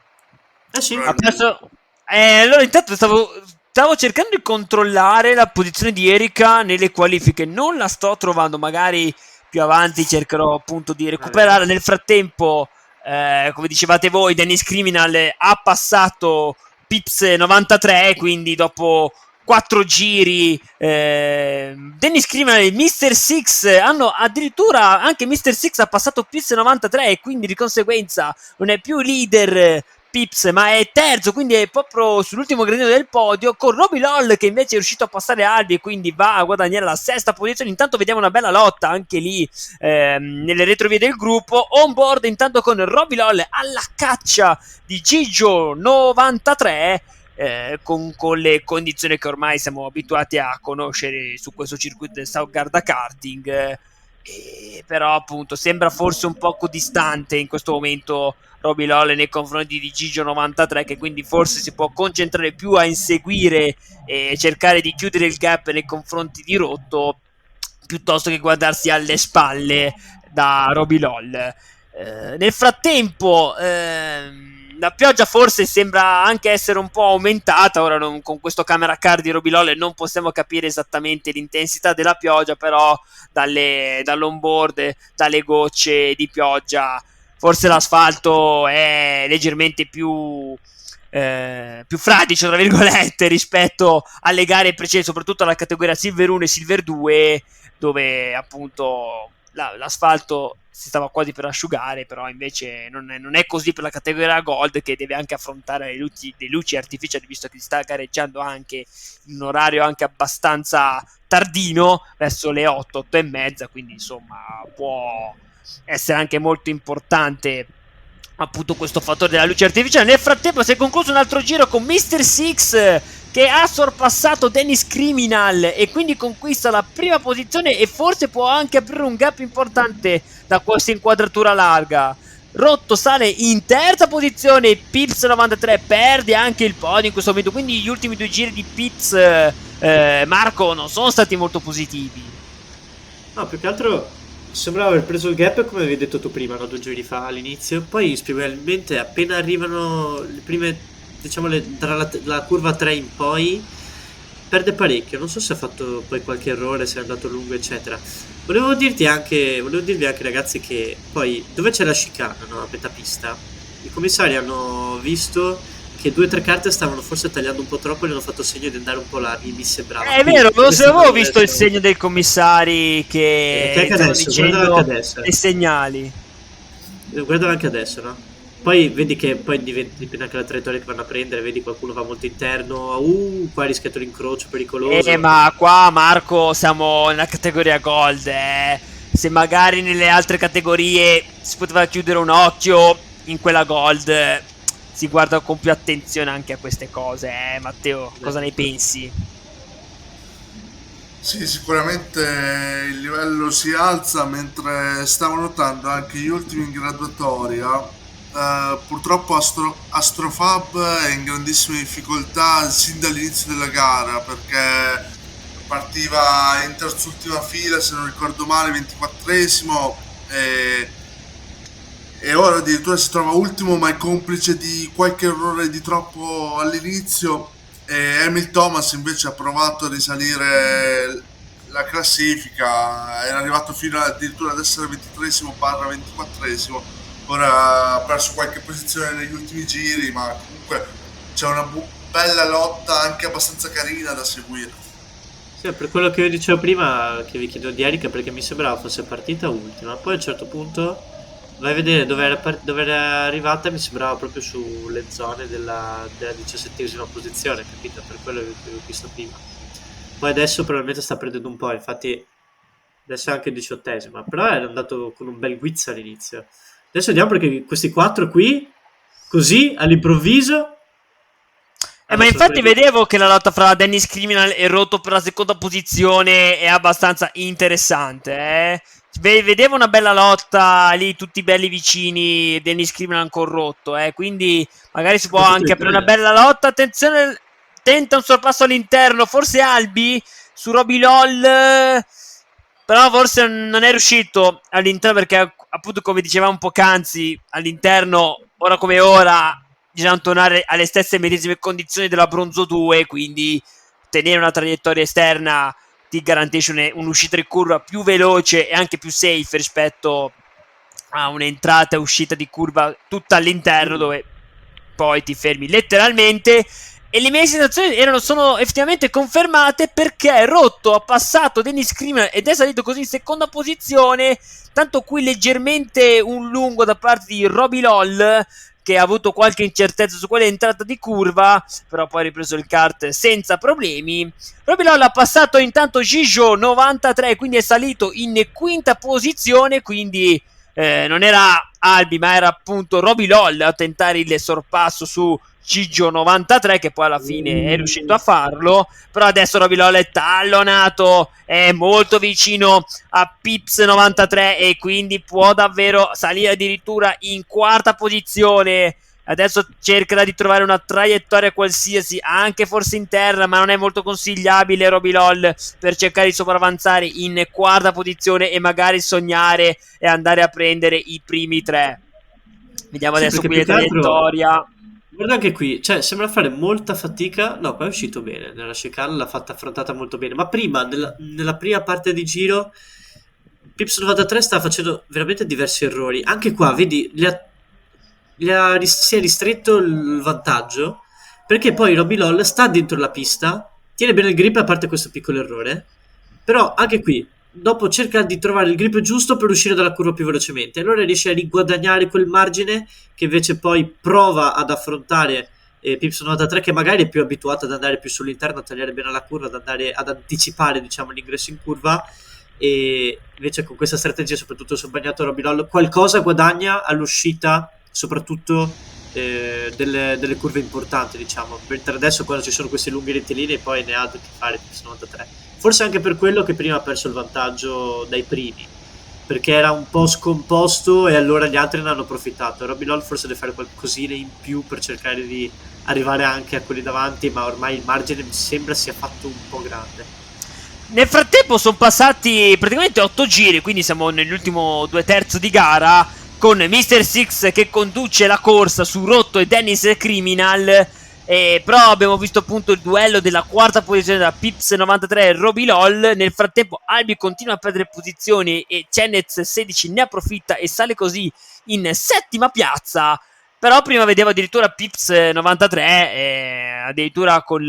Eh sì. Ha perso. Allora intanto stavo cercando di controllare la posizione di Erika nelle qualifiche. Non la sto trovando, magari più avanti cercherò appunto di recuperare. Nel frattempo, come dicevate voi, Dennis Criminal ha passato Pips 93, quindi dopo 4 giri Dennis Criminal e Mr. Six hanno addirittura, anche Mr. Six ha passato Pips 93 e quindi di conseguenza non è più leader Pips, ma è terzo, quindi è proprio sull'ultimo gradino del podio, con Roby Lol che invece è riuscito a passare Albi e quindi va a guadagnare la sesta posizione. Intanto vediamo una bella lotta anche lì nelle retrovie del gruppo. On board intanto con Roby Lol alla caccia di Gigio 93, con le condizioni che ormai siamo abituati a conoscere su questo circuito del South Garda Karting. Però appunto sembra forse un poco distante in questo momento Roby Lole nei confronti di Gigio 93, che quindi forse si può concentrare più a inseguire e cercare di chiudere il gap nei confronti di Rotto piuttosto che guardarsi alle spalle da Roby Lol. Nel frattempo la pioggia forse sembra anche essere un po' aumentata. Ora con questo camera car di Roby Lol non possiamo capire esattamente l'intensità della pioggia, però dall'onboard, dalle gocce di pioggia, forse l'asfalto è leggermente più fradicio, tra virgolette, rispetto alle gare precedenti, soprattutto alla categoria Silver 1 e Silver 2, dove appunto l'asfalto si stava quasi per asciugare, però invece non è così per la categoria Gold, che deve anche affrontare le luci artificiali, visto che si sta gareggiando anche in un orario anche abbastanza tardino, verso le 8 e mezza, quindi insomma può essere anche molto importante appunto questo fattore della luce artificiale. Nel frattempo si è concluso un altro giro con Mr. Six che ha sorpassato Dennis Criminal e quindi conquista la prima posizione e forse può anche aprire un gap importante da questa inquadratura larga. Rotto sale in terza posizione, Pips 93 perde anche il podio in questo momento, quindi gli ultimi due giri di Pips, Marco, non sono stati molto positivi. No, più che altro sembrava aver preso il gap come avevi detto tu prima, no? 2 giri fa all'inizio. Poi probabilmente appena arrivano le prime, diciamo, tra la curva 3 in poi, perde parecchio. Non so se ha fatto poi qualche errore, se è andato lungo, eccetera. Volevo dirvi anche ragazzi che poi dove c'è la chicane, no? A metà pista, i commissari hanno visto che 2 o 3 carte stavano forse tagliando un po' troppo e gli hanno fatto segno di andare un po' larghi. Mi sembrava. È vero, non avevo visto il segno dei commissari che anche adesso, guardalo anche adesso. I segnali. Guardalo anche adesso, no? Poi vedi che poi dipende anche la traiettoria che vanno a prendere, vedi qualcuno va molto interno, qua ha rischiato l'incrocio pericoloso. Ma qua Marco siamo nella categoria Gold, se magari nelle altre categorie si poteva chiudere un occhio, in quella Gold si guarda con più attenzione anche a queste cose, Matteo, cosa ne pensi? Sì, sicuramente il livello si alza, mentre stavo notando anche gli ultimi in graduatoria. Purtroppo Astrofab è in grandissime difficoltà sin dall'inizio della gara, perché partiva in terz'ultima fila, se non ricordo male, 24esimo, e ora addirittura si trova ultimo, ma è complice di qualche errore di troppo all'inizio. E Emil Thomas invece ha provato a risalire la classifica, è arrivato fino addirittura ad essere 23esimo/24esimo. Ora ha perso qualche posizione negli ultimi giri, ma comunque c'è una bella lotta anche abbastanza carina da seguire. Sì, per quello che io dicevo prima, che vi chiedo di Erika, perché mi sembrava fosse partita ultima, poi a un certo punto vai a vedere dove era arrivata, mi sembrava proprio sulle zone della 17esima posizione, capito? Per quello che ho visto prima. Poi adesso probabilmente sta prendendo un po', infatti adesso è anche 18esima, però è andato con un bel guizzo all'inizio. Adesso vediamo perché questi 4 qui, così, all'improvviso... Ma infatti vedevo che la lotta fra Dennis Criminal e Rotto per la seconda posizione è abbastanza interessante, eh. Vedevo una bella lotta lì, tutti belli vicini, Dennis Criminal con Rotto, quindi magari si può anche aprire una bella lotta. Attenzione, tenta un sorpasso all'interno, forse Albi su Roby LOL, però forse non è riuscito all'interno perché appunto, come dicevamo poc'anzi, all'interno, ora come ora, bisogna tornare alle stesse medesime condizioni della Bronzo 2, quindi tenere una traiettoria esterna ti garantisce un'uscita di curva più veloce e anche più safe rispetto a un'entrata e uscita di curva tutta all'interno, dove poi ti fermi letteralmente. E le mie sensazioni sono effettivamente confermate, perché Rotto ha passato Dennis Criminal ed è salito così in seconda posizione. Tanto qui leggermente un lungo da parte di Roby LOL, che ha avuto qualche incertezza su quell'entrata di curva, però poi ha ripreso il kart senza problemi. Roby LOL ha passato intanto Gijo 93, quindi è salito in quinta posizione, quindi non era Albi ma era appunto Roby LOL a tentare il sorpasso su Gigio 93, che poi alla fine è riuscito a farlo. Però adesso Roby LOL è tallonato, è molto vicino a Pips 93 e quindi può davvero salire addirittura in quarta posizione. Adesso cercherà di trovare una traiettoria qualsiasi, anche forse interna, ma non è molto consigliabile Roby LOL, per cercare di sopravanzare in quarta posizione e magari sognare e andare a prendere i primi 3. Vediamo adesso qui la traiettoria. Guarda anche qui, cioè sembra fare molta fatica. No, qua è uscito bene, nella chicane l'ha fatta affrontata molto bene, ma prima, nella prima parte di giro, Pips 93 sta facendo veramente diversi errori. Anche qua, vedi, si è ristretto il vantaggio, perché poi Roby LOL sta dentro la pista, tiene bene il grip a parte questo piccolo errore, però anche qui dopo cerca di trovare il grip giusto per uscire dalla curva più velocemente, allora riesce a riguadagnare quel margine che invece poi prova ad affrontare Pips 93, che magari è più abituato ad andare più sull'interno, a tagliare bene la curva, ad anticipare, diciamo, l'ingresso in curva. E invece con questa strategia, soprattutto sul bagnato Roby LOL, qualcosa guadagna all'uscita, soprattutto delle curve importanti, diciamo, mentre adesso quando ci sono questi lunghi rettilinei poi ne ha da fare Pips 93. Forse anche per quello che prima ha perso il vantaggio dai primi, perché era un po' scomposto e allora gli altri ne hanno approfittato. Roby LOL forse deve fare qualcosina in più per cercare di arrivare anche a quelli davanti, ma ormai il margine mi sembra sia fatto un po' grande. Nel frattempo sono passati praticamente 8 giri, quindi siamo nell'ultimo 2/3 di gara, con Mr. Six che conduce la corsa su Rotto e Dennis Criminal. Però abbiamo visto appunto il duello della quarta posizione da Pips 93 e Roby LOL. Nel frattempo Albi continua a perdere posizioni e Cenez 16 ne approfitta e sale così in settima piazza. Però prima vedevo addirittura Pips 93 addirittura con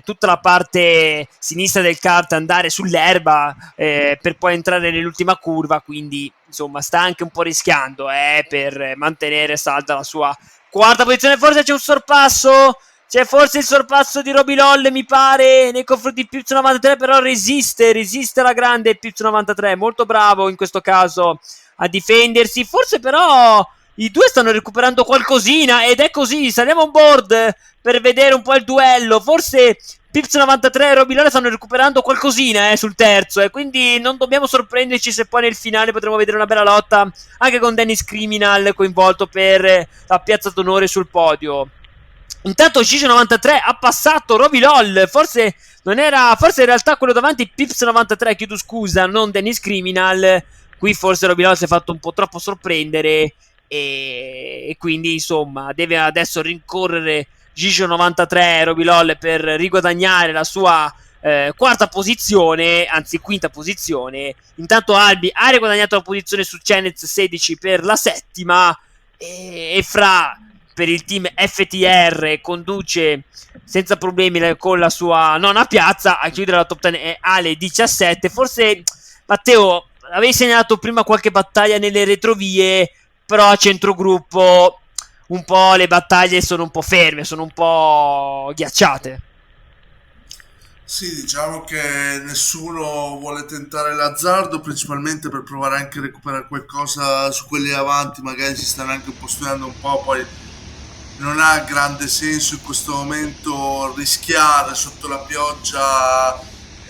tutta la parte sinistra del kart andare sull'erba per poi entrare nell'ultima curva, quindi insomma sta anche un po' rischiando per mantenere salda la sua quarta posizione. Forse c'è un sorpasso, c'è forse il sorpasso di Roby LOL, mi pare, nei confronti di Pips 93, però resiste alla grande Pips 93, molto bravo in questo caso a difendersi. Forse però i due stanno recuperando qualcosina ed è così, saliamo on board per vedere un po' il duello. Forse Pips 93 e Roby LOL stanno recuperando qualcosina sul terzo, e quindi non dobbiamo sorprenderci se poi nel finale potremo vedere una bella lotta anche con Dennis Criminal coinvolto per la piazza d'onore sul podio. Intanto Gigi93 ha passato Roby LOL, forse non era, forse in realtà quello davanti Pips 93, chiedo scusa, non Dennis Criminal. Qui forse Roby LOL si è fatto un po' troppo sorprendere e quindi insomma deve adesso rincorrere Gigi93 Roby LOL per riguadagnare la sua quarta posizione, anzi quinta posizione. Intanto Albi ha riguadagnato la posizione su Cenez 16 per la settima e Fra per il team FTR conduce senza problemi con la sua nona piazza. A chiudere la top 10 è Ale 17. Forse Matteo avevi segnalato prima qualche battaglia nelle retrovie, però a centrogruppo un po' le battaglie sono un po' ferme, sono un po' ghiacciate. Sì, diciamo che nessuno vuole tentare l'azzardo, principalmente per provare anche a recuperare qualcosa su quelli avanti, magari si stanno anche un po' studiando un po', poi non ha grande senso in questo momento rischiare sotto la pioggia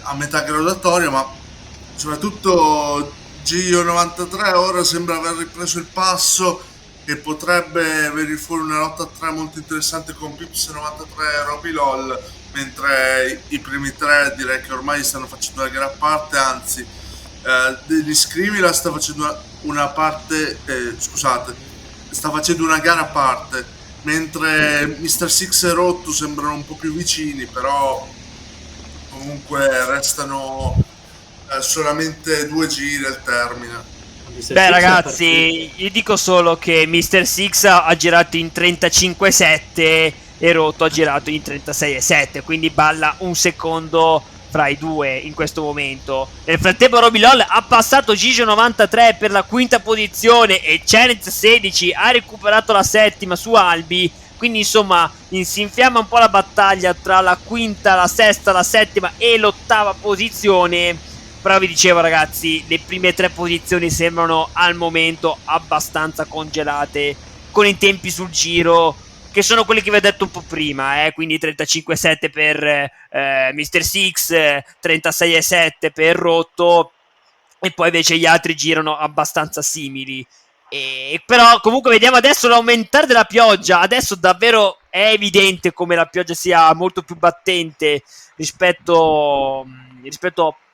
a metà graduatoria, ma soprattutto Gio 93 ora sembra aver ripreso il passo e potrebbe venire fuori una lotta a tre molto interessante con Pips 93 e Roby LOL, mentre i primi tre direi che ormai stanno facendo una gara a parte, anzi degli scrivi la sta facendo una parte, scusate, sta facendo una gara a parte, mentre Mr. Six e Rotto sembrano un po' più vicini, però comunque restano solamente 2 giri al termine. Mr. Beh Six è partito. ragazzi, io dico solo che Mr. Six ha girato in 35,7 e Rotto ha girato in 36,7, quindi balla un secondo fra i due in questo momento. Nel frattempo Roby LOL ha passato Gigio 93 per la quinta posizione e Challenge 16 ha recuperato la settima su Albi, quindi insomma si infiamma un po' la battaglia tra la quinta, la sesta, la settima e l'ottava posizione. Però vi dicevo ragazzi, le prime tre posizioni sembrano al momento abbastanza congelate, con i tempi sul giro che sono quelli che vi ho detto un po' prima, quindi 35,7 per Mr. Six, 36,7 per Rotto, e poi invece gli altri girano abbastanza simili. Però comunque vediamo adesso l'aumentare della pioggia. Adesso davvero è evidente come la pioggia sia molto più battente rispetto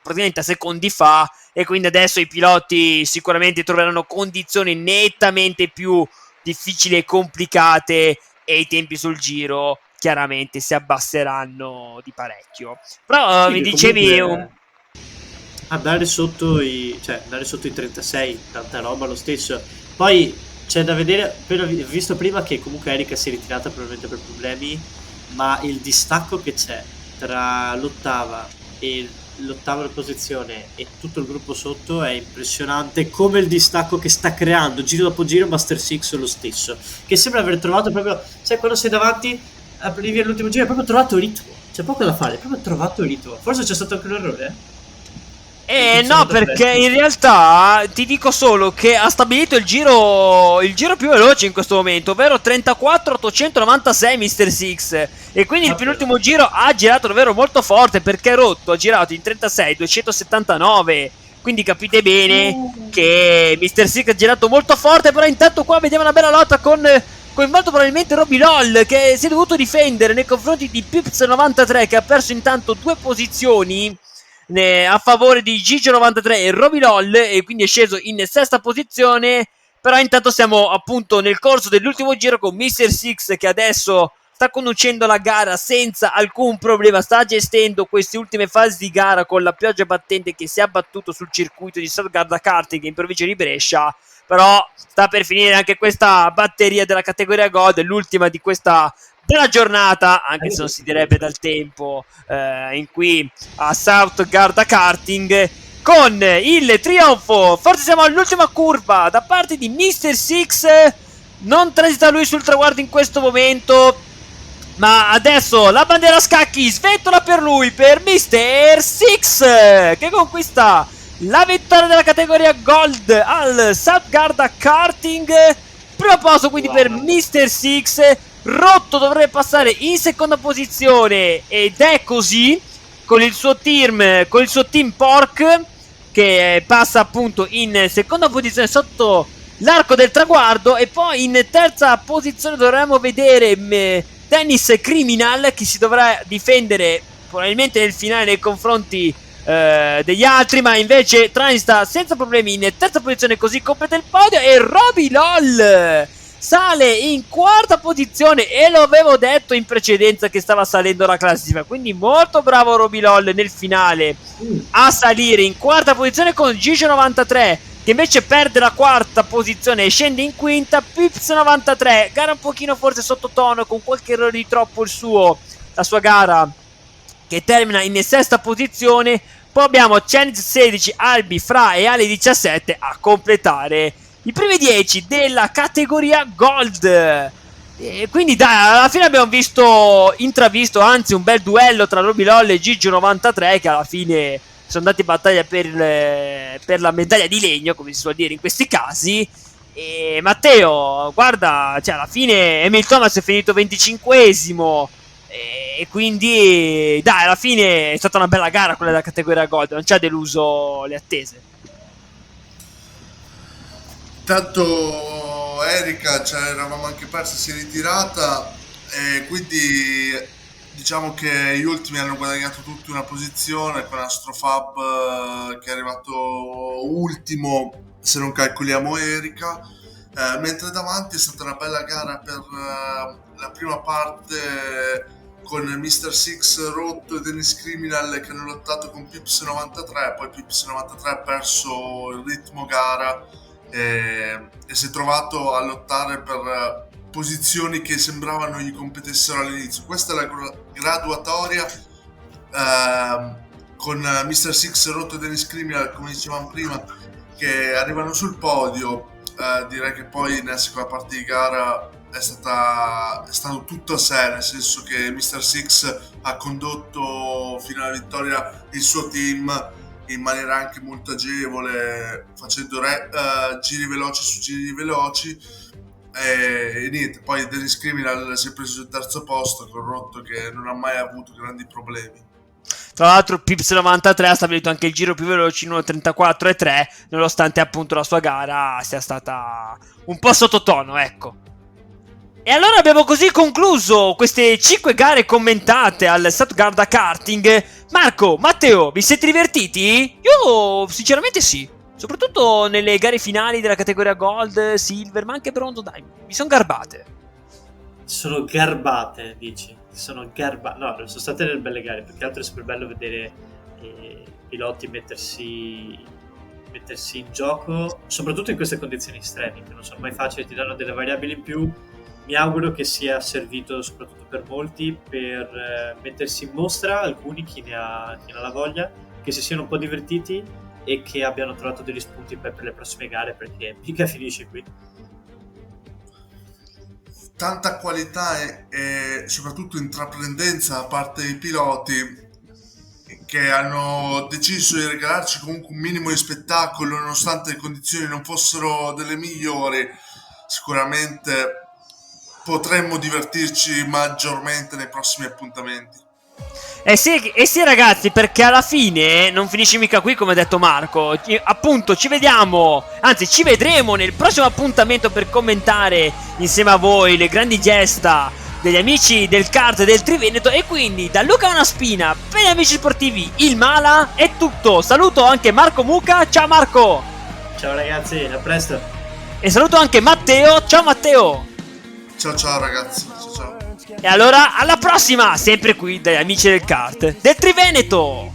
praticamente a secondi fa, e quindi adesso i piloti sicuramente troveranno condizioni nettamente più difficili e complicate, e i tempi sul giro chiaramente si abbasseranno di parecchio. Però Sì, mi che dicevi comunque andare sotto i 36, tanta roba lo stesso. Poi c'è da vedere, visto prima che comunque Erika si è ritirata probabilmente per problemi, ma il distacco che c'è tra l'ottava posizione e tutto il gruppo sotto è impressionante, come il distacco che sta creando giro dopo giro Master Six lo stesso, che sembra aver trovato proprio, cioè quando sei davanti arrivi all'ultimo giro hai proprio trovato il ritmo, c'è poco da fare, hai proprio trovato il ritmo. Forse c'è stato anche un errore, no, perché in realtà ti dico solo che ha stabilito il giro più veloce in questo momento, ovvero 34,896 Mr. Six. E quindi il penultimo giro ha girato davvero molto forte, perché Rotto ha girato in 36,279. Quindi capite bene che Mr. Six ha girato molto forte. Però intanto qua vediamo una bella lotta con coinvolto probabilmente Roby LOL, che si è dovuto difendere nei confronti di Pips93, che ha perso intanto 2 posizioni a favore di Gigio 93 e Roby LOL, e quindi è sceso in sesta posizione. Però intanto siamo appunto nel corso dell'ultimo giro con Mr. Six, che adesso sta conducendo la gara senza alcun problema, sta gestendo queste ultime fasi di gara con la pioggia battente che si è abbattuto sul circuito di South Garda Karting in provincia di Brescia. Però sta per finire anche questa batteria della categoria Gold, l'ultima di questa della giornata, anche se non si direbbe dal tempo in qui a South Garda Karting, con il trionfo. Forse siamo all'ultima curva da parte di Mr. Six. Non transita lui sul traguardo in questo momento, ma adesso la bandiera a scacchi sventola per lui, per Mr. Six, che conquista la vittoria della categoria Gold al South Garda Karting. Primo posto quindi per Mr. Six. Rotto dovrebbe passare in seconda posizione, ed è così, con il suo team Pork, che passa appunto in seconda posizione sotto l'arco del traguardo. E poi in terza posizione dovremmo vedere Dennis Criminal, che si dovrà difendere probabilmente nel finale nei confronti degli altri, ma invece transita senza problemi in terza posizione, così completa il podio. E Roby LOL sale in quarta posizione, e lo avevo detto in precedenza che stava salendo la classifica, quindi molto bravo Roby LOL nel finale a salire in quarta posizione, con Gigio 93 che invece perde la quarta posizione e scende in quinta. Pips 93, gara un pochino forse sottotono, con qualche errore di troppo la sua gara, che termina in sesta posizione. Poi abbiamo Challenge 16, Albi, Fra e Ale 17 a completare i primi 10 della categoria Gold. E quindi dai, alla fine abbiamo intravisto anzi un bel duello tra Roby LOL e Gigio93, che alla fine sono andati in battaglia per la medaglia di legno, come si suol dire in questi casi. E Matteo, guarda, cioè alla fine Emil Thomas è finito 25esimo, e quindi dai, alla fine è stata una bella gara quella della categoria Gold, non ci ha deluso le attese. Tanto Erika, cioè, eravamo anche persi, si è ritirata e quindi diciamo che gli ultimi hanno guadagnato tutti una posizione con Astrofab che è arrivato ultimo se non calcoliamo Erika, mentre davanti è stata una bella gara per la prima parte con Mr. Six Rotto e Dennis Criminal che hanno lottato con Pips 93, poi Pips 93 ha perso il ritmo gara e si è trovato a lottare per posizioni che sembravano gli competessero all'inizio. Questa è la graduatoria con Mr. Six Rotto e Dennis Criminal, come dicevamo prima, che arrivano sul podio. Direi che poi nella seconda parte di gara è stato tutto a sé, nel senso che Mr. Six ha condotto fino alla vittoria il suo team in maniera anche molto agevole, facendo giri veloci su giri veloci, e niente, poi Dennis Criminal si è preso il terzo posto con Rotto che non ha mai avuto grandi problemi. Tra l'altro Pips 93 ha stabilito anche il giro più veloce in 1.34.3, nonostante appunto la sua gara sia stata un po' sottotono, ecco. E allora abbiamo così concluso queste 5 gare commentate al Stuttgart Karting. Marco, Matteo, vi siete divertiti? Io sinceramente sì, soprattutto nelle gare finali della categoria Gold, Silver, ma anche Bronzo, dai, mi sono garbate. Sono garbate, dici? Sono garbate. No, non sono state delle belle gare, perché altro è sempre bello vedere i piloti mettersi in gioco, soprattutto in queste condizioni estreme, che non sono mai facili, ti danno delle variabili in più. Mi auguro che sia servito soprattutto per molti per mettersi in mostra, alcuni, chi ne ha la voglia, che si siano un po' divertiti e che abbiano trovato degli spunti per le prossime gare, perché mica finisce qui. Tanta qualità e soprattutto intraprendenza da parte dei piloti che hanno deciso di regalarci comunque un minimo di spettacolo nonostante le condizioni non fossero delle migliori. Sicuramente potremmo divertirci maggiormente nei prossimi appuntamenti. Eh sì ragazzi, perché alla fine non finisce mica qui, come ha detto Marco. Appunto ci vediamo, anzi ci vedremo nel prossimo appuntamento per commentare insieme a voi le grandi gesta degli amici del kart del Triveneto. E quindi da Luca Onaspina per gli amici sportivi Il Mala è tutto. Saluto anche Marco Muca, ciao Marco. Ciao ragazzi, a presto. E saluto anche Matteo, ciao Matteo. Ciao ragazzi, ciao. E allora alla prossima, sempre qui dagli amici del kart del Triveneto.